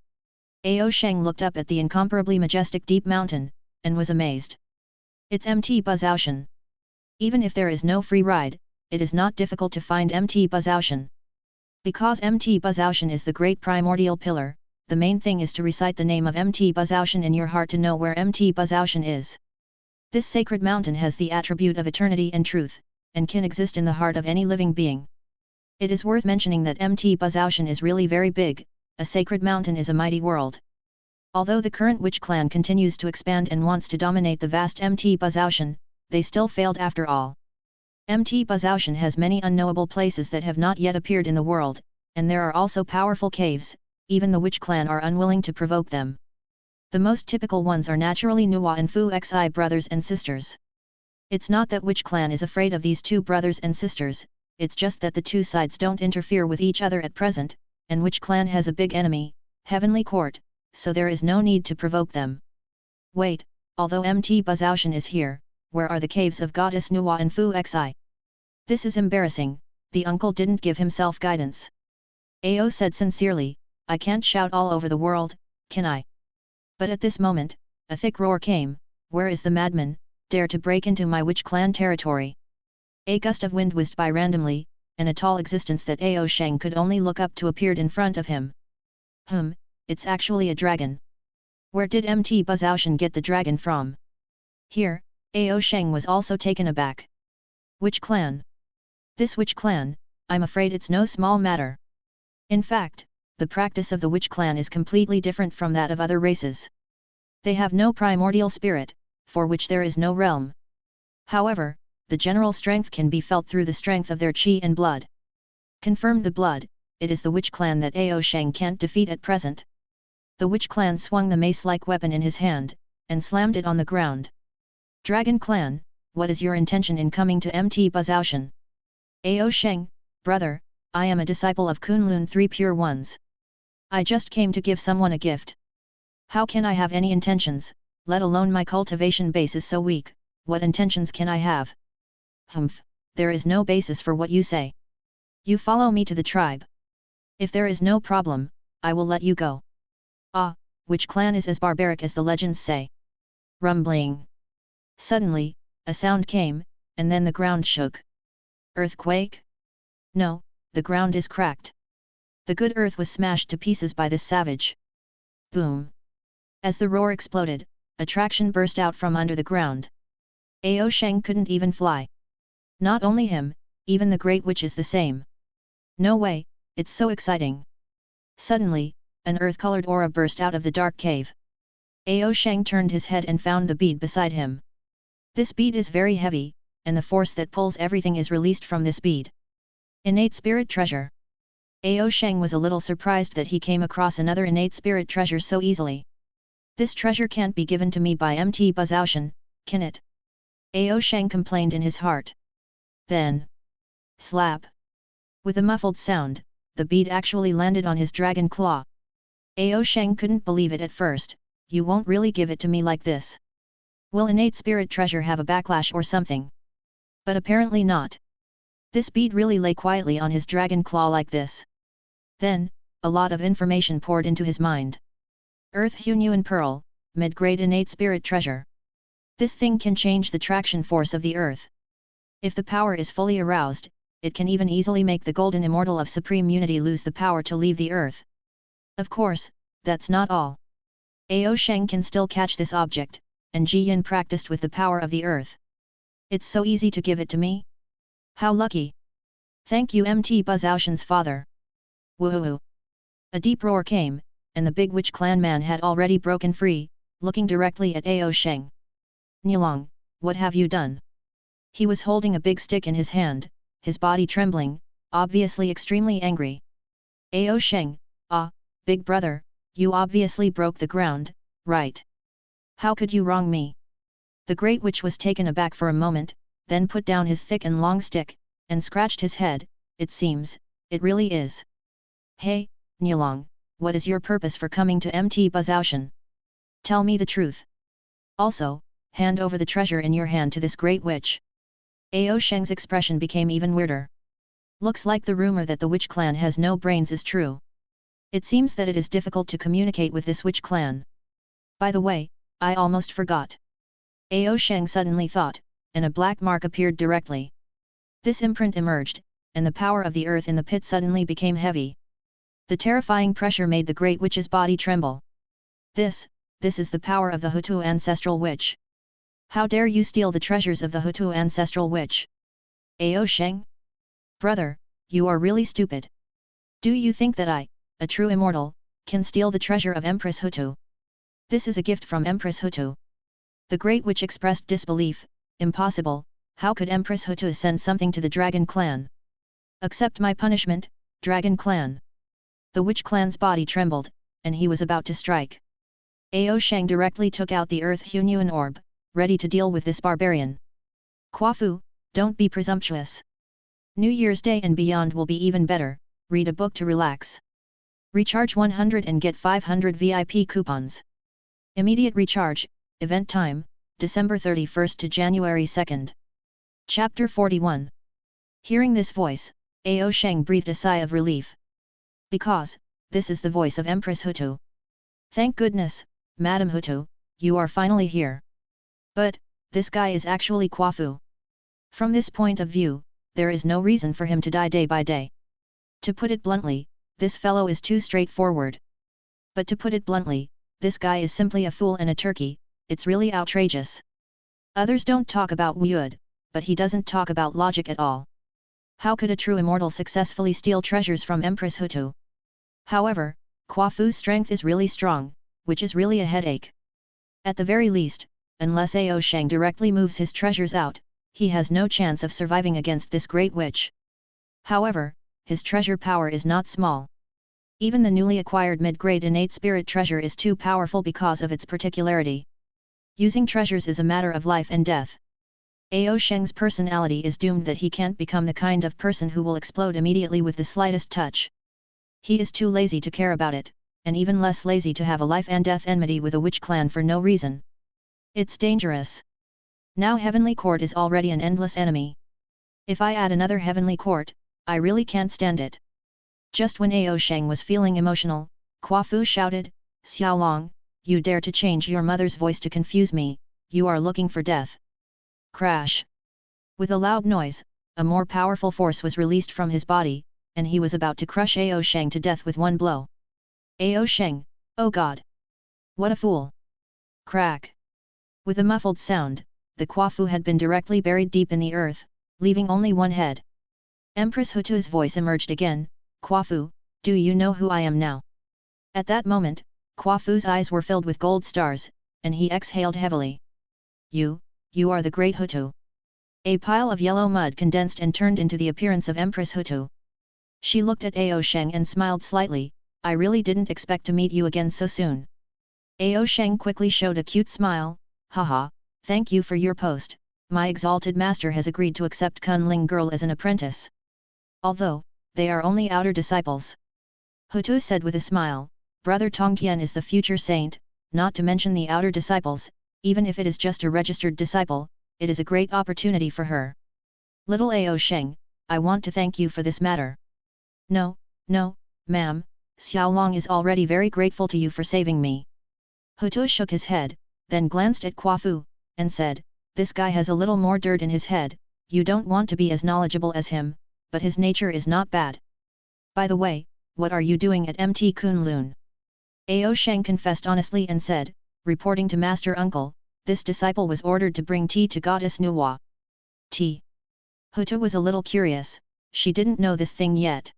Sheng looked up at the incomparably majestic deep mountain, and was amazed. It's Mt. Buzoutian. Even if there is no free ride, it is not difficult to find Mt. Buzoutian. Because Mt. Buzoutian is the great primordial pillar, the main thing is to recite the name of Mt. Buzoutian in your heart to know where Mt. Buzoutian is. This sacred mountain has the attribute of eternity and truth, and can exist in the heart of any living being. It is worth mentioning that Mt. Buzoutian is really very big. A sacred mountain is a mighty world. Although the current witch clan continues to expand and wants to dominate the vast Mt. Buzoutian, they still failed after all. Mt. Buzoutian has many unknowable places that have not yet appeared in the world, and there are also powerful caves, even the witch clan are unwilling to provoke them. The most typical ones are naturally Nuwa and Fu Xi brothers and sisters. It's not that witch clan is afraid of these two brothers and sisters, it's just that the two sides don't interfere with each other at present, and witch clan has a big enemy, Heavenly Court, so there is no need to provoke them. Wait, although Mt. Buzoutian is here, where are the caves of Goddess Nuwa and Fu Xi? This is embarrassing, the uncle didn't give himself guidance. Ao said sincerely, I can't shout all over the world, can I? But at this moment, a thick roar came, where is the madman, dare to break into my witch clan territory? A gust of wind whizzed by randomly, and a tall existence that Sheng could only look up to appeared in front of him. It's actually a dragon. Where did Mt. Buzoutian get the dragon from? Here, Sheng was also taken aback. Witch clan? This witch clan, I'm afraid it's no small matter. In fact, the practice of the witch clan is completely different from that of other races. They have no primordial spirit, for which there is no realm. However, the general strength can be felt through the strength of their chi and blood. Confirmed the blood, it is the witch clan that Sheng can't defeat at present. The witch clan swung the mace-like weapon in his hand, and slammed it on the ground. Dragon clan, what is your intention in coming to Mt. Buzoutian? Sheng, brother, I am a disciple of Kunlun 3 Pure Ones. I just came to give someone a gift. How can I have any intentions, let alone my cultivation base is so weak, what intentions can I have? There is no basis for what you say. You follow me to the tribe. If there is no problem, I will let you go. Which clan is as barbaric as the legends say? Rumbling. Suddenly, a sound came, and then the ground shook. Earthquake? No, the ground is cracked. The good earth was smashed to pieces by this savage. Boom. As the roar exploded, a traction burst out from under the ground. Sheng couldn't even fly. Not only him, even the Great Witch is the same. No way, it's so exciting. Suddenly, an earth-colored aura burst out of the dark cave. Sheng turned his head and found the bead beside him. This bead is very heavy, and the force that pulls everything is released from this bead. Innate spirit treasure. Sheng was a little surprised that he came across another innate spirit treasure so easily. This treasure can't be given to me by Mt. Buzoutian, can it? Sheng complained in his heart. Then, slap. With a muffled sound, the bead actually landed on his dragon claw. Sheng couldn't believe it at first. You won't really give it to me like this. Will innate spirit treasure have a backlash or something? But apparently not. This bead really lay quietly on his dragon claw like this. Then, a lot of information poured into his mind. Earth Hunyuan Pearl, mid-grade innate spirit treasure. This thing can change the traction force of the earth. If the power is fully aroused, it can even easily make the golden immortal of supreme unity lose the power to leave the earth. Of course, that's not all. Sheng can still catch this object, and Ji Yin practiced with the power of the earth. It's so easy to give it to me? How lucky! Thank you Mt. Buzoutian's father. Woohoo! A deep roar came, and the big witch clan man had already broken free, looking directly at Ao Sheng. Nilong, what have you done? He was holding a big stick in his hand, his body trembling, obviously extremely angry. Ao Sheng, ah, big brother, you obviously broke the ground, right? How could you wrong me? The Great Witch was taken aback for a moment, then put down his thick and long stick, and scratched his head. It seems, it really is. Hey, Nilong, what is your purpose for coming to Mt Buzoutian? Tell me the truth. Also, hand over the treasure in your hand to this Great Witch. Ao Sheng's expression became even weirder. Looks like the rumor that the witch clan has no brains is true. It seems that it is difficult to communicate with this witch clan. By the way, I almost forgot. Ao Sheng suddenly thought, and a black mark appeared directly. This imprint emerged, and the power of the earth in the pit suddenly became heavy. The terrifying pressure made the Great Witch's body tremble. This is the power of the Hutu ancestral witch. How dare you steal the treasures of the Hutu ancestral witch? Ao Sheng? Brother, you are really stupid. Do you think that I, a true immortal, can steal the treasure of Empress Hutu? This is a gift from Empress Hutu. The Great Witch expressed disbelief. Impossible, how could Empress Hutu send something to the Dragon Clan? Accept my punishment, Dragon Clan. The Witch Clan's body trembled, and he was about to strike. Ao Sheng directly took out the Earth Hunyuan orb, ready to deal with this barbarian. Kwafu, don't be presumptuous. New Year's Day and beyond will be even better. Read a book to relax. Recharge 100 and get 500 VIP coupons. Immediate recharge, event time, December 31st to January 2nd. Chapter 41. Hearing this voice, Ao Sheng breathed a sigh of relief. Because, this is the voice of Empress Hutu. Thank goodness, Madame Hutu, you are finally here. But, this guy is actually Kwafu. From this point of view, there is no reason for him to die day by day. To put it bluntly, this fellow is too straightforward. But to put it bluntly, this guy is simply a fool and a turkey. It's really outrageous. Others don't talk about Wuyud, but he doesn't talk about logic at all. How could a true immortal successfully steal treasures from Empress Hutu? However, Kwafu's strength is really strong, which is really a headache. At the very least, unless Ao Sheng directly moves his treasures out, he has no chance of surviving against this Great Witch. However, his treasure power is not small. Even the newly acquired mid-grade innate spirit treasure is too powerful because of its particularity. Using treasures is a matter of life and death. Ao Sheng's personality is doomed that he can't become the kind of person who will explode immediately with the slightest touch. He is too lazy to care about it, and even less lazy to have a life and death enmity with a witch clan for no reason. It's dangerous. Now Heavenly Court is already an endless enemy. If I add another Heavenly Court, I really can't stand it. Just when Ao Sheng was feeling emotional, Kwafu shouted, Xiaolong, you dare to change your mother's voice to confuse me, you are looking for death. Crash! With a loud noise, a more powerful force was released from his body, and he was about to crush Ao Sheng to death with one blow. Ao Sheng, oh god! What a fool! Crack! With a muffled sound, the Kwafu had been directly buried deep in the earth, leaving only one head. Empress Hutu's voice emerged again, Kwafu, do you know who I am now? At that moment, Kwafu's eyes were filled with gold stars, and he exhaled heavily. You are the Great Hutu. A pile of yellow mud condensed and turned into the appearance of Empress Hutu. She looked at Ao Sheng and smiled slightly, I really didn't expect to meet you again so soon. Ao Sheng quickly showed a cute smile, haha, thank you for your post, my exalted master has agreed to accept Kunling girl as an apprentice. Although, they are only outer disciples. Hutu said with a smile, Brother Tongtian is the future saint, not to mention the outer disciples, even if it is just a registered disciple, it is a great opportunity for her. Little Ao Sheng, I want to thank you for this matter. No, ma'am, Xiaolong is already very grateful to you for saving me. Hutu shook his head, then glanced at Kwafu, and said, this guy has a little more dirt in his head, you don't want to be as knowledgeable as him, but his nature is not bad. By the way, what are you doing at Mt Kunlun? Ao Sheng confessed honestly and said, reporting to Master Uncle, this disciple was ordered to bring tea to Goddess Nuwa. Tea? Hutu was a little curious, she didn't know this thing yet.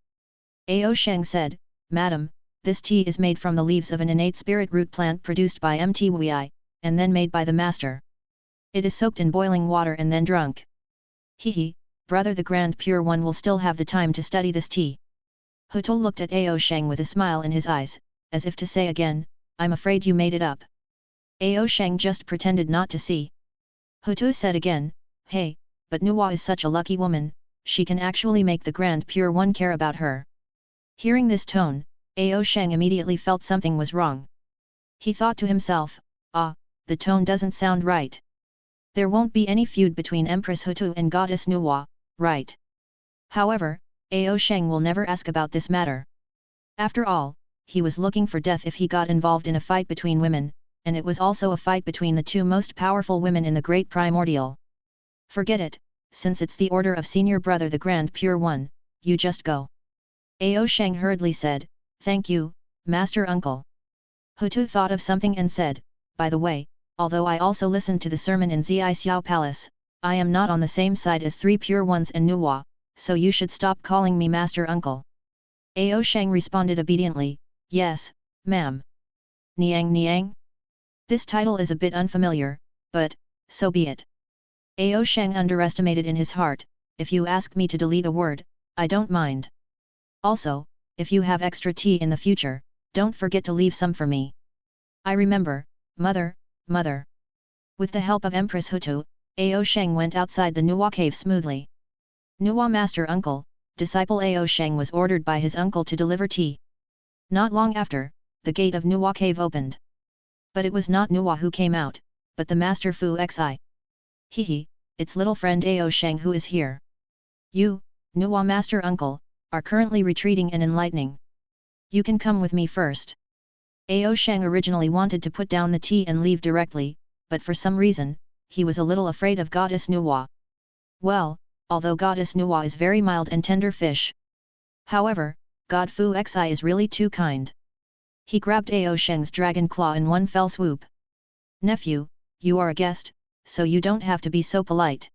Ao Sheng said, Madam, this tea is made from the leaves of an innate spirit root plant produced by Mtwi, and then made by the master. It is soaked in boiling water and then drunk. Hehe, brother, the Grand Pure One will still have the time to study this tea. Huto looked at Ao Sheng with a smile in his eyes, as if to say again, I'm afraid you made it up. Ao Sheng just pretended not to see. Huto said again, hey, but Nuwa is such a lucky woman, she can actually make the Grand Pure One care about her. Hearing this tone, Ao Sheng immediately felt something was wrong. He thought to himself, the tone doesn't sound right. There won't be any feud between Empress Hutu and Goddess Nuwa, right? However, Ao Sheng will never ask about this matter. After all, he was looking for death if he got involved in a fight between women, and it was also a fight between the two most powerful women in the Great Primordial. Forget it, since it's the order of Senior Brother the Grand Pure One, you just go. Ao Sheng hurriedly said, thank you, Master Uncle. Hutu thought of something and said, by the way, although I also listened to the sermon in Zi Xiao Palace, I am not on the same side as three Pure Ones and Nuwa, so you should stop calling me Master Uncle. Ao Sheng responded obediently, yes, ma'am. Niang Niang? This title is a bit unfamiliar, but, so be it. Ao Sheng underestimated in his heart, if you ask me to delete a word, I don't mind. Also, if you have extra tea in the future, don't forget to leave some for me. I remember, mother. With the help of Empress Hutu, Ao Sheng went outside the Nuwa cave smoothly. Nuwa Master Uncle, disciple Ao Sheng was ordered by his uncle to deliver tea. Not long after, the gate of Nuwa cave opened. But it was not Nuwa who came out, but the Master Fu Xi. Hehe, it's little friend Ao Sheng who is here. You, Nuwa Master Uncle, are currently retreating and enlightening. You can come with me first. Ao Sheng originally wanted to put down the tea and leave directly, but for some reason, he was a little afraid of Goddess Nuwa. Well, although Goddess Nuwa is very mild and tender fish. However, God Fu Xi is really too kind. He grabbed Ao Sheng's dragon claw in one fell swoop. Nephew, you are a guest, so you don't have to be so polite.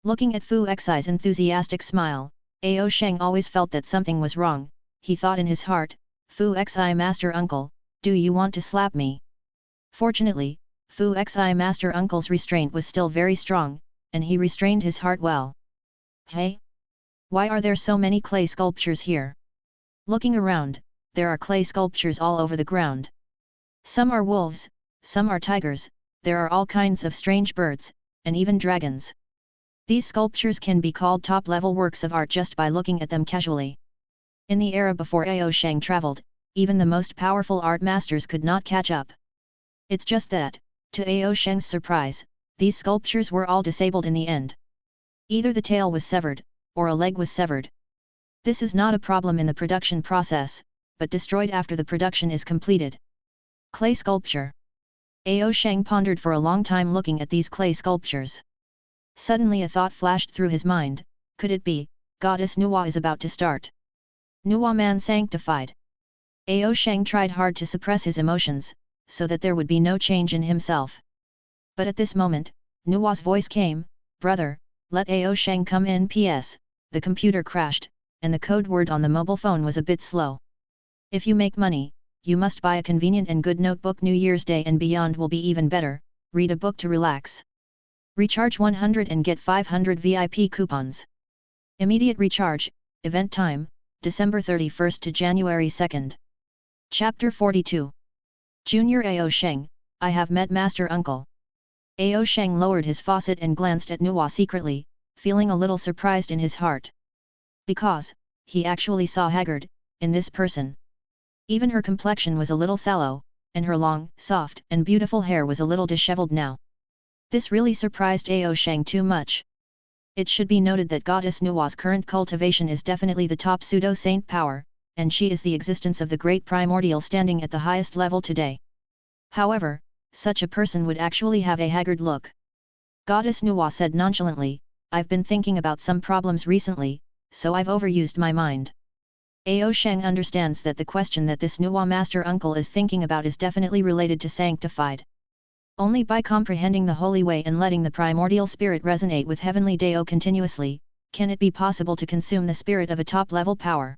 Looking at Fu Xi's enthusiastic smile, Ao Sheng always felt that something was wrong. He thought in his heart, Fu Xi Master Uncle, do you want to slap me? Fortunately, Fu Xi Master Uncle's restraint was still very strong, and he restrained his heart well. Hey? Why are there so many clay sculptures here? Looking around, there are clay sculptures all over the ground. Some are wolves, some are tigers, there are all kinds of strange birds, and even dragons. These sculptures can be called top-level works of art just by looking at them casually. In the era before Ao Sheng traveled, even the most powerful art masters could not catch up. It's just that, to Ao Sheng's surprise, these sculptures were all disabled in the end. Either the tail was severed, or a leg was severed. This is not a problem in the production process, but destroyed after the production is completed. Clay sculpture. Ao Sheng pondered for a long time looking at these clay sculptures. Suddenly a thought flashed through his mind, could it be, Goddess Nuwa is about to start? Nuwa man sanctified. Ao Sheng tried hard to suppress his emotions, so that there would be no change in himself. But at this moment, Nuwa's voice came, brother, let Ao Sheng come in. PS, the computer crashed, and the code word on the mobile phone was a bit slow. If you make money, you must buy a convenient and good notebook. New Year's Day and beyond will be even better, read a book to relax. Recharge 100 and get 500 VIP coupons. Immediate recharge, event time, December 31st to January 2nd. Chapter 42. Junior Ao Sheng, I have met Master Uncle. Ao Sheng lowered his faucet and glanced at Nuwa secretly, feeling a little surprised in his heart. Because, he actually saw haggard, in this person. Even her complexion was a little sallow, and her long, soft and beautiful hair was a little disheveled now. This really surprised Ao Sheng too much. It should be noted that Goddess Nuwa's current cultivation is definitely the top pseudo-saint power, and she is the existence of the Great Primordial standing at the highest level today. However, such a person would actually have a haggard look. Goddess Nuwa said nonchalantly, I've been thinking about some problems recently, so I've overused my mind. Ao Sheng understands that the question that this Nuwa Master Uncle is thinking about is definitely related to sanctified. Only by comprehending the holy way and letting the primordial spirit resonate with heavenly Dao continuously, can it be possible to consume the spirit of a top-level power.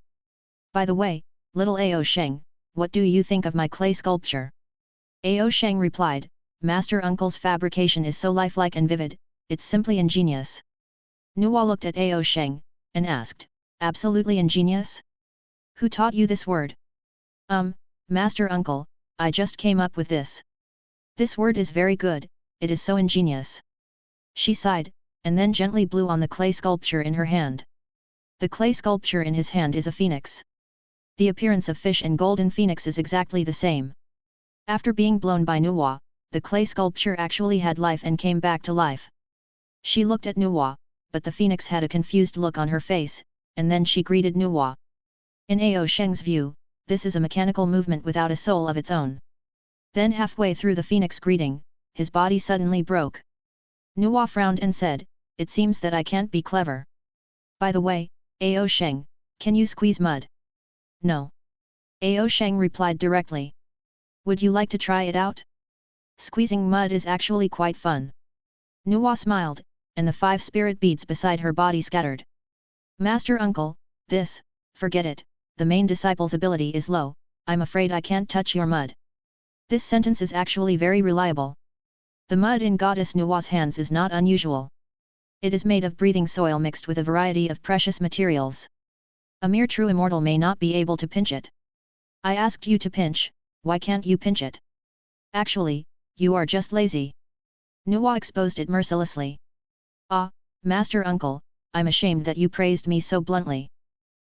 By the way, little Ao Sheng, what do you think of my clay sculpture? Ao Sheng replied, Master Uncle's fabrication is so lifelike and vivid, it's simply ingenious. Nuwa looked at Ao Sheng, and asked, absolutely ingenious? Who taught you this word? Master Uncle, I just came up with this. This word is very good, it is so ingenious. She sighed, and then gently blew on the clay sculpture in her hand. The clay sculpture in his hand is a phoenix. The appearance of fish and golden phoenix is exactly the same. After being blown by Nuwa, the clay sculpture actually had life and came back to life. She looked at Nuwa, but the phoenix had a confused look on her face, and then she greeted Nuwa. In Ao Sheng's view, this is a mechanical movement without a soul of its own. Then halfway through the phoenix greeting, his body suddenly broke. Nuwa frowned and said, it seems that I can't be clever. By the way, Ao Sheng, can you squeeze mud? No. Ao Sheng replied directly. Would you like to try it out? Squeezing mud is actually quite fun. Nuwa smiled, and the 5 spirit beads beside her body scattered. Master Uncle, forget it, the main disciple's ability is low, I'm afraid I can't touch your mud. This sentence is actually very reliable. The mud in Goddess Nuwa's hands is not unusual. It is made of breathing soil mixed with a variety of precious materials. A mere true immortal may not be able to pinch it. I asked you to pinch, why can't you pinch it? Actually, you are just lazy. Nuwa exposed it mercilessly. Ah, Master Uncle, I'm ashamed that you praised me so bluntly.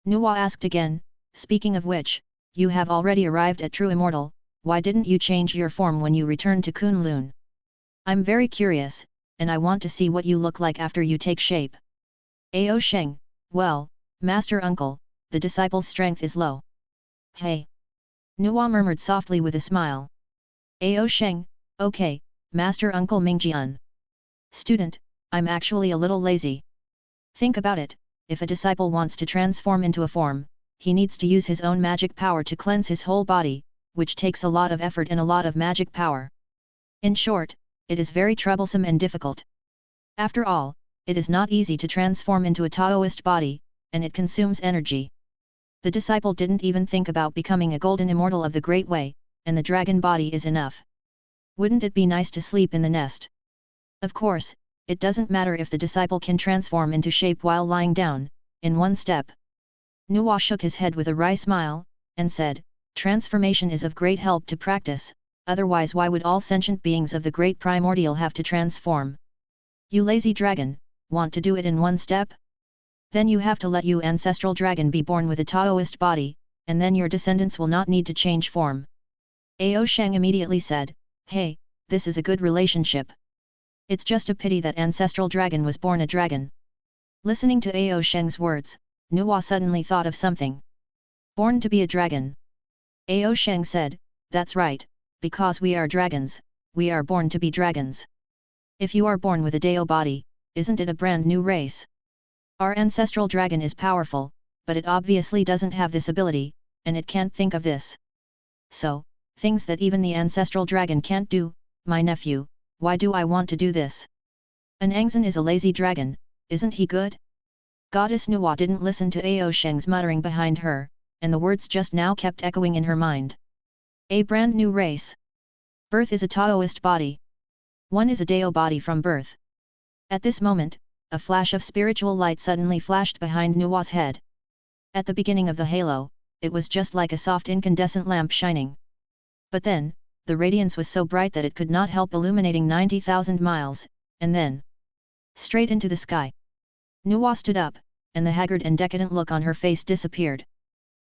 Nuwa asked again, speaking of which, you have already arrived at true immortal, why didn't you change your form when you returned to Kunlun? I'm very curious, and I want to see what you look like after you take shape. Ao Sheng, well, Master Uncle, the disciple's strength is low. Hey! Nuwa murmured softly with a smile. Ao Sheng, okay, Master Uncle Mingjian. Student, I'm actually a little lazy. Think about it, if a disciple wants to transform into a form, he needs to use his own magic power to cleanse his whole body, which takes a lot of effort and a lot of magic power. In short, it is very troublesome and difficult. After all, it is not easy to transform into a Taoist body, and it consumes energy. The disciple didn't even think about becoming a golden immortal of the Great Way, and the dragon body is enough. Wouldn't it be nice to sleep in the nest? Of course, it doesn't matter if the disciple can transform into shape while lying down, in one step. Nuwa shook his head with a wry smile, and said, transformation is of great help to practice, otherwise why would all sentient beings of the great primordial have to transform? You lazy dragon, want to do it in one step? Then you have to let you ancestral dragon be born with a Taoist body, and then your descendants will not need to change form. Ao Sheng immediately said, hey, this is a good relationship. It's just a pity that ancestral dragon was born a dragon. Listening to Ao Sheng's words, Nuwa suddenly thought of something. Born to be a dragon. Ao Sheng said, that's right, because we are dragons, we are born to be dragons. If you are born with a Dao body, isn't it a brand new race? Our ancestral dragon is powerful, but it obviously doesn't have this ability, and it can't think of this. So, things that even the ancestral dragon can't do, my nephew, why do I want to do this? An Angzan is a lazy dragon, isn't he good? Goddess Nuwa didn't listen to Ao Sheng's muttering behind her, and the words just now kept echoing in her mind. A brand new race. Birth is a Taoist body. One is a Dao body from birth. At this moment, a flash of spiritual light suddenly flashed behind Nuwa's head. At the beginning of the halo, it was just like a soft incandescent lamp shining. But then, the radiance was so bright that it could not help illuminating 90,000 miles, and then straight into the sky. Nuwa stood up, and the haggard and decadent look on her face disappeared.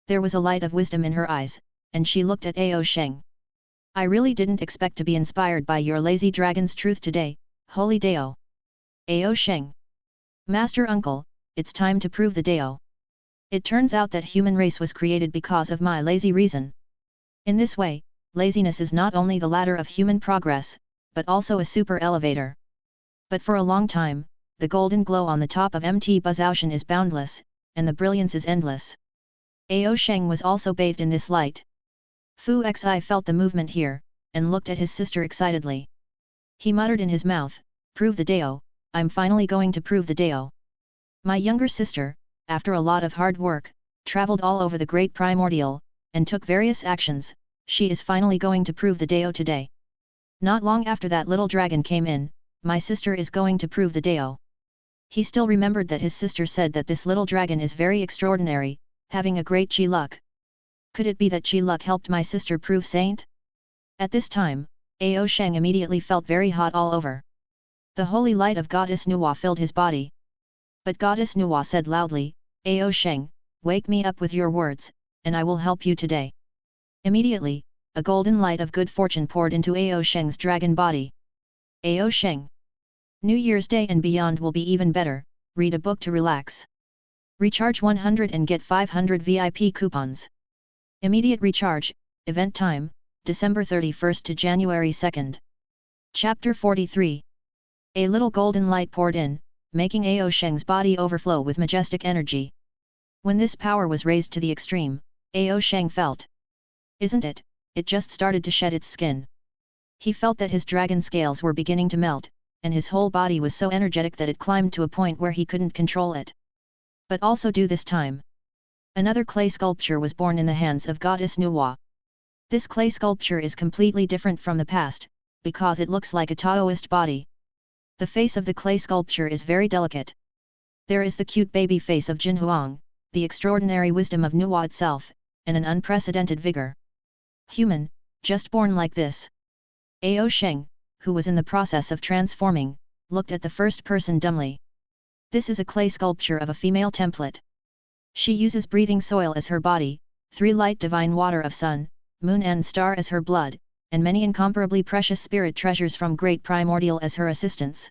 There was a light of wisdom in her eyes, and she looked at Ao Sheng. I really didn't expect to be inspired by your lazy dragon's truth today, holy Dao. Ao Sheng. Master Uncle, it's time to prove the Dao. It turns out that human race was created because of my lazy reason. In this way, laziness is not only the ladder of human progress, but also a super elevator. But for a long time, the golden glow on the top of Mt Buzoutian is boundless, and the brilliance is endless. Ao Sheng was also bathed in this light. Fu Xi felt the movement here, and looked at his sister excitedly. He muttered in his mouth, prove the Dao, I'm finally going to prove the Dao. My younger sister, after a lot of hard work, travelled all over the great primordial, and took various actions. She is finally going to prove the Dao today. Not long after that little dragon came in, my sister is going to prove the Dao. He still remembered that his sister said that this little dragon is very extraordinary, having a great chi luck. Could it be that chi luck helped my sister prove saint? At this time, Sheng immediately felt very hot all over. The holy light of goddess Nuwa filled his body. But goddess Nuwa said loudly, Sheng, wake me up with your words, and I will help you today. Immediately, a golden light of good fortune poured into Sheng's dragon body. Sheng. New Year's Day and beyond will be even better, read a book to relax. Recharge 100 and get 500 VIP coupons. Immediate recharge, event time, December 31st to January 2nd. Chapter 43. A little golden light poured in, making Sheng's body overflow with majestic energy. When this power was raised to the extreme, Sheng felt. Isn't it? It just started to shed its skin. He felt that his dragon scales were beginning to melt, and his whole body was so energetic that it climbed to a point where he couldn't control it. But also do this time. Another clay sculpture was born in the hands of goddess Nuwa. This clay sculpture is completely different from the past, because it looks like a Taoist body. The face of the clay sculpture is very delicate. There is the cute baby face of Jin Huang, the extraordinary wisdom of Nuwa itself, and an unprecedented vigor. Human, just born like this. Sheng, who was in the process of transforming, looked at the first person dumbly. This is a clay sculpture of a female template. She uses breathing soil as her body, 3 light divine water of sun, moon and star as her blood, and many incomparably precious spirit treasures from Great Primordial as her assistants.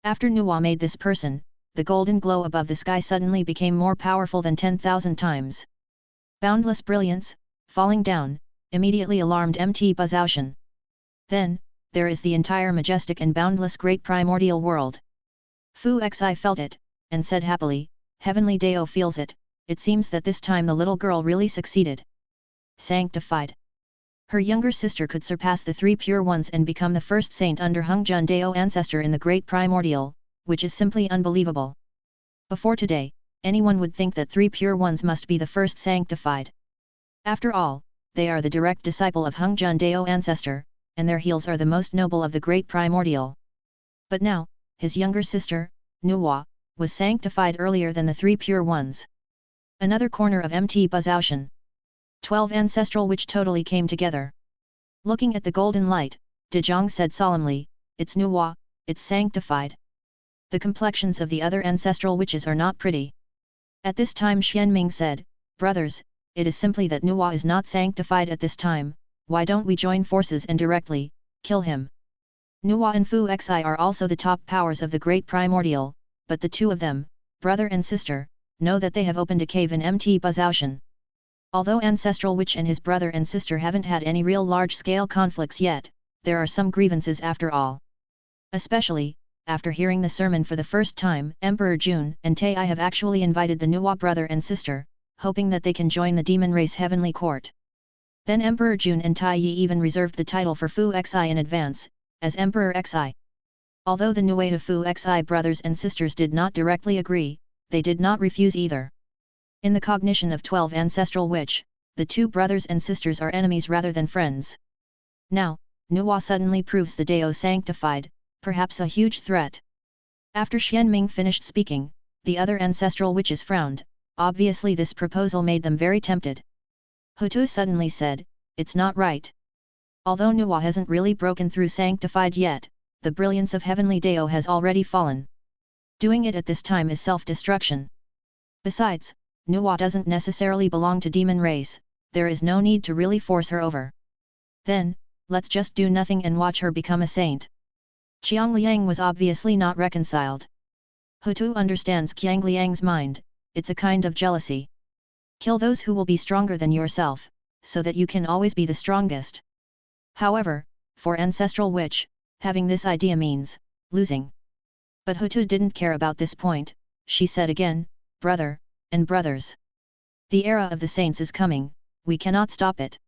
After Nuwa made this person, the golden glow above the sky suddenly became more powerful than 10,000 times. Boundless brilliance, falling down, immediately alarmed Mt. Buzoutian. Then, there is the entire majestic and boundless Great Primordial world. Fu Xi felt it, and said happily, Heavenly Dao feels it, it seems that this time the little girl really succeeded. Sanctified. Her younger sister could surpass the 3 pure ones and become the first saint under Hongjun Dao ancestor in the Great Primordial, which is simply unbelievable. Before today, anyone would think that 3 pure ones must be the first sanctified. After all, they are the direct disciple of Hongjun Dao ancestor, and their heels are the most noble of the Great Primordial. But now, his younger sister, Nuwa, was sanctified earlier than the 3 pure ones. Another corner of Mt. Buzoutian. 12 ancestral which totally came together. Looking at the golden light, Dezhong said solemnly, it's Nuwa, it's sanctified. The complexions of the other ancestral witches are not pretty. At this time Xianming said, brothers, it is simply that Nuwa is not sanctified at this time, why don't we join forces and directly kill him? Nuwa and Fu Xi are also the top powers of the Great Primordial, but the two of them, brother and sister, know that they have opened a cave in Mt. Buzoutian. Although Ancestral Witch and his brother and sister haven't had any real large-scale conflicts yet, there are some grievances after all. Especially, after hearing the sermon for the first time, Emperor Jun and Tai have actually invited the Nuwa brother and sister, hoping that they can join the demon race heavenly court. Then Emperor Jun and Tai Yi even reserved the title for Fu Xi in advance, as Emperor Xi. Although the Nuwa Fu Xi brothers and sisters did not directly agree, they did not refuse either. In the cognition of 12 ancestral witch, the two brothers and sisters are enemies rather than friends. Now, Nuwa suddenly proves the Dao sanctified, perhaps a huge threat. After Xianming finished speaking, the other ancestral witches frowned, obviously this proposal made them very tempted. Hutu suddenly said, it's not right. Although Nuwa hasn't really broken through sanctified yet, the brilliance of heavenly Dao has already fallen. Doing it at this time is self-destruction. Besides, Nuwa doesn't necessarily belong to demon race, there is no need to really force her over. Then, let's just do nothing and watch her become a saint. Qiang Liang was obviously not reconciled. Hutu understands Qiang Liang's mind, it's a kind of jealousy. Kill those who will be stronger than yourself, so that you can always be the strongest. However, for Ancestral Witch, having this idea means losing. But Hutu didn't care about this point, she said again, brother, and brothers. The era of the saints is coming, we cannot stop it.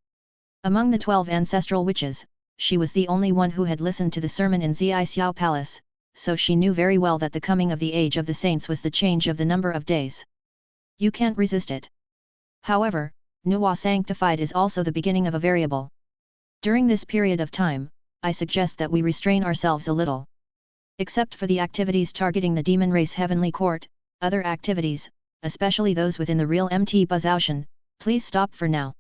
Among the 12 ancestral witches, she was the only one who had listened to the sermon in Zixiao Palace, so she knew very well that the coming of the age of the saints was the change of the number of days. You can't resist it. However, Nuwa sanctified is also the beginning of a variable. During this period of time, I suggest that we restrain ourselves a little. Except for the activities targeting the demon race heavenly court, other activities, especially those within the real MT Buzoutian, please stop for now.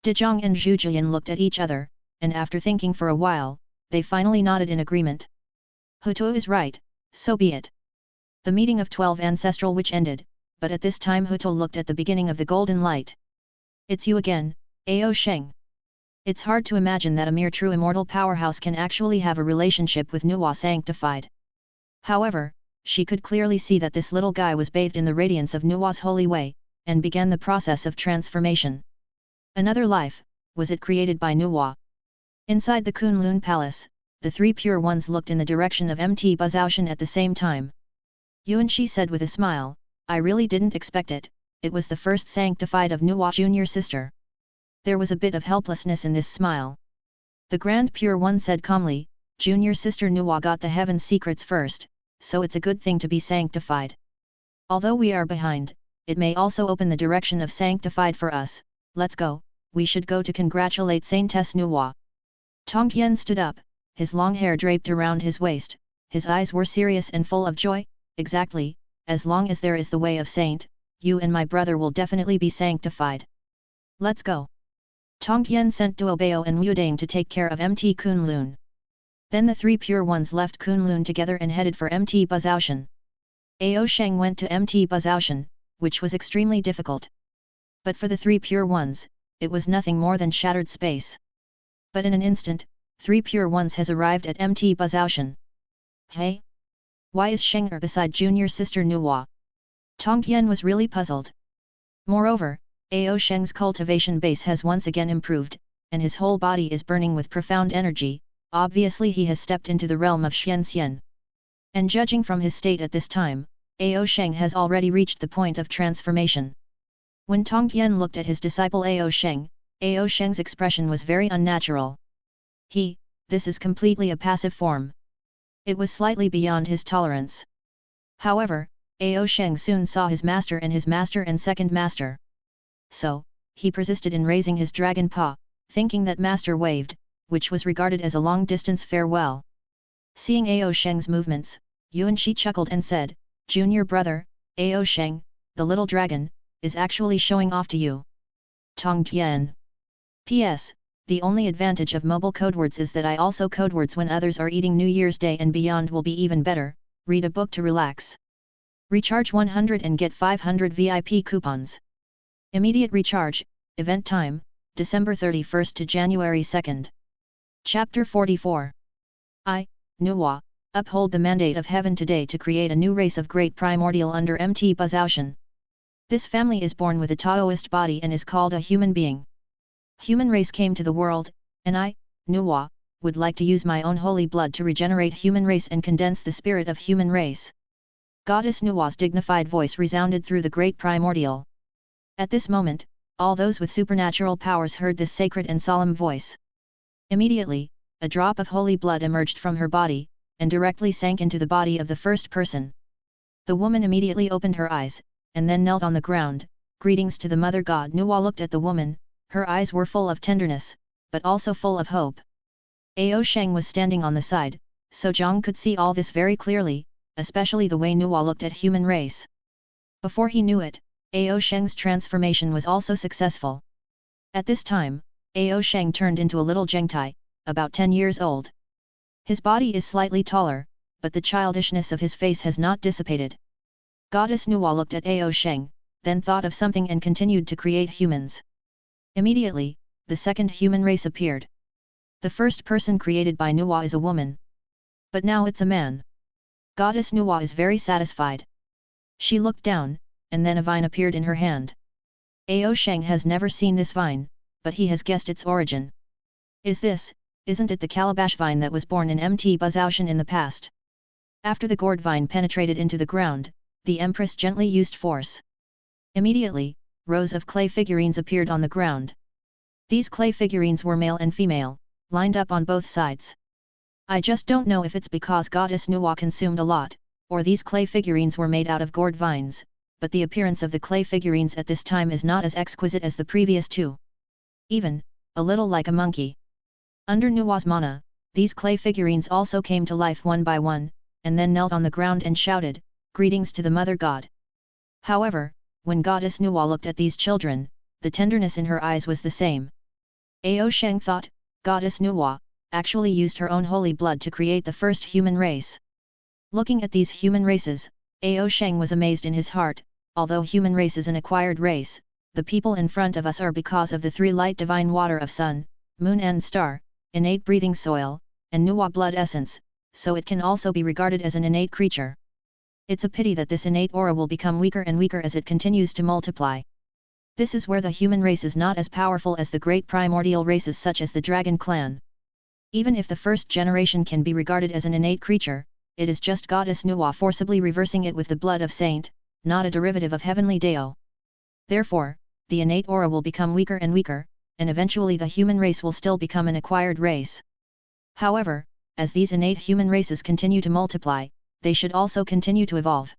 Dezhong and Zhu Jian looked at each other, and after thinking for a while, they finally nodded in agreement. Hutuo is right, so be it. The meeting of 12 ancestral witch ended, but at this time Hutuo looked at the beginning of the golden light. It's you again, Ao Sheng. It's hard to imagine that a mere true immortal powerhouse can actually have a relationship with Nuwa sanctified. However, she could clearly see that this little guy was bathed in the radiance of Nuwa's holy way, and began the process of transformation. Another life, was it created by Nuwa? Inside the Kunlun Palace, the three pure ones looked in the direction of MT Buzoutian at the same time. Yuanqi said with a smile, I really didn't expect it, it was the first sanctified of Nuwa junior sister. There was a bit of helplessness in this smile. The Grand Pure One said calmly, junior sister Nuwa got the heaven secrets first, so it's a good thing to be sanctified. Although we are behind, it may also open the direction of sanctified for us. Let's go, we should go to congratulate Saintess Nuwa. Tongtian stood up, his long hair draped around his waist, his eyes were serious and full of joy. Exactly, as long as there is the way of saint, you and my brother will definitely be sanctified. Let's go. Tongtian sent Duobao and Wudang to take care of MT Kunlun. Then the three pure ones left Kunlun together and headed for MT Buzoutian. Ao Sheng went to MT Buzoutian, which was extremely difficult. But for the three pure ones, it was nothing more than shattered space. But in an instant, three pure ones has arrived at MT Buzoutian. Hey? Why is Sheng beside junior sister Nuwa? Tongtian was really puzzled. Moreover, Ao Sheng's cultivation base has once again improved, and his whole body is burning with profound energy. Obviously he has stepped into the realm of Xianxian. And judging from his state at this time, Ao Sheng has already reached the point of transformation. When Tongtian looked at his disciple Ao Sheng's expression was very unnatural. This is completely a passive form. It was slightly beyond his tolerance. However, Ao Sheng soon saw his master and second master. So, he persisted in raising his dragon paw, thinking that master waved, which was regarded as a long-distance farewell. Seeing Ao Sheng's movements, Yuanqi chuckled and said, Junior brother, Ao Sheng, the little dragon, is actually showing off to you. Tongtian. P.S. The only advantage of mobile codewords is that I also codewords when others are eating New Year's Day and beyond will be even better. Read a book to relax. Recharge 100 and get 500 VIP coupons. Immediate recharge, event time, December 31st to January 2nd. Chapter 44. I, Nuwa, uphold the mandate of heaven today to create a new race of great primordial under MT Buzoutian. This family is born with a Taoist body and is called a human being. Human race came to the world, and I, Nuwa, would like to use my own holy blood to regenerate human race and condense the spirit of human race. Goddess Nuwa's dignified voice resounded through the great primordial. At this moment, all those with supernatural powers heard this sacred and solemn voice. Immediately, a drop of holy blood emerged from her body, and directly sank into the body of the first person. The woman immediately opened her eyes, and then knelt on the ground. Greetings to the Mother God. Nuwa looked at the woman, her eyes were full of tenderness, but also full of hope. Ao Sheng was standing on the side, so Zhang could see all this very clearly, especially the way Nuwa looked at human race. Before he knew it, Ao Sheng's transformation was also successful. At this time, Ao Sheng turned into a little Zhengtai, about 10 years old. His body is slightly taller, but the childishness of his face has not dissipated. Goddess Nuwa looked at Ao Sheng, then thought of something and continued to create humans. Immediately, the second human race appeared. The first person created by Nuwa is a woman. But now it's a man. Goddess Nuwa is very satisfied. She looked down, and then a vine appeared in her hand. Ao Sheng has never seen this vine, but he has guessed its origin. Isn't it the calabash vine that was born in MT Buzoutian in the past? After the gourd vine penetrated into the ground, the Empress gently used force. Immediately, rows of clay figurines appeared on the ground. These clay figurines were male and female, lined up on both sides. I just don't know if it's because Goddess Nuwa consumed a lot, or these clay figurines were made out of gourd vines, but the appearance of the clay figurines at this time is not as exquisite as the previous two. Even, a little like a monkey. Under Nuwa's mana, these clay figurines also came to life one by one, and then knelt on the ground and shouted, "Greetings to the Mother God." However, when Goddess Nuwa looked at these children, the tenderness in her eyes was the same. Sheng thought, Goddess Nuwa actually used her own holy blood to create the first human race. Looking at these human races, Sheng was amazed in his heart. Although human race is an acquired race, the people in front of us are because of the three light divine water of sun, moon and star, innate breathing soil, and Nuwa blood essence, so it can also be regarded as an innate creature. It's a pity that this innate aura will become weaker and weaker as it continues to multiply. This is where the human race is not as powerful as the great primordial races such as the dragon clan. Even if the first generation can be regarded as an innate creature, it is just Goddess Nuwa forcibly reversing it with the blood of saint, not a derivative of heavenly Dao. Therefore, the innate aura will become weaker and weaker, and eventually the human race will still become an acquired race. However, as these innate human races continue to multiply, they should also continue to evolve.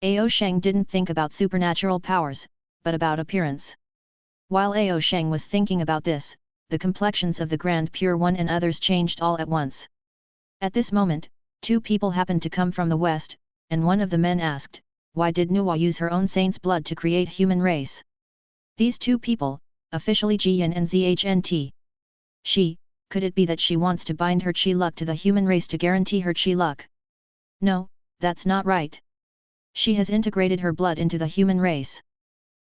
Sheng didn't think about supernatural powers, but about appearance. While Sheng was thinking about this, the complexions of the Grand Pure One and others changed all at once. At this moment, two people happened to come from the west, and one of the men asked, why did Nuwa use her own saint's blood to create human race? These two people, officially Jiyan and Zhnt. Could it be that she wants to bind her chi luck to the human race to guarantee her chi luck? No, that's not right. She has integrated her blood into the human race.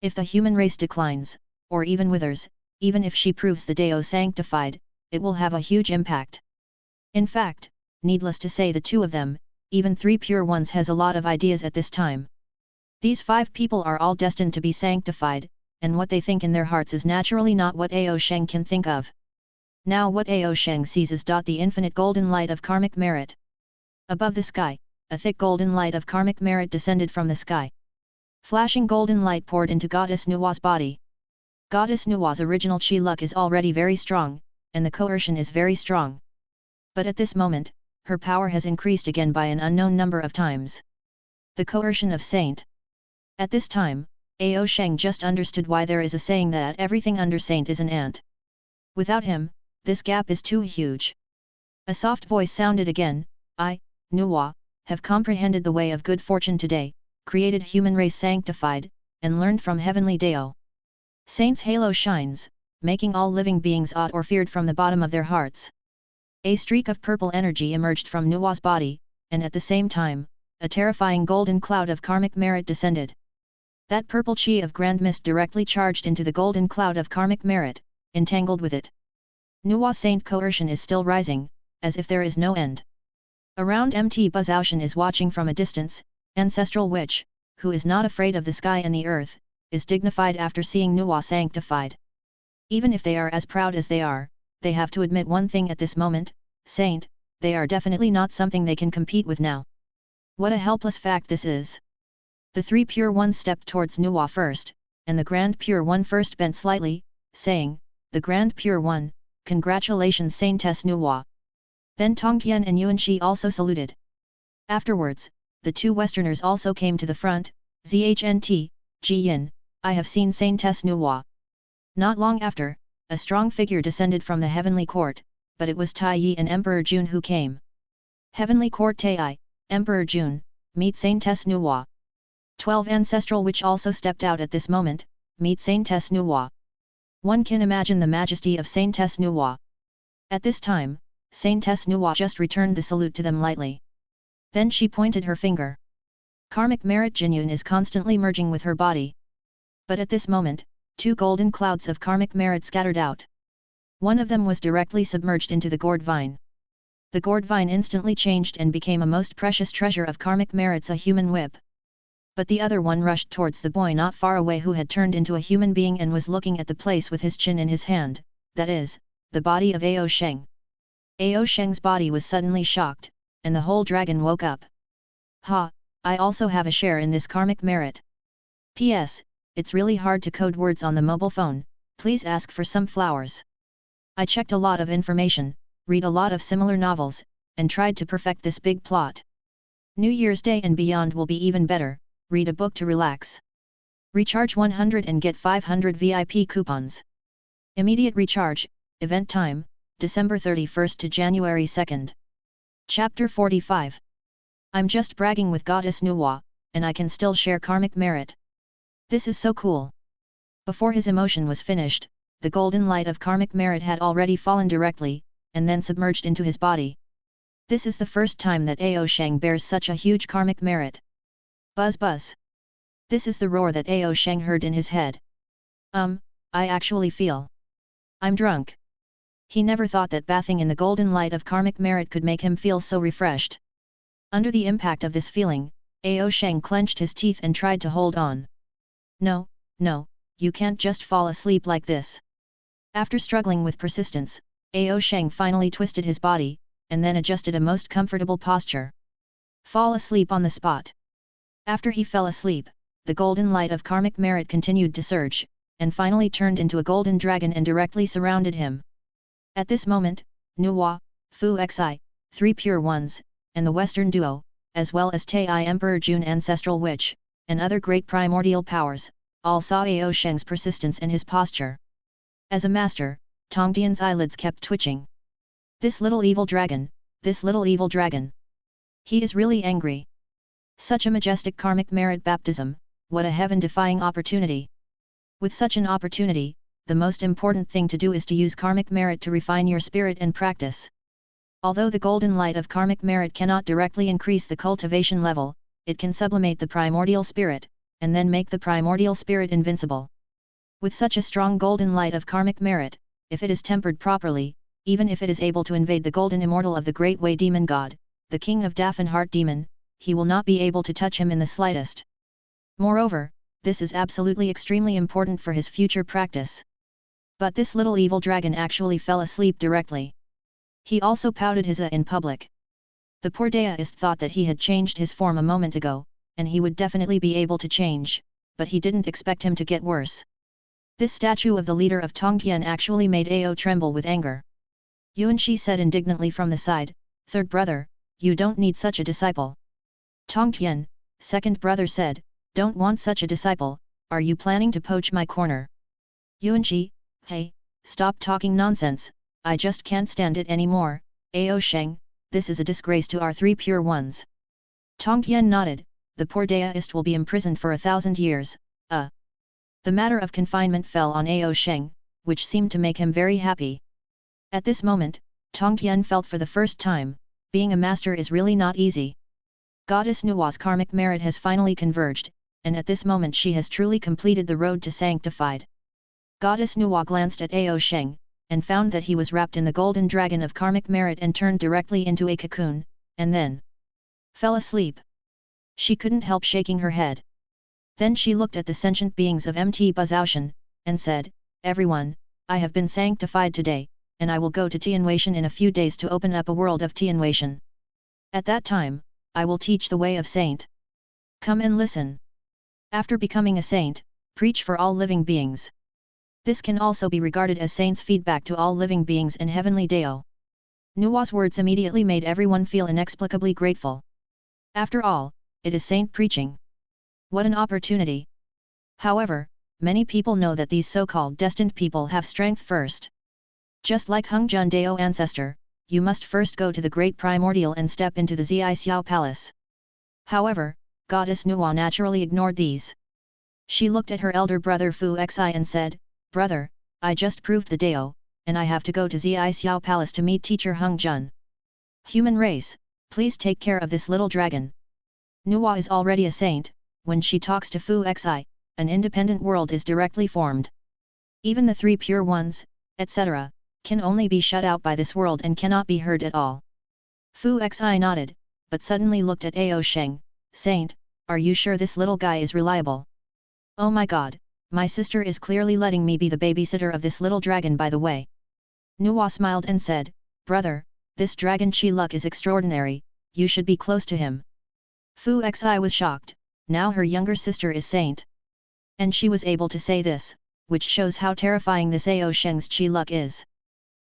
If the human race declines, or even withers, even if she proves the Dao sanctified, it will have a huge impact. In fact, needless to say the two of them, even three pure ones has a lot of ideas at this time. These five people are all destined to be sanctified, and what they think in their hearts is naturally not what Sheng can think of. Now what Sheng sees is the infinite golden light of karmic merit. Above the sky, a thick golden light of karmic merit descended from the sky. Flashing golden light poured into Goddess Nuwa's body. Goddess Nuwa's original chi luck is already very strong, and the coercion is very strong. But at this moment, her power has increased again by an unknown number of times. The coercion of saint. At this time, Sheng just understood why there is a saying that everything under saint is an ant. Without him, this gap is too huge. A soft voice sounded again, I, Nuwa, have comprehended the way of good fortune today, created human race sanctified, and learned from heavenly Dao. Saint's halo shines, making all living beings awed or feared from the bottom of their hearts. A streak of purple energy emerged from Nuwa's body, and at the same time, a terrifying golden cloud of karmic merit descended. That purple chi of grand mist directly charged into the golden cloud of karmic merit, entangled with it. Nuwa saint coercion is still rising, as if there is no end. Around Mt Buzoutian is watching from a distance, ancestral witch, who is not afraid of the sky and the earth, is dignified after seeing Nuwa sanctified. Even if they are as proud as they are, they have to admit one thing at this moment, saint, they are definitely not something they can compete with now. What a helpless fact this is. The three pure ones stepped towards Nuwa first, and the Grand Pure One first bent slightly, saying, the Grand Pure One, congratulations Saintess Nuwa. Then Tongtian and Yuanxi also saluted. Afterwards, the two Westerners also came to the front, Zhnt, Jiyan, I have seen Saintess Nuwa. Not long after, a strong figure descended from the heavenly court, but it was Tai Yi and Emperor Jun who came. Heavenly court Tai, Emperor Jun, meet Saintess Nuwa. 12 ancestral which also stepped out at this moment, meet Saintess Nuwa. One can imagine the majesty of Saintess Nuwa. At this time, Saintess Nuwa just returned the salute to them lightly. Then she pointed her finger. Karmic merit Jinyun is constantly merging with her body. But at this moment, two golden clouds of karmic merit scattered out. One of them was directly submerged into the gourd vine. The gourd vine instantly changed and became a most precious treasure of karmic merits, a human whip. But the other one rushed towards the boy not far away who had turned into a human being and was looking at the place with his chin in his hand, that is, the body of Sheng. Sheng's body was suddenly shocked, and the whole dragon woke up. Ha, I also have a share in this karmic merit. P.S. It's really hard to code words on the mobile phone, please ask for some flowers. I checked a lot of information, read a lot of similar novels, and tried to perfect this big plot. New Year's Day and beyond will be even better, read a book to relax. Recharge 100 and get 500 VIP coupons. Immediate recharge, event time, December 31st to January 2nd. Chapter 45. I'm just bragging with Goddess Nuwa, and I can still share karmic merit. This is so cool. Before his emotion was finished, the golden light of karmic merit had already fallen directly, and then submerged into his body. This is the first time that Sheng bears such a huge karmic merit. Buzz buzz. This is the roar that Sheng heard in his head. I actually feel. I'm drunk. He never thought that bathing in the golden light of karmic merit could make him feel so refreshed. Under the impact of this feeling, Sheng clenched his teeth and tried to hold on. No, you can't just fall asleep like this. After struggling with persistence, Sheng finally twisted his body, and then adjusted a most comfortable posture. Fall asleep on the spot. After he fell asleep, the golden light of karmic merit continued to surge, and finally turned into a golden dragon and directly surrounded him. At this moment, Nuwa, Fu Xi, three pure ones, and the Western duo, as well as Tai Emperor Jun Ancestral Witch, and other great primordial powers, all saw Sheng's persistence and his posture. As a master, Tongtian's eyelids kept twitching. This little evil dragon, this little evil dragon. He is really angry. Such a majestic karmic merit baptism, what a heaven-defying opportunity. With such an opportunity, the most important thing to do is to use karmic merit to refine your spirit and practice. Although the golden light of karmic merit cannot directly increase the cultivation level, it can sublimate the primordial spirit, and then make the primordial spirit invincible. With such a strong golden light of karmic merit, if it is tempered properly, even if it is able to invade the golden immortal of the Great Way Demon God, the king of Death and Heart Demon, he will not be able to touch him in the slightest. Moreover, this is absolutely extremely important for his future practice. But this little evil dragon actually fell asleep directly. He also pouted his in public. The poor Daoist thought that he had changed his form a moment ago, and he would definitely be able to change, but he didn't expect him to get worse. This statue of the leader of Tongtian actually made Ao tremble with anger. Yuanshi said indignantly from the side, "Third brother, you don't need such a disciple." Tongtian, second brother said, "Don't want such a disciple, are you planning to poach my corner?" Yuanshi, "Hey, stop talking nonsense, I just can't stand it anymore, Ao Sheng, this is a disgrace to our three pure ones." Tongtian nodded, "The poor Daoist will be imprisoned for 1,000 years, The matter of confinement fell on Ao Sheng, which seemed to make him very happy. At this moment, Tongtian felt for the first time, being a master is really not easy. Goddess Nuwa's karmic merit has finally converged, and at this moment she has truly completed the road to sanctified. Goddess Nuwa glanced at Ao Sheng, and found that he was wrapped in the golden dragon of karmic merit and turned directly into a cocoon, and then fell asleep. She couldn't help shaking her head. Then she looked at the sentient beings of Mt. Buzoutian, and said, "Everyone, I have been sanctified today, and I will go to Tianwei in a few days to open up a world of Tianwei. At that time, I will teach the way of saint. Come and listen. After becoming a saint, preach for all living beings." This can also be regarded as saint's feedback to all living beings in heavenly Dao. Nuwa's words immediately made everyone feel inexplicably grateful. After all, it is saint preaching. What an opportunity! However, many people know that these so-called destined people have strength first. Just like Hengjun Dao ancestor, you must first go to the Great Primordial and step into the Xiao Palace. However, Goddess Nuwa naturally ignored these. She looked at her elder brother Fu Xi and said, "Brother, I just proved the Dao, and I have to go to Xiao Palace to meet teacher Hengjun. Human race, please take care of this little dragon." Nuwa is already a saint. When she talks to Fu Xi, an independent world is directly formed. Even the three pure ones, etc., can only be shut out by this world and cannot be heard at all. Fu Xi nodded, but suddenly looked at Ao Sheng, "Saint, are you sure this little guy is reliable?" "Oh my god, my sister is clearly letting me be the babysitter of this little dragon by the way." Nuwa smiled and said, "Brother, this dragon Chi luck is extraordinary, you should be close to him." Fu Xi was shocked. Now her younger sister is saint. And she was able to say this, which shows how terrifying this Ao Sheng's chi luck is.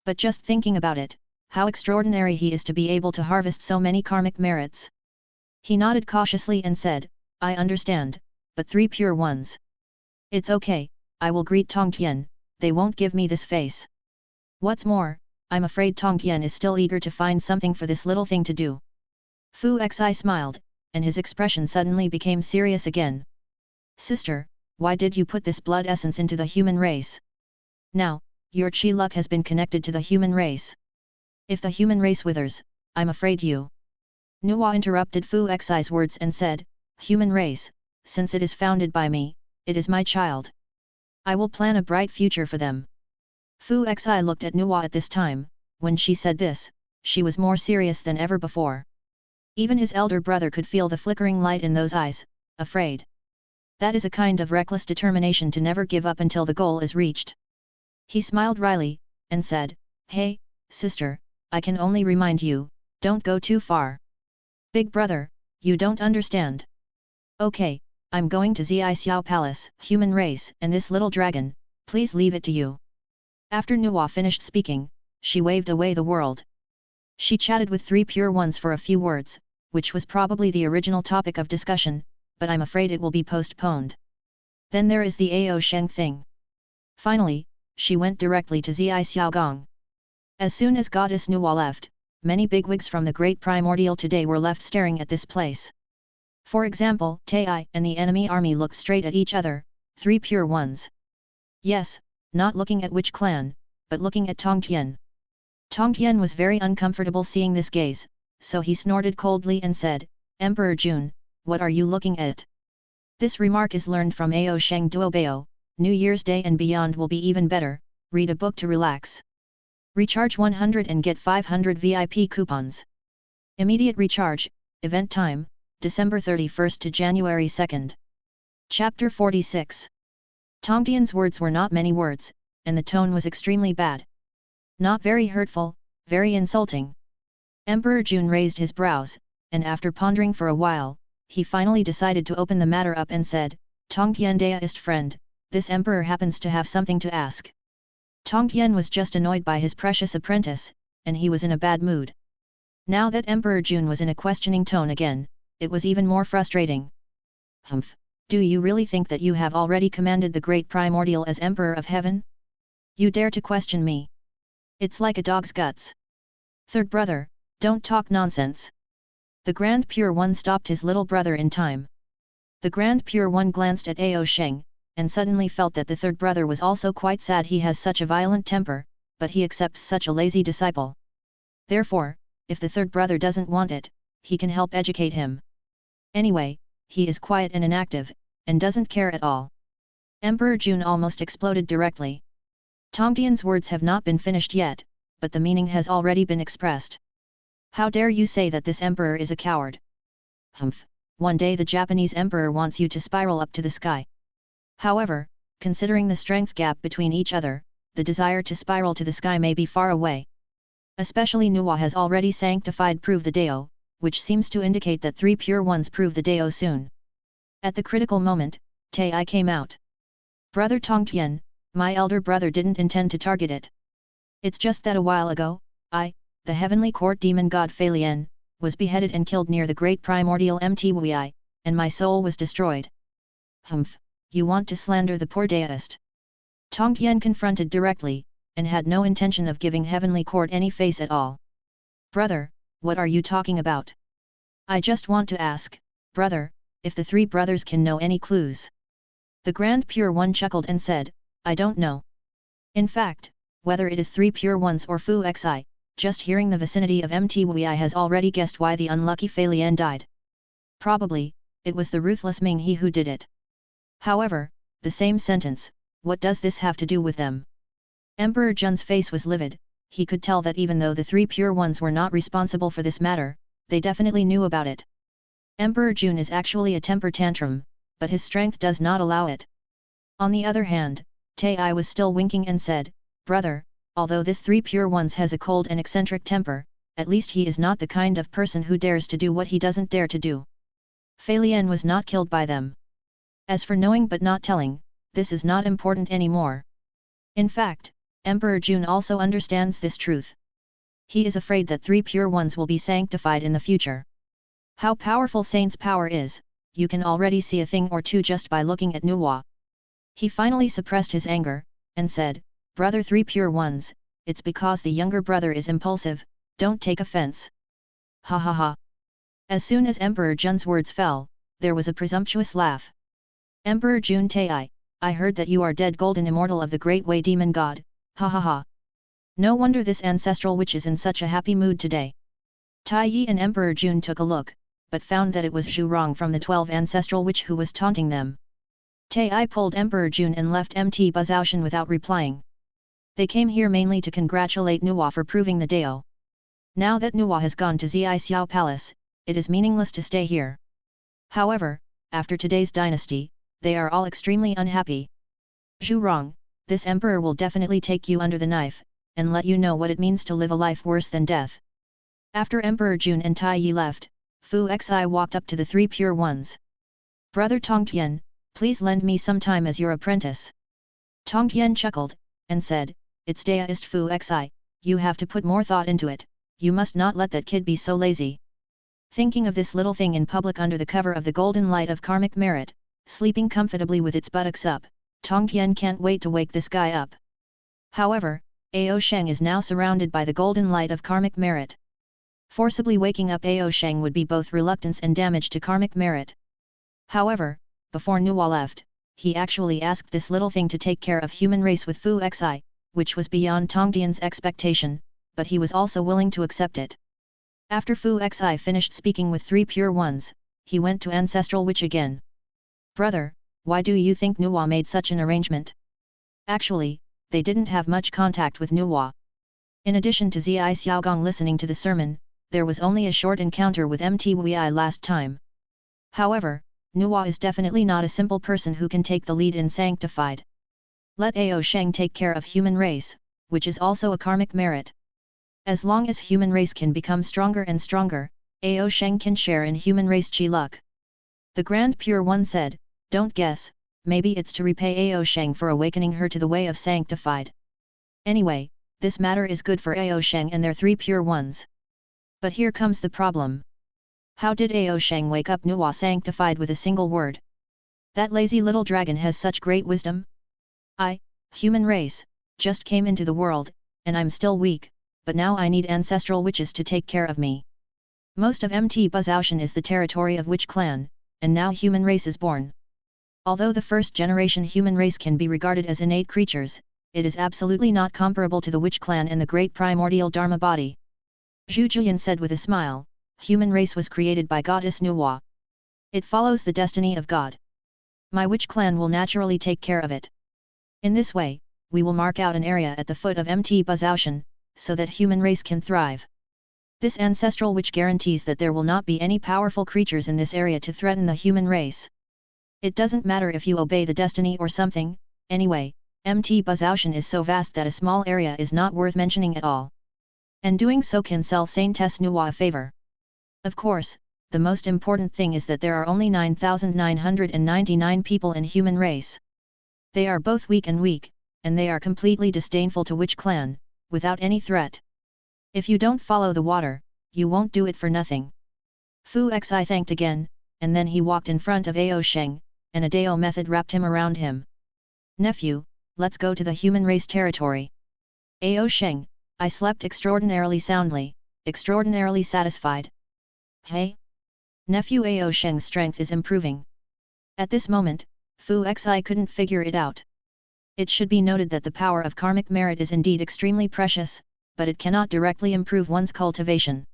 But just thinking about it, how extraordinary he is to be able to harvest so many karmic merits. He nodded cautiously and said, I understand, but 3 pure ones. It's okay, I will greet Tongtian, they won't give me this face. What's more, I'm afraid Tongtian is still eager to find something for this little thing to do. Fu Xi smiled, and his expression suddenly became serious again. Sister, why did you put this blood essence into the human race? Now, your chi luck has been connected to the human race. If the human race withers, I'm afraid you. Nuwa interrupted Fu Xi's words and said, human race, since it is founded by me, it is my child. I will plan a bright future for them. Fu Xi looked at Nuwa at this time. When she said this, she was more serious than ever before. Even his elder brother could feel the flickering light in those eyes, afraid. That is a kind of reckless determination to never give up until the goal is reached. He smiled wryly, and said, hey, sister, I can only remind you, don't go too far. Big brother, you don't understand. Okay, I'm going to Xiao Palace, human race, and this little dragon, please leave it to you. After Nuwa finished speaking, she waved away the world. She chatted with 3 pure ones for a few words, which was probably the original topic of discussion, but I'm afraid it will be postponed. Then there is the Ao Sheng thing. Finally, she went directly to Xiaogong. As soon as Goddess Nuwa left, many bigwigs from the Great Primordial today were left staring at this place. For example, Tai and the enemy army looked straight at each other, 3 pure ones. Yes, not looking at which clan, but looking at Tongtian. Tongtian was very uncomfortable seeing this gaze, so he snorted coldly and said, Emperor Jun, what are you looking at? This remark is learned from Ao Sheng Duobao, New Year's Day and beyond will be even better, read a book to relax. Recharge 100 and get 500 VIP coupons. Immediate recharge, event time, December 31st to January 2nd. Chapter 46. Tongtian's words were not many words, and the tone was extremely bad. Not very hurtful, very insulting. Emperor Jun raised his brows, and after pondering for a while, he finally decided to open the matter up and said, Tongtian deist friend, this emperor happens to have something to ask. Tongtian was just annoyed by his precious apprentice, and he was in a bad mood. Now that Emperor Jun was in a questioning tone again, it was even more frustrating. Humph, do you really think that you have already commanded the Great Primordial as Emperor of Heaven? You dare to question me? It's like a dog's guts. Third brother, don't talk nonsense. The Grand Pure One stopped his little brother in time. The Grand Pure One glanced at Ao Sheng, and suddenly felt that the third brother was also quite sad he has such a violent temper, but he accepts such a lazy disciple. Therefore, if the third brother doesn't want it, he can help educate him. Anyway, he is quiet and inactive, and doesn't care at all. Emperor Jun almost exploded directly. Tongtian's words have not been finished yet, but the meaning has already been expressed. How dare you say that this emperor is a coward? Humph, one day the Japanese emperor wants you to spiral up to the sky. However, considering the strength gap between each other, the desire to spiral to the sky may be far away. Especially Nuwa has already sanctified prove the Dao, which seems to indicate that 3 pure ones prove the Dao soon. At the critical moment, Tai came out. Brother Tongtian, my elder brother didn't intend to target it. It's just that a while ago, the heavenly court demon god Feilian, was beheaded and killed near the Great Primordial Mtwi, and my soul was destroyed. Humph, you want to slander the poor deist? Tongtian confronted directly, and had no intention of giving heavenly court any face at all. Brother, what are you talking about? I just want to ask, brother, if the 3 brothers can know any clues. The Grand Pure One chuckled and said, I don't know. In fact, whether it is 3 pure ones or Fu Xi, just hearing the vicinity of Mtwi has already guessed why the unlucky Feilian died. Probably, it was the ruthless Ming He who did it. However, the same sentence, what does this have to do with them? Emperor Jun's face was livid, he could tell that even though the 3 pure ones were not responsible for this matter, they definitely knew about it. Emperor Jun is actually a temper tantrum, but his strength does not allow it. On the other hand, Tai was still winking and said, Brother, although this 3 pure ones has a cold and eccentric temper, at least he is not the kind of person who dares to do what he doesn't dare to do. Feilian was not killed by them. As for knowing but not telling, this is not important anymore. In fact, Emperor Jun also understands this truth. He is afraid that 3 pure ones will be sanctified in the future. How powerful Saint's power is, you can already see a thing or two just by looking at Nuwa. He finally suppressed his anger, and said, Brother Three Pure Ones, it's because the younger brother is impulsive, don't take offense. Ha ha ha. As soon as Emperor Jun's words fell, there was a presumptuous laugh. Emperor Jun Tai, I heard that you are dead golden immortal of the Great Way Demon God, ha ha ha. No wonder this ancestral witch is in such a happy mood today. Tai Yi and Emperor Jun took a look, but found that it was Zhu Rong from the 12 ancestral witch who was taunting them. Tai pulled Emperor Jun and left Mt. Buzoutian without replying. They came here mainly to congratulate Nuwa for proving the Dao. Now that Nuwa has gone to Zi Xiao Palace, it is meaningless to stay here. However, after today's dynasty, they are all extremely unhappy. Zhu Rong, this emperor will definitely take you under the knife, and let you know what it means to live a life worse than death. After Emperor Jun and Tai Yi left, Fu Xi walked up to the Three Pure Ones. Brother Tongtian, please lend me some time as your apprentice. Tongtian chuckled, and said, It's Daoist Fu Xi, you have to put more thought into it, you must not let that kid be so lazy. Thinking of this little thing in public under the cover of the golden light of karmic merit, sleeping comfortably with its buttocks up, Tongtian can't wait to wake this guy up. However, Ao Sheng is now surrounded by the golden light of karmic merit. Forcibly waking up Ao Sheng would be both reluctance and damage to karmic merit. However, before Nuwa left, he actually asked this little thing to take care of human race with Fu Xi, which was beyond Tongtian's expectation, but he was also willing to accept it. After Fu Xi finished speaking with Three Pure Ones, he went to Ancestral Witch again. Brother, why do you think Nuwa made such an arrangement? Actually, they didn't have much contact with Nuwa. In addition to Zi Xiaogong listening to the sermon, there was only a short encounter with Mtwi last time. However, Nuwa is definitely not a simple person who can take the lead in sanctified. Let Ao Sheng take care of human race, which is also a karmic merit. As long as human race can become stronger and stronger, Ao Sheng can share in human race chi luck. The Grand Pure One said, Don't guess, maybe it's to repay Ao Sheng for awakening her to the way of sanctified. Anyway, this matter is good for Ao Sheng and their Three Pure Ones. But here comes the problem. How did Ao Sheng wake up Nuwa sanctified with a single word? That lazy little dragon has such great wisdom. Human race, just came into the world, and I'm still weak, but now I need ancestral witches to take care of me. Most of Mt. Buzoutian is the territory of witch clan, and now human race is born. Although the first generation human race can be regarded as innate creatures, it is absolutely not comparable to the witch clan and the great primordial dharma body. Zhu Julian said with a smile, Human race was created by goddess Nuwa. It follows the destiny of God. My witch clan will naturally take care of it. In this way, we will mark out an area at the foot of Mt. Buzoutian, so that human race can thrive. This ancestral witch guarantees that there will not be any powerful creatures in this area to threaten the human race. It doesn't matter if you obey the destiny or something, anyway, Mt. Buzoutian is so vast that a small area is not worth mentioning at all. And doing so can sell Saintess Nuwa a favor. Of course, the most important thing is that there are only 9,999 people in human race. They are both weak, and they are completely disdainful to witch clan, without any threat. If you don't follow the water, you won't do it for nothing. Fu Xi thanked again, and then he walked in front of Ao Sheng, and a Dao method wrapped him around him. Nephew, let's go to the human race territory. Ao Sheng, I slept extraordinarily soundly, extraordinarily satisfied. Hey? Nephew Ao Sheng's strength is improving. At this moment, Fu Xi couldn't figure it out. It should be noted that the power of karmic merit is indeed extremely precious, but it cannot directly improve one's cultivation.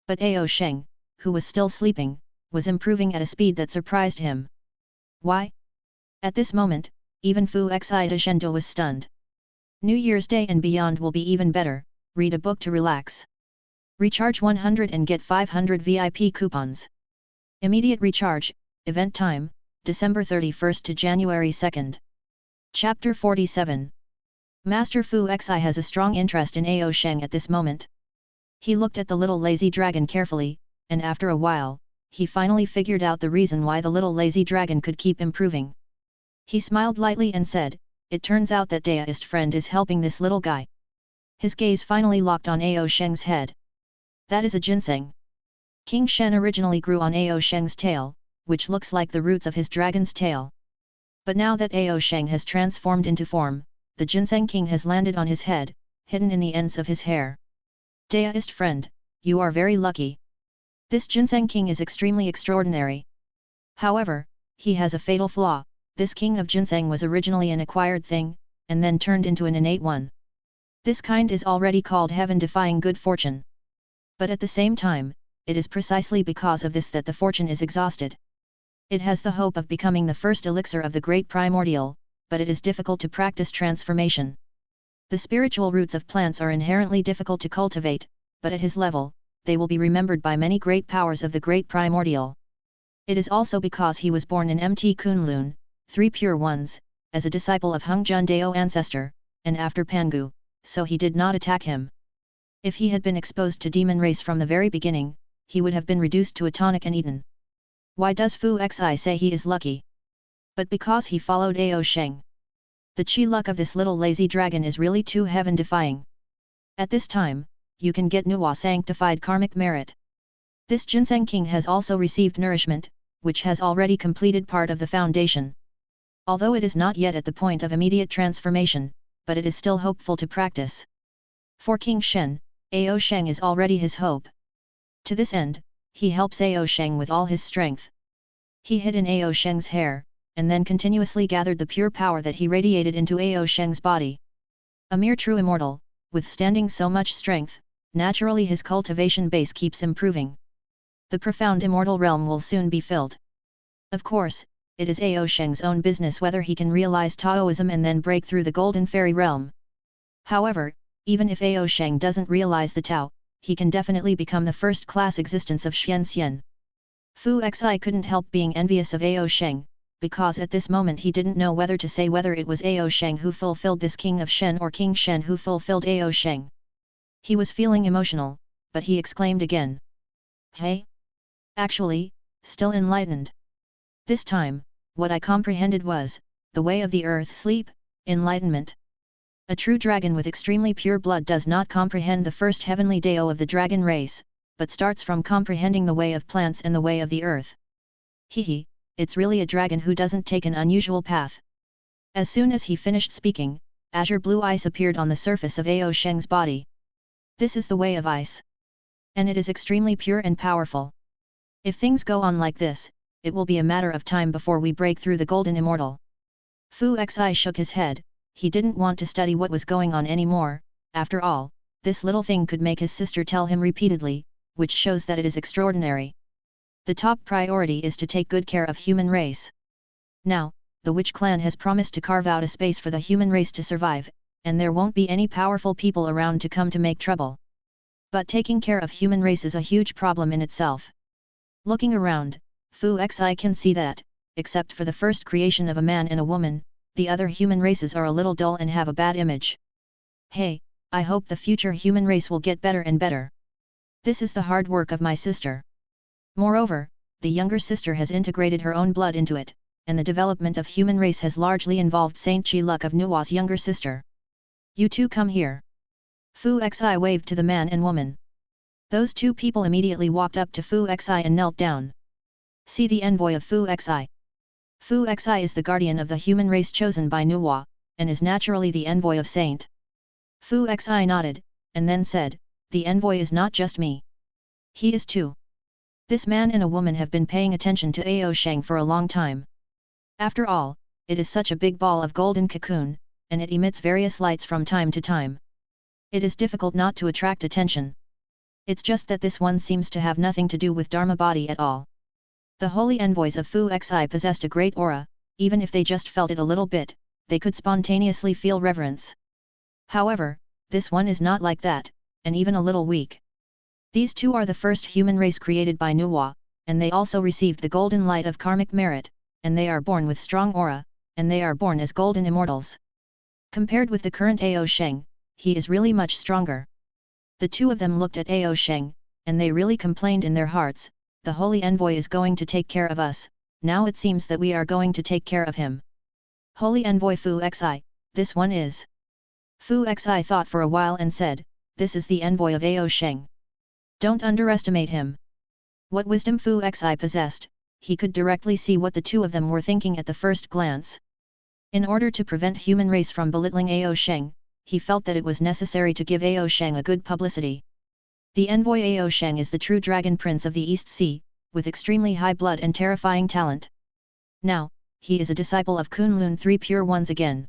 But Ao Sheng, who was still sleeping, was improving at a speed that surprised him. Why? At this moment, even Fu Xi de Shendo was stunned. New Year's Day and beyond will be even better, read a book to relax. Recharge 100 and get 500 VIP coupons. Immediate recharge, event time, December 31st to January 2nd. Chapter 47. Master Fu Xi has a strong interest in Ao Sheng at this moment. He looked at the little lazy dragon carefully, and after a while, he finally figured out the reason why the little lazy dragon could keep improving. He smiled lightly and said, It turns out that Daoist friend is helping this little guy. His gaze finally locked on Ao Sheng's head. That is a ginseng. King Shen originally grew on Ao Sheng's tail, which looks like the roots of his dragon's tail. But now that Sheng has transformed into form, the ginseng king has landed on his head, hidden in the ends of his hair. Deist friend, you are very lucky. This ginseng king is extremely extraordinary. However, he has a fatal flaw. This king of ginseng was originally an acquired thing, and then turned into an innate one. This kind is already called heaven-defying good fortune. But at the same time, it is precisely because of this that the fortune is exhausted. It has the hope of becoming the first elixir of the great primordial, but it is difficult to practice transformation. The spiritual roots of plants are inherently difficult to cultivate, but at his level, they will be remembered by many great powers of the great primordial. It is also because he was born in Mt Kunlun, 3 pure ones, as a disciple of Hung Jun Dao ancestor, and after Pangu, so he did not attack him. If he had been exposed to demon race from the very beginning, he would have been reduced to a tonic and eaten. Why does Fu Xi say he is lucky? But because he followed Sheng. The chi luck of this little lazy dragon is really too heaven-defying. At this time, you can get Nuwa sanctified karmic merit. This ginseng king has also received nourishment, which has already completed part of the foundation. Although it is not yet at the point of immediate transformation, but it is still hopeful to practice. For King Shen, Sheng is already his hope. To this end, he helps Sheng with all his strength. He hid in Sheng's hair, and then continuously gathered the pure power that he radiated into Sheng's body. A mere true immortal, withstanding so much strength, naturally his cultivation base keeps improving. The profound immortal realm will soon be filled. Of course, it is Sheng's own business whether he can realize Taoism and then break through the golden fairy realm. However, even if Sheng doesn't realize the Tao, he can definitely become the first-class existence of Xian. Fu Xi couldn't help being envious of Sheng, because at this moment he didn't know whether to say whether it was Sheng who fulfilled this king of Shen or King Shen who fulfilled Sheng. He was feeling emotional, but he exclaimed again. Hey! Actually, still enlightened. This time, what I comprehended was, the way of the earth sleep, enlightenment. A true dragon with extremely pure blood does not comprehend the first heavenly Dao of the dragon race, but starts from comprehending the way of plants and the way of the earth. Hehe, it's really a dragon who doesn't take an unusual path. As soon as he finished speaking, azure blue ice appeared on the surface of Sheng's body. This is the way of ice. And it is extremely pure and powerful. If things go on like this, it will be a matter of time before we break through the golden immortal. Fu Xi shook his head. He didn't want to study what was going on anymore. After all, this little thing could make his sister tell him repeatedly, which shows that it is extraordinary. The top priority is to take good care of human race. Now, the witch clan has promised to carve out a space for the human race to survive, and there won't be any powerful people around to come to make trouble. But taking care of human race is a huge problem in itself. Looking around, Fu Xi can see that, except for the first creation of a man and a woman, the other human races are a little dull and have a bad image. Hey, I hope the future human race will get better and better. This is the hard work of my sister. Moreover, the younger sister has integrated her own blood into it, and the development of human race has largely involved Saint Chi Luck of Nuwa's younger sister. You two come here. Fu Xi waved to the man and woman. Those two people immediately walked up to Fu Xi and knelt down. See the envoy of Fu Xi. Fu Xi is the guardian of the human race chosen by Nuwa, and is naturally the envoy of Saint. Fu Xi nodded, and then said, the envoy is not just me. He is too. This man and a woman have been paying attention to Sheng for a long time. After all, it is such a big ball of golden cocoon, and it emits various lights from time to time. It is difficult not to attract attention. It's just that this one seems to have nothing to do with Dharma body at all. The holy envoys of Fu Xi possessed a great aura, even if they just felt it a little bit, they could spontaneously feel reverence. However, this one is not like that, and even a little weak. These two are the first human race created by Nuwa, and they also received the golden light of karmic merit, and they are born with strong aura, and they are born as golden immortals. Compared with the current Sheng, he is really much stronger. The two of them looked at Sheng, and they really complained in their hearts, the holy envoy is going to take care of us, now it seems that we are going to take care of him. Holy envoy Fu Xi, this one is. Fu Xi thought for a while and said, this is the envoy of Sheng. Don't underestimate him. What wisdom Fu Xi possessed, he could directly see what the two of them were thinking at the first glance. In order to prevent human race from belittling Ao Sheng, he felt that it was necessary to give Ao Sheng a good publicity. The envoy Ao Sheng is the true dragon prince of the East Sea, with extremely high blood and terrifying talent. Now, he is a disciple of Kunlun Three Pure Ones again.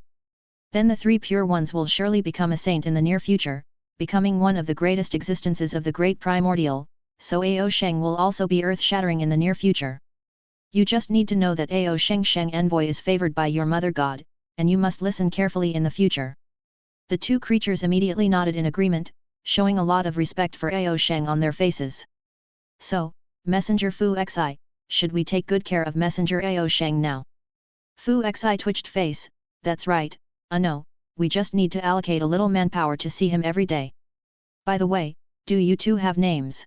Then the Three Pure Ones will surely become a saint in the near future, becoming one of the greatest existences of the Great Primordial, so Ao Sheng will also be earth-shattering in the near future. You just need to know that Ao Sheng envoy is favored by your mother god, and you must listen carefully in the future. The two creatures immediately nodded in agreement, showing a lot of respect for Ao Sheng on their faces. So, Messenger Fu Xi, should we take good care of Messenger Ao Sheng now? Fu Xi twitched face, that's right, no, we just need to allocate a little manpower to see him every day. By the way, do you two have names?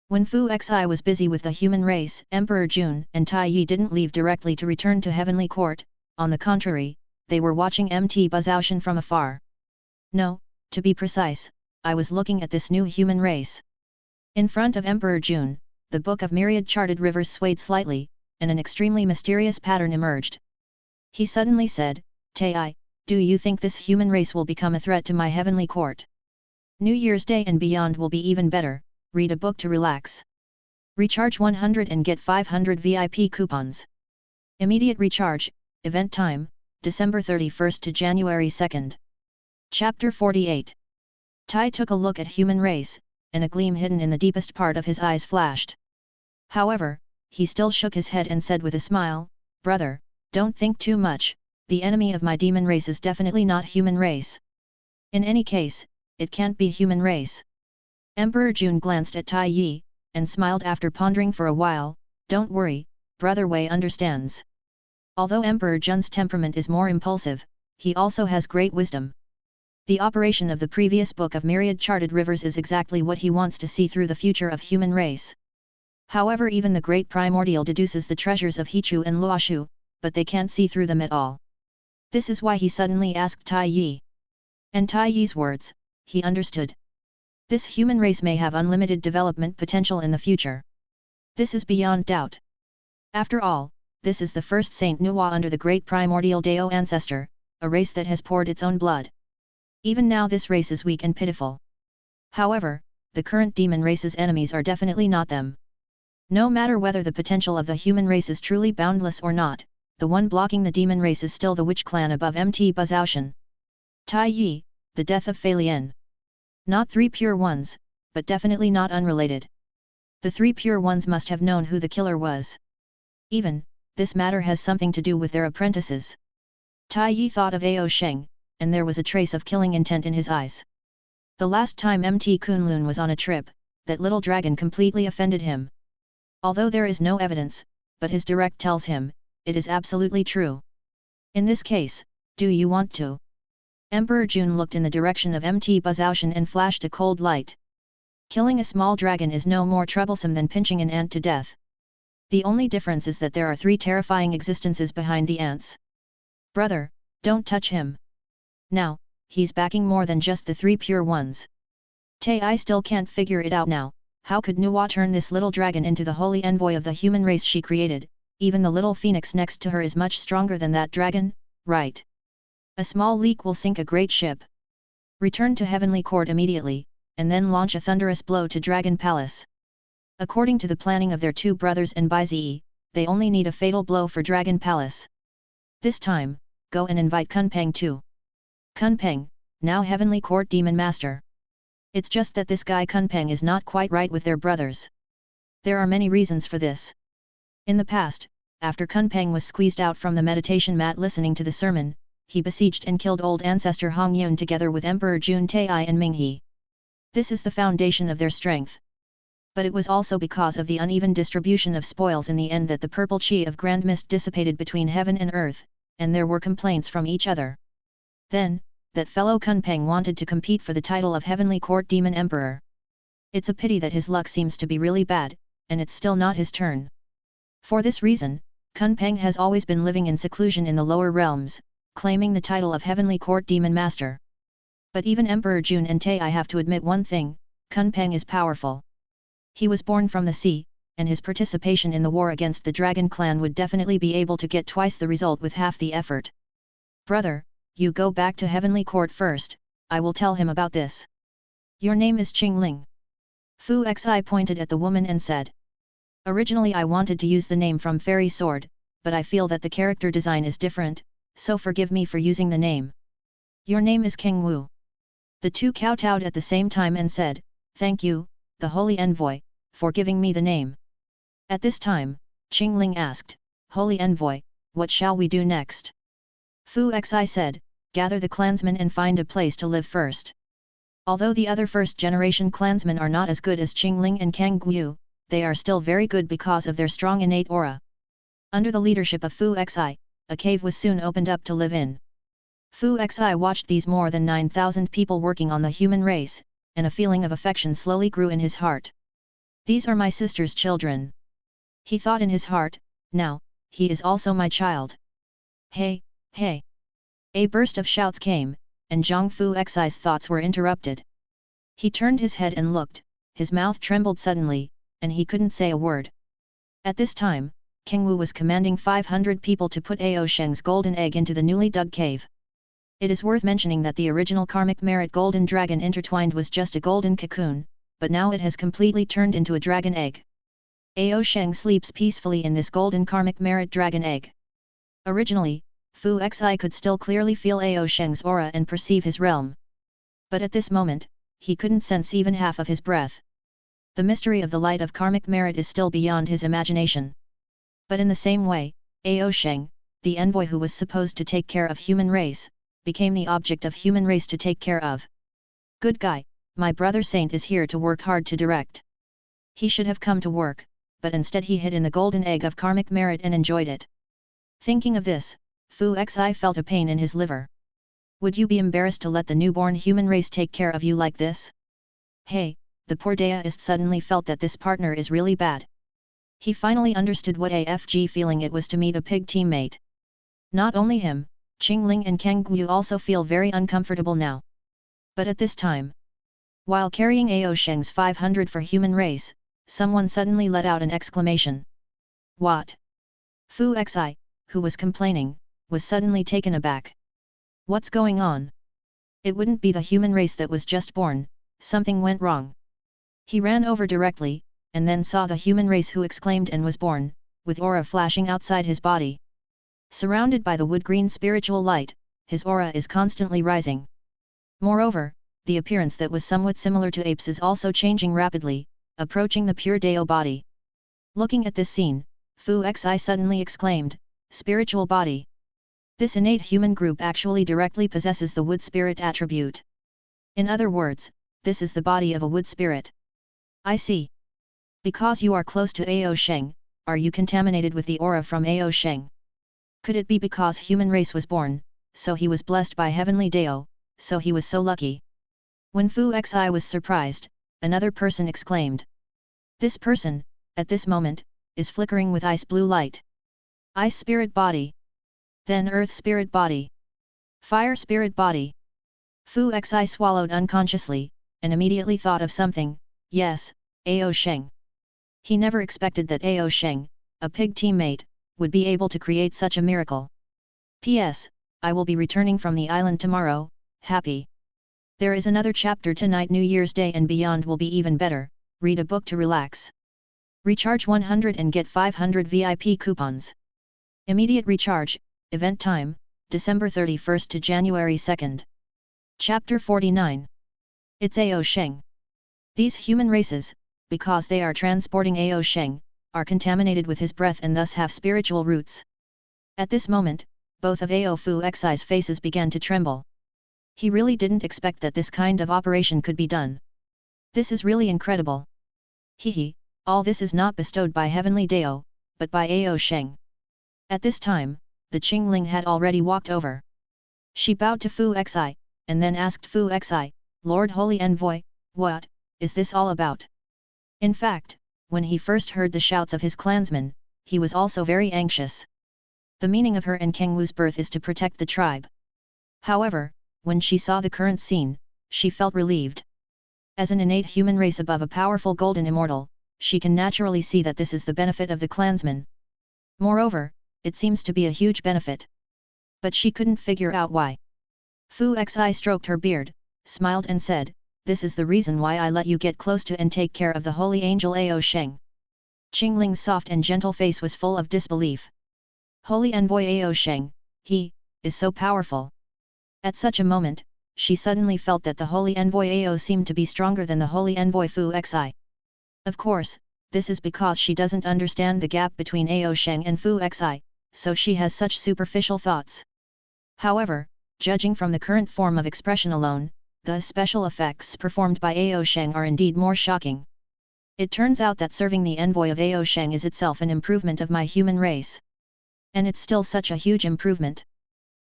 When Fu Xi was busy with the human race, Emperor Jun and Tai Yi didn't leave directly to return to Heavenly Court, on the contrary, they were watching Mt. Buzaoshan from afar. No, to be precise, I was looking at this new human race. In front of Emperor Jun, the book of myriad charted rivers swayed slightly, and an extremely mysterious pattern emerged. He suddenly said, Tai, do you think this human race will become a threat to my Heavenly Court? New Year's Day and beyond will be even better. Read a book to relax. Recharge 100 and get 500 VIP coupons. Immediate recharge, event time, December 31st to January 2nd. Chapter 48. Tai took a look at human race, and a gleam hidden in the deepest part of his eyes flashed. However, he still shook his head and said with a smile, brother, don't think too much, the enemy of my demon race is definitely not human race. In any case, it can't be human race. Emperor Jun glanced at Tai Yi, and smiled after pondering for a while, don't worry, Brother Wei understands. Although Emperor Jun's temperament is more impulsive, he also has great wisdom. The operation of the previous book of myriad charted rivers is exactly what he wants to see through the future of human race. However, even the Great Primordial deduces the treasures of Hichu and Luoshu, but they can't see through them at all. This is why he suddenly asked Tai Yi. And Tai Yi's words, he understood. This human race may have unlimited development potential in the future. This is beyond doubt. After all, this is the first Saint Nuwa under the great primordial Dao ancestor, a race that has poured its own blood. Even now this race is weak and pitiful. However, the current demon race's enemies are definitely not them. No matter whether the potential of the human race is truly boundless or not, the one blocking the demon race is still the witch clan above Mt. Buzaoshan. Tai Yi, the death of Fei Lian. Not three pure ones, but definitely not unrelated. The three pure ones must have known who the killer was. Even, this matter has something to do with their apprentices. Tai Yi thought of Ao Sheng, and there was a trace of killing intent in his eyes. The last time Mt. Kunlun was on a trip, that little dragon completely offended him. Although there is no evidence, but his direct tells him, it is absolutely true. In this case, do you want to? Emperor Jun looked in the direction of Mt. Buzaoshan and flashed a cold light. Killing a small dragon is no more troublesome than pinching an ant to death. The only difference is that there are three terrifying existences behind the ants. Brother, don't touch him. Now, he's backing more than just the three pure ones. Tai still can't figure it out now, how could Nuwa turn this little dragon into the holy envoy of the human race she created? Even the little phoenix next to her is much stronger than that dragon, right? A small leak will sink a great ship. Return to Heavenly Court immediately, and then launch a thunderous blow to Dragon Palace. According to the planning of their two brothers and Baizi, they only need a fatal blow for Dragon Palace. This time, go and invite Kunpeng too. Kunpeng, now Heavenly Court Demon Master. It's just that this guy Kunpeng is not quite right with their brothers. There are many reasons for this. In the past, after Kunpeng was squeezed out from the meditation mat listening to the sermon, he besieged and killed old ancestor Hong Yun together with Emperor Jun Tai and Ming He. This is the foundation of their strength. But it was also because of the uneven distribution of spoils in the end that the purple chi of Grand Mist dissipated between heaven and earth, and there were complaints from each other. Then, that fellow Kunpeng wanted to compete for the title of Heavenly Court Demon Emperor. It's a pity that his luck seems to be really bad, and it's still not his turn. For this reason, Kunpeng has always been living in seclusion in the lower realms, claiming the title of Heavenly Court Demon Master. But even Emperor Jun and Tai have to admit one thing, Kunpeng is powerful. He was born from the sea, and his participation in the war against the Dragon Clan would definitely be able to get twice the result with half the effort. Brother, you go back to Heavenly Court first, I will tell him about this. Your name is Qingling. Fu Xi pointed at the woman and said. Originally I wanted to use the name from Fairy Sword, but I feel that the character design is different, so forgive me for using the name. Your name is King Wu. The two kowtowed at the same time and said, Thank you, the Holy Envoy, for giving me the name. At this time, Qingling asked, Holy Envoy, what shall we do next? Fu Xi said, gather the clansmen and find a place to live first. Although the other first-generation clansmen are not as good as Qingling and Kang Guyu, they are still very good because of their strong innate aura. Under the leadership of Fu Xi, a cave was soon opened up to live in. Fu Xi watched these more than 9,000 people working on the human race, and a feeling of affection slowly grew in his heart. These are my sister's children. He thought in his heart, now, he is also my child. Hey, hey! A burst of shouts came, and Zhang Fu Xi's thoughts were interrupted. He turned his head and looked, his mouth trembled suddenly, and he couldn't say a word. At this time, King Wu was commanding 500 people to put Ao Sheng's golden egg into the newly dug cave. It is worth mentioning that the original karmic merit golden dragon intertwined was just a golden cocoon, but now it has completely turned into a dragon egg. Ao Sheng sleeps peacefully in this golden karmic merit dragon egg. Originally, Fu Xi could still clearly feel Ao Sheng's aura and perceive his realm. But at this moment, he couldn't sense even half of his breath. The mystery of the light of karmic merit is still beyond his imagination. But in the same way, Ao Sheng, the envoy who was supposed to take care of human race, became the object of human race to take care of. Good guy, my brother Saint is here to work hard to direct. He should have come to work, but instead he hid in the golden egg of karmic merit and enjoyed it. Thinking of this, Fu Xi felt a pain in his liver. Would you be embarrassed to let the newborn human race take care of you like this? Hey, the poor Daoist suddenly felt that this partner is really bad. He finally understood what a FG feeling it was to meet a pig teammate. Not only him, Qingling and Kang Guyu also feel very uncomfortable now. But at this time, while carrying Ao Sheng's 500 for human race, someone suddenly let out an exclamation. What? Fu Xi, who was complaining, was suddenly taken aback. What's going on? It wouldn't be the human race that was just born, something went wrong. He ran over directly, and then saw the human race who exclaimed and was born, with aura flashing outside his body. Surrounded by the wood-green spiritual light, his aura is constantly rising. Moreover, the appearance that was somewhat similar to apes is also changing rapidly, approaching the pure Dao body. Looking at this scene, Fu Xi suddenly exclaimed, Spiritual body. This innate human group actually directly possesses the wood spirit attribute. In other words, this is the body of a wood spirit. I see. Because you are close to Ao Sheng, are you contaminated with the aura from Ao Sheng? Could it be because human race was born, so he was blessed by heavenly Dao, so he was so lucky? When Fu Xi was surprised, another person exclaimed. This person, at this moment, is flickering with ice blue light. Ice spirit body. Then earth spirit body. Fire spirit body. Fu Xi swallowed unconsciously, and immediately thought of something. Yes, Ao Sheng. He never expected that Ao Sheng, a pig teammate, would be able to create such a miracle. P.S. I will be returning from the island tomorrow, happy. There is another chapter tonight. New Year's Day and beyond will be even better. Read a book to relax. Recharge 100 and get 500 VIP coupons. Immediate recharge, event time, December 31st to January 2nd. Chapter 49. It's Ao Sheng. These human races, because they are transporting Ao Sheng, are contaminated with his breath and thus have spiritual roots. At this moment, both of Ao Fu Xi's faces began to tremble. He really didn't expect that this kind of operation could be done. This is really incredible. Hehe, all this is not bestowed by Heavenly Dao, but by Ao Sheng. At this time, the Qingling had already walked over. She bowed to Fu Xi, and then asked Fu Xi, Lord Holy Envoy, what is this all about? In fact, when he first heard the shouts of his clansmen, he was also very anxious. The meaning of her and Kang Wu's birth is to protect the tribe. However, when she saw the current scene, she felt relieved. As an innate human race above a powerful golden immortal, she can naturally see that this is the benefit of the clansmen. Moreover, it seems to be a huge benefit. But she couldn't figure out why. Fu Xi stroked her beard, smiled and said, "This is the reason why I let you get close to and take care of the holy angel Ao Sheng." Qingling's soft and gentle face was full of disbelief. Holy envoy Ao Sheng, he is so powerful. At such a moment, she suddenly felt that the holy envoy Ao seemed to be stronger than the holy envoy Fu Xi. Of course, this is because she doesn't understand the gap between Ao Sheng and Fu Xi, so she has such superficial thoughts. However, judging from the current form of expression alone, the special effects performed by Ao Sheng are indeed more shocking. It turns out that serving the envoy of Ao Sheng is itself an improvement of my human race. And it's still such a huge improvement.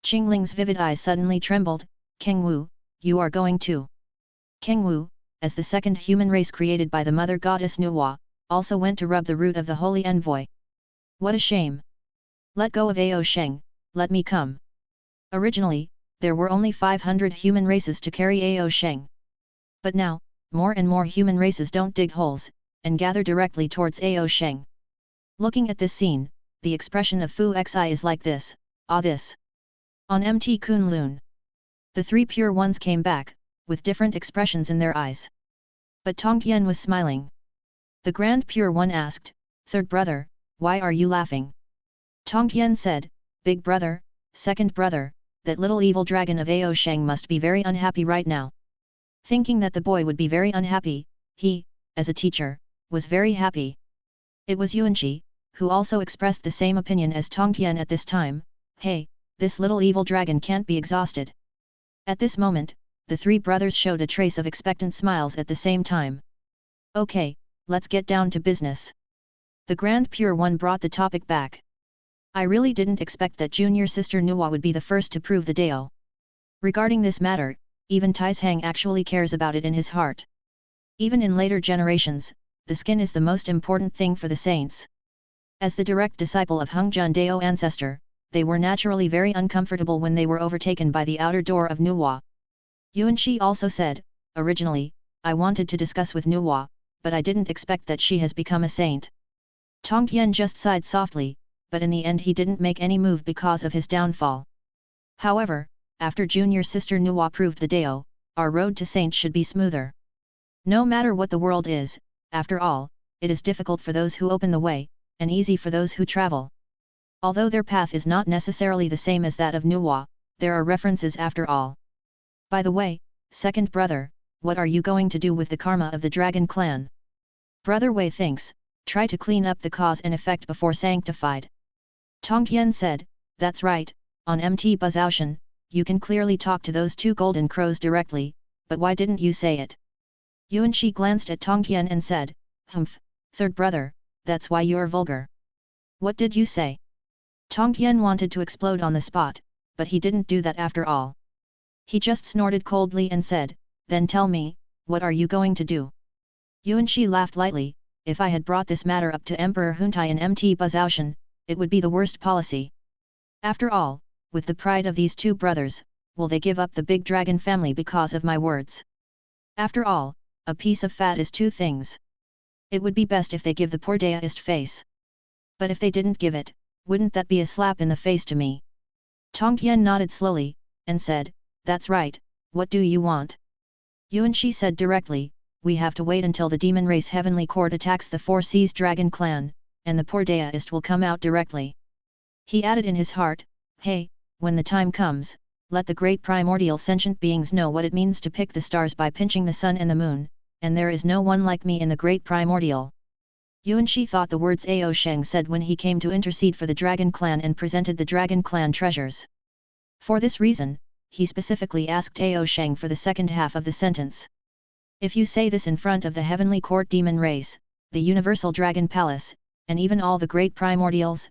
Qingling's vivid eyes suddenly trembled. Keng Wu, you are going to. Keng Wu, as the second human race created by the mother goddess Nuwa, also went to rub the root of the holy envoy. What a shame! Let go of Ao Sheng, let me come. Originally, there were only 500 human races to carry Ao Sheng. But now, more and more human races don't dig holes, and gather directly towards Ao Sheng. Looking at this scene, the expression of Fu Xi is like this, this. On Mt Kunlun. The three pure ones came back, with different expressions in their eyes. But Tongtian was smiling. The Grand Pure One asked, "Third brother, why are you laughing?" Tongtian said, "Big brother, second brother, that little evil dragon of Ao Sheng must be very unhappy right now." Thinking that the boy would be very unhappy, he, as a teacher, was very happy. It was Yuanqi, who also expressed the same opinion as Tongtian at this time. "Hey, this little evil dragon can't be exhausted." At this moment, the three brothers showed a trace of expectant smiles at the same time. "Okay, let's get down to business." The Grand Pure One brought the topic back. "I really didn't expect that junior sister Nuwa would be the first to prove the Dao. Regarding this matter, even Taishang actually cares about it in his heart. Even in later generations, the skin is the most important thing for the saints. As the direct disciple of Hengjun Dao ancestor, they were naturally very uncomfortable when they were overtaken by the outer door of Nuwa. Yuanqi also said, "Originally, I wanted to discuss with Nuwa, but I didn't expect that she has become a saint." Tongtian just sighed softly, but in the end he didn't make any move because of his downfall. However, after junior sister Nuwa proved the Dao, our road to saint should be smoother. No matter what the world is, after all, it is difficult for those who open the way, and easy for those who travel. Although their path is not necessarily the same as that of Nuwa, there are references after all. By the way, second brother, what are you going to do with the karma of the dragon clan? Brother Wei thinks, try to clean up the cause and effect before sanctified. Tongtian said, "That's right, on Mt Buzaoshan, you can clearly talk to those two golden crows directly, but why didn't you say it?" Yuanqi glanced at Tongtian and said, "Humph, third brother, that's why you're vulgar." "What did you say?" Tongtian wanted to explode on the spot, but he didn't do that after all. He just snorted coldly and said, "Then tell me, what are you going to do?" Yuanqi laughed lightly, "If I had brought this matter up to Emperor Huntai in Mt Buzaoshan, it would be the worst policy. After all, with the pride of these two brothers, will they give up the big dragon family because of my words? After all, a piece of fat is two things. It would be best if they give the poor Daoist face. But if they didn't give it, wouldn't that be a slap in the face to me?" Tongtian nodded slowly, and said, "That's right, what do you want?" Yuanqi said directly, "We have to wait until the demon race heavenly court attacks the Four Seas dragon clan, and the poor Daoist will come out directly." He added in his heart, "Hey, when the time comes, let the great primordial sentient beings know what it means to pick the stars by pinching the sun and the moon, and there is no one like me in the great primordial." Yuanqi thought the words Ao Sheng said when he came to intercede for the dragon clan and presented the dragon clan treasures. For this reason, he specifically asked Ao Sheng for the second half of the sentence. "If you say this in front of the heavenly court demon race, the universal dragon palace, and even all the great primordials,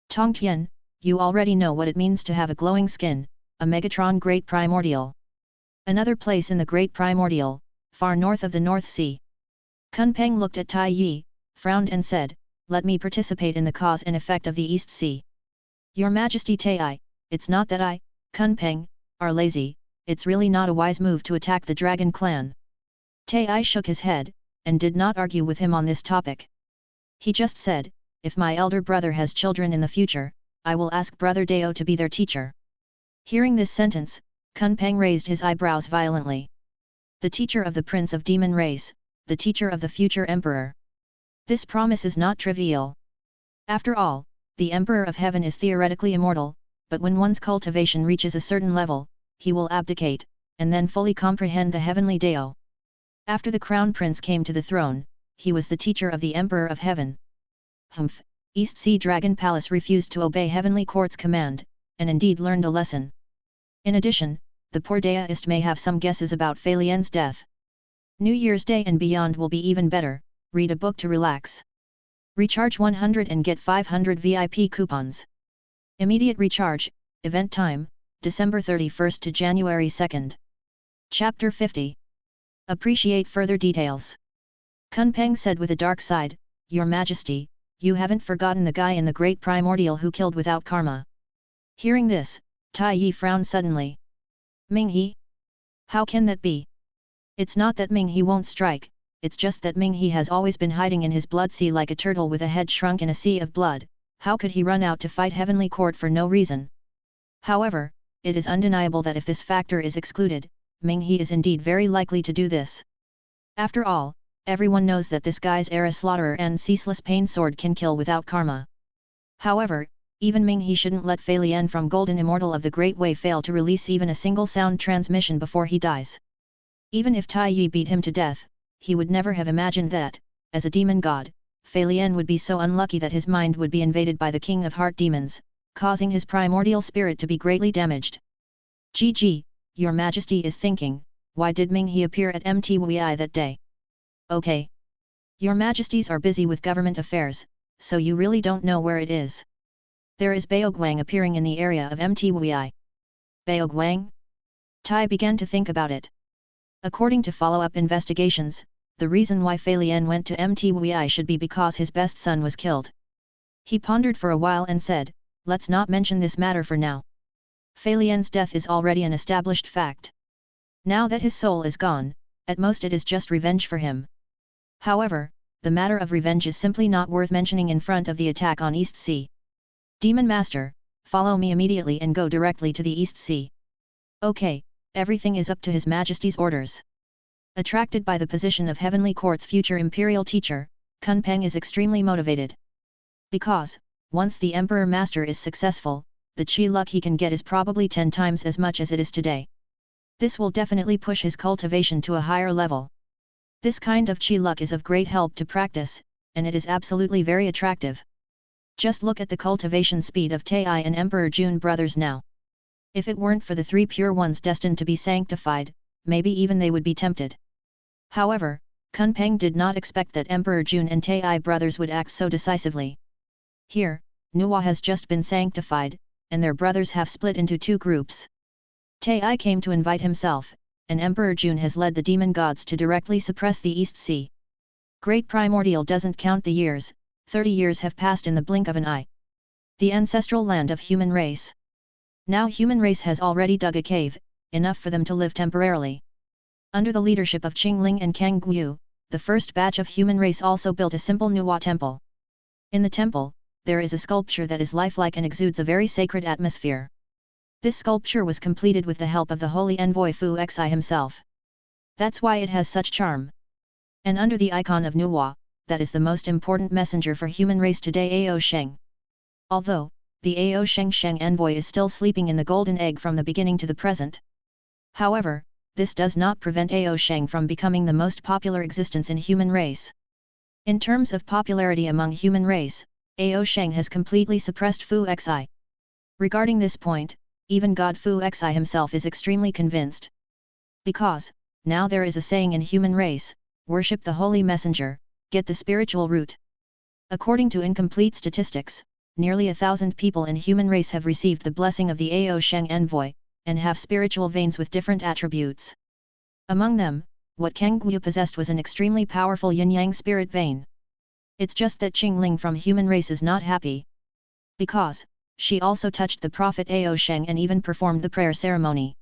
Tongtian, you already know what it means to have a glowing skin, a Megatron great primordial. Another place in the great primordial, far north of the North Sea." Kunpeng looked at Tai Yi, frowned and said, "Let me participate in the cause and effect of the East Sea." "Your Majesty Tai, it's not that I, Kunpeng, are lazy, it's really not a wise move to attack the dragon clan." Tai shook his head, and did not argue with him on this topic. He just said, if my elder brother has children in the future, I will ask brother Dao to be their teacher. Hearing this sentence, Kunpeng raised his eyebrows violently. The teacher of the prince of demon race, the teacher of the future emperor. This promise is not trivial. After all, the emperor of heaven is theoretically immortal, but when one's cultivation reaches a certain level, he will abdicate, and then fully comprehend the heavenly Dao. After the crown prince came to the throne, he was the teacher of the emperor of heaven. Humph, East Sea Dragon Palace refused to obey heavenly court's command, and indeed learned a lesson. In addition, the poor Daoist may have some guesses about Fei Lian's death. New Year's Day and beyond will be even better. Read a book to relax. Recharge 100 and get 500 VIP coupons. Immediate recharge, event time, December 31st to January 2nd. Chapter 50. Appreciate further details. Kunpeng said with a dark side, Your Majesty, you haven't forgotten the guy in the Great Primordial who killed without karma. Hearing this, Tai Yi frowned suddenly. Ming He? How can that be? It's not that Ming He won't strike, it's just that Ming He has always been hiding in his blood sea like a turtle with a head shrunk in a sea of blood. How could he run out to fight heavenly court for no reason? However, it is undeniable that if this factor is excluded, Ming He is indeed very likely to do this. After all, everyone knows that this guy's era slaughterer and ceaseless pain sword can kill without karma. However, even Ming He shouldn't let Fei Lian from Golden Immortal of the Great Way fail to release even a single sound transmission before he dies. Even if Tai Yi beat him to death, he would never have imagined that, as a demon god, Fei Lian would be so unlucky that his mind would be invaded by the king of heart demons, causing his primordial spirit to be greatly damaged. GG, Your Majesty is thinking, why did Ming He appear at Mtwi that day? Okay. Your Majesties are busy with government affairs, so you really don't know where it is. There is Baoguang appearing in the area of Mtwi. Baoguang? Tai began to think about it. According to follow-up investigations, the reason why Fei Lian went to Mtwi should be because his best son was killed. He pondered for a while and said, let's not mention this matter for now. Fei Lian's death is already an established fact. Now that his soul is gone, at most it is just revenge for him. However, the matter of revenge is simply not worth mentioning in front of the attack on East Sea. Demon Master, follow me immediately and go directly to the East Sea. Okay, everything is up to His Majesty's orders. Attracted by the position of Heavenly Court's future imperial teacher, Kunpeng is extremely motivated. Because, once the Emperor Master is successful, the chi luck he can get is probably 10 times as much as it is today. This will definitely push his cultivation to a higher level. This kind of chi luck is of great help to practice, and it is absolutely very attractive. Just look at the cultivation speed of Tai and Emperor Jun brothers now. If it weren't for the 3 pure ones destined to be sanctified, maybe even they would be tempted. However, Kunpeng did not expect that Emperor Jun and Tai brothers would act so decisively. Here, Nuwa has just been sanctified, and their brothers have split into 2 groups. Tai came to invite himself, and Emperor Jun has led the demon gods to directly suppress the East Sea. Great Primordial doesn't count the years, 30 years have passed in the blink of an eye. The ancestral land of human race. Now human race has already dug a cave, enough for them to live temporarily. Under the leadership of Qingling and Kang Guyu, the first batch of human race also built a simple Nuwa temple. In the temple, there is a sculpture that is lifelike and exudes a very sacred atmosphere. This sculpture was completed with the help of the holy envoy Fu Xi himself. That's why it has such charm. And under the icon of Nuwa, that is the most important messenger for human race today, Ao Sheng. Although, the Ao Sheng envoy is still sleeping in the golden egg from the beginning to the present. However, this does not prevent Ao Sheng from becoming the most popular existence in human race. In terms of popularity among human race, Ao Sheng has completely suppressed Fu Xi. Regarding this point, even God Fu Xi himself is extremely convinced. Because, now there is a saying in human race, worship the holy messenger, get the spiritual root. According to incomplete statistics, nearly 1,000 people in human race have received the blessing of the Ao Sheng envoy, and have spiritual veins with different attributes. Among them, what Kang Guyu possessed was an extremely powerful yin-yang spirit vein. It's just that Qingling from human race is not happy. Because, she also touched the prophet Ao Sheng and even performed the prayer ceremony.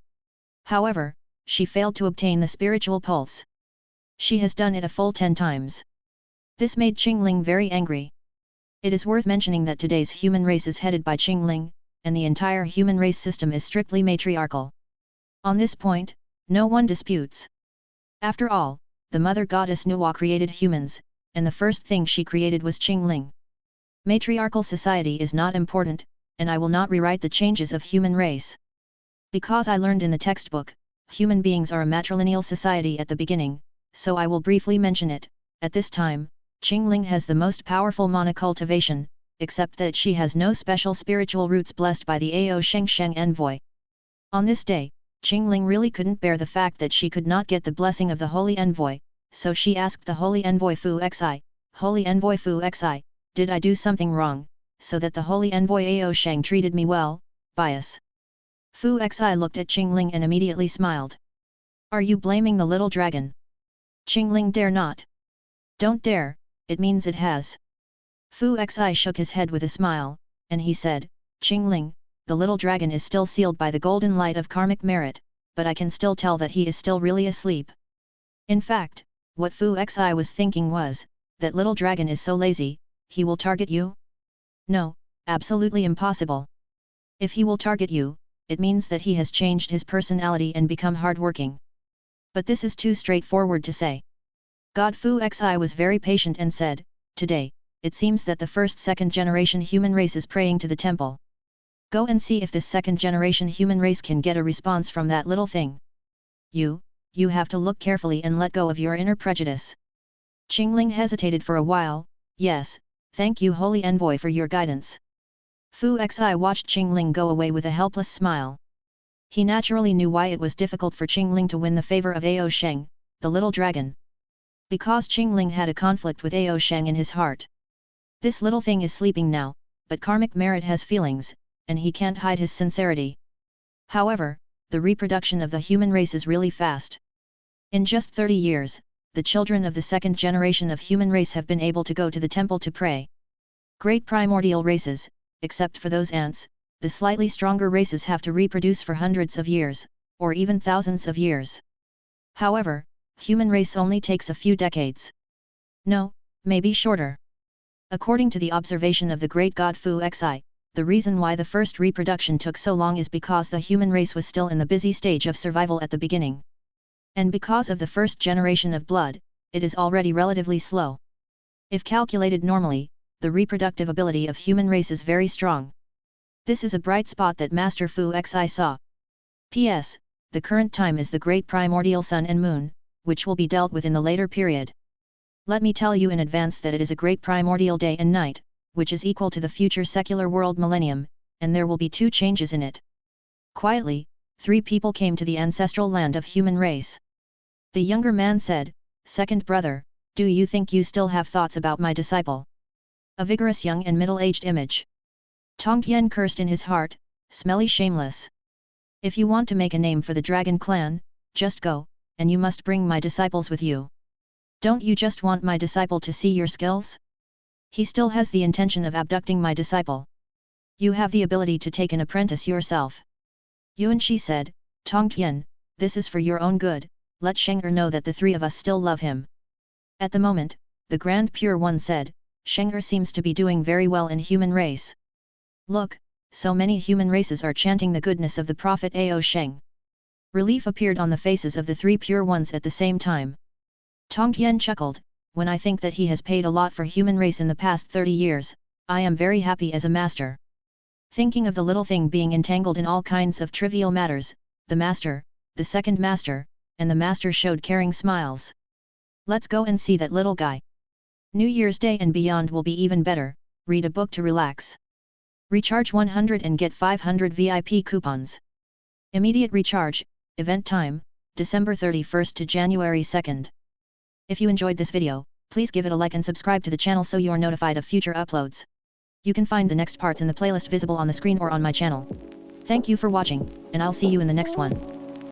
However, she failed to obtain the spiritual pulse. She has done it a full 10 times. This made Qingling very angry. It is worth mentioning that today's human race is headed by Qingling, and the entire human race system is strictly matriarchal. On this point, no one disputes. After all, the mother goddess Nuwa created humans, and the first thing she created was Qingling. Matriarchal society is not important, and I will not rewrite the changes of human race. Because I learned in the textbook, human beings are a matrilineal society at the beginning, so I will briefly mention it. At this time, Qingling has the most powerful monocultivation, except that she has no special spiritual roots blessed by the Ao Sheng envoy. On this day, Qingling really couldn't bear the fact that she could not get the blessing of the holy envoy, so she asked the holy envoy Fu Xi, "Holy envoy Fu Xi, did I do something wrong, so that the holy envoy Ao Sheng treated me well, bias?" Fu Xi looked at Qingling and immediately smiled. "Are you blaming the little dragon?" Qingling dare not. "Don't dare, it means it has." Fu Xi shook his head with a smile, and he said, "Qingling, the little dragon is still sealed by the golden light of karmic merit, but I can still tell that he is still really asleep." In fact, what Fu Xi was thinking was, that little dragon is so lazy, he will target you? No, absolutely impossible. If he will target you, it means that he has changed his personality and become hardworking. But this is too straightforward to say. God Fu Xi was very patient and said, "Today, it seems that the first second-generation human race is praying to the temple. Go and see if this second-generation human race can get a response from that little thing. You have to look carefully and let go of your inner prejudice." Qingling hesitated for a while. "Yes, thank you holy envoy for your guidance." Fu Xi watched Qingling go away with a helpless smile. He naturally knew why it was difficult for Qingling to win the favor of Ao Sheng, the little dragon. Because Qingling had a conflict with Ao Sheng in his heart. This little thing is sleeping now, but karmic merit has feelings, and he can't hide his sincerity. However, the reproduction of the human race is really fast. In just 30 years, the children of the second generation of human race have been able to go to the temple to pray. Great primordial races, except for those ants, the slightly stronger races have to reproduce for hundreds of years, or even thousands of years. However, human race only takes a few decades. No, maybe shorter. According to the observation of the great god Fu Xi, the reason why the first reproduction took so long is because the human race was still in the busy stage of survival at the beginning. And because of the first generation of blood, it is already relatively slow. If calculated normally, the reproductive ability of human race is very strong. This is a bright spot that Master Fu Xi saw. P.S. The current time is the great primordial sun and moon, which will be dealt with in the later period. Let me tell you in advance that it is a great primordial day and night, which is equal to the future secular world millennium, and there will be 2 changes in it. Quietly, 3 people came to the ancestral land of human race. The younger man said, "Second brother, do you think you still have thoughts about my disciple?" A vigorous young and middle-aged image. Tongtian cursed in his heart, "Smelly shameless. If you want to make a name for the dragon clan, just go, and you must bring my disciples with you. Don't you just want my disciple to see your skills? He still has the intention of abducting my disciple. You have the ability to take an apprentice yourself." Yuanqi said, "Tongtian, this is for your own good, let Sheng know that the 3 of us still love him." At the moment, the Grand Pure One said, "Sheng seems to be doing very well in human race. Look, so many human races are chanting the goodness of the prophet Ao Sheng." Relief appeared on the faces of the 3 pure ones at the same time. Tongtian chuckled, "When I think that he has paid a lot for human race in the past 30 years, I am very happy as a master." Thinking of the little thing being entangled in all kinds of trivial matters, the master, the second master, and the master showed caring smiles. "Let's go and see that little guy. New Year's Day and beyond will be even better, read a book to relax. Recharge 100 and get 500 VIP coupons. Immediate recharge, event time, December 31st to January 2nd. If you enjoyed this video, please give it a like and subscribe to the channel so you're notified of future uploads. You can find the next parts in the playlist visible on the screen or on my channel. Thank you for watching, and I'll see you in the next one.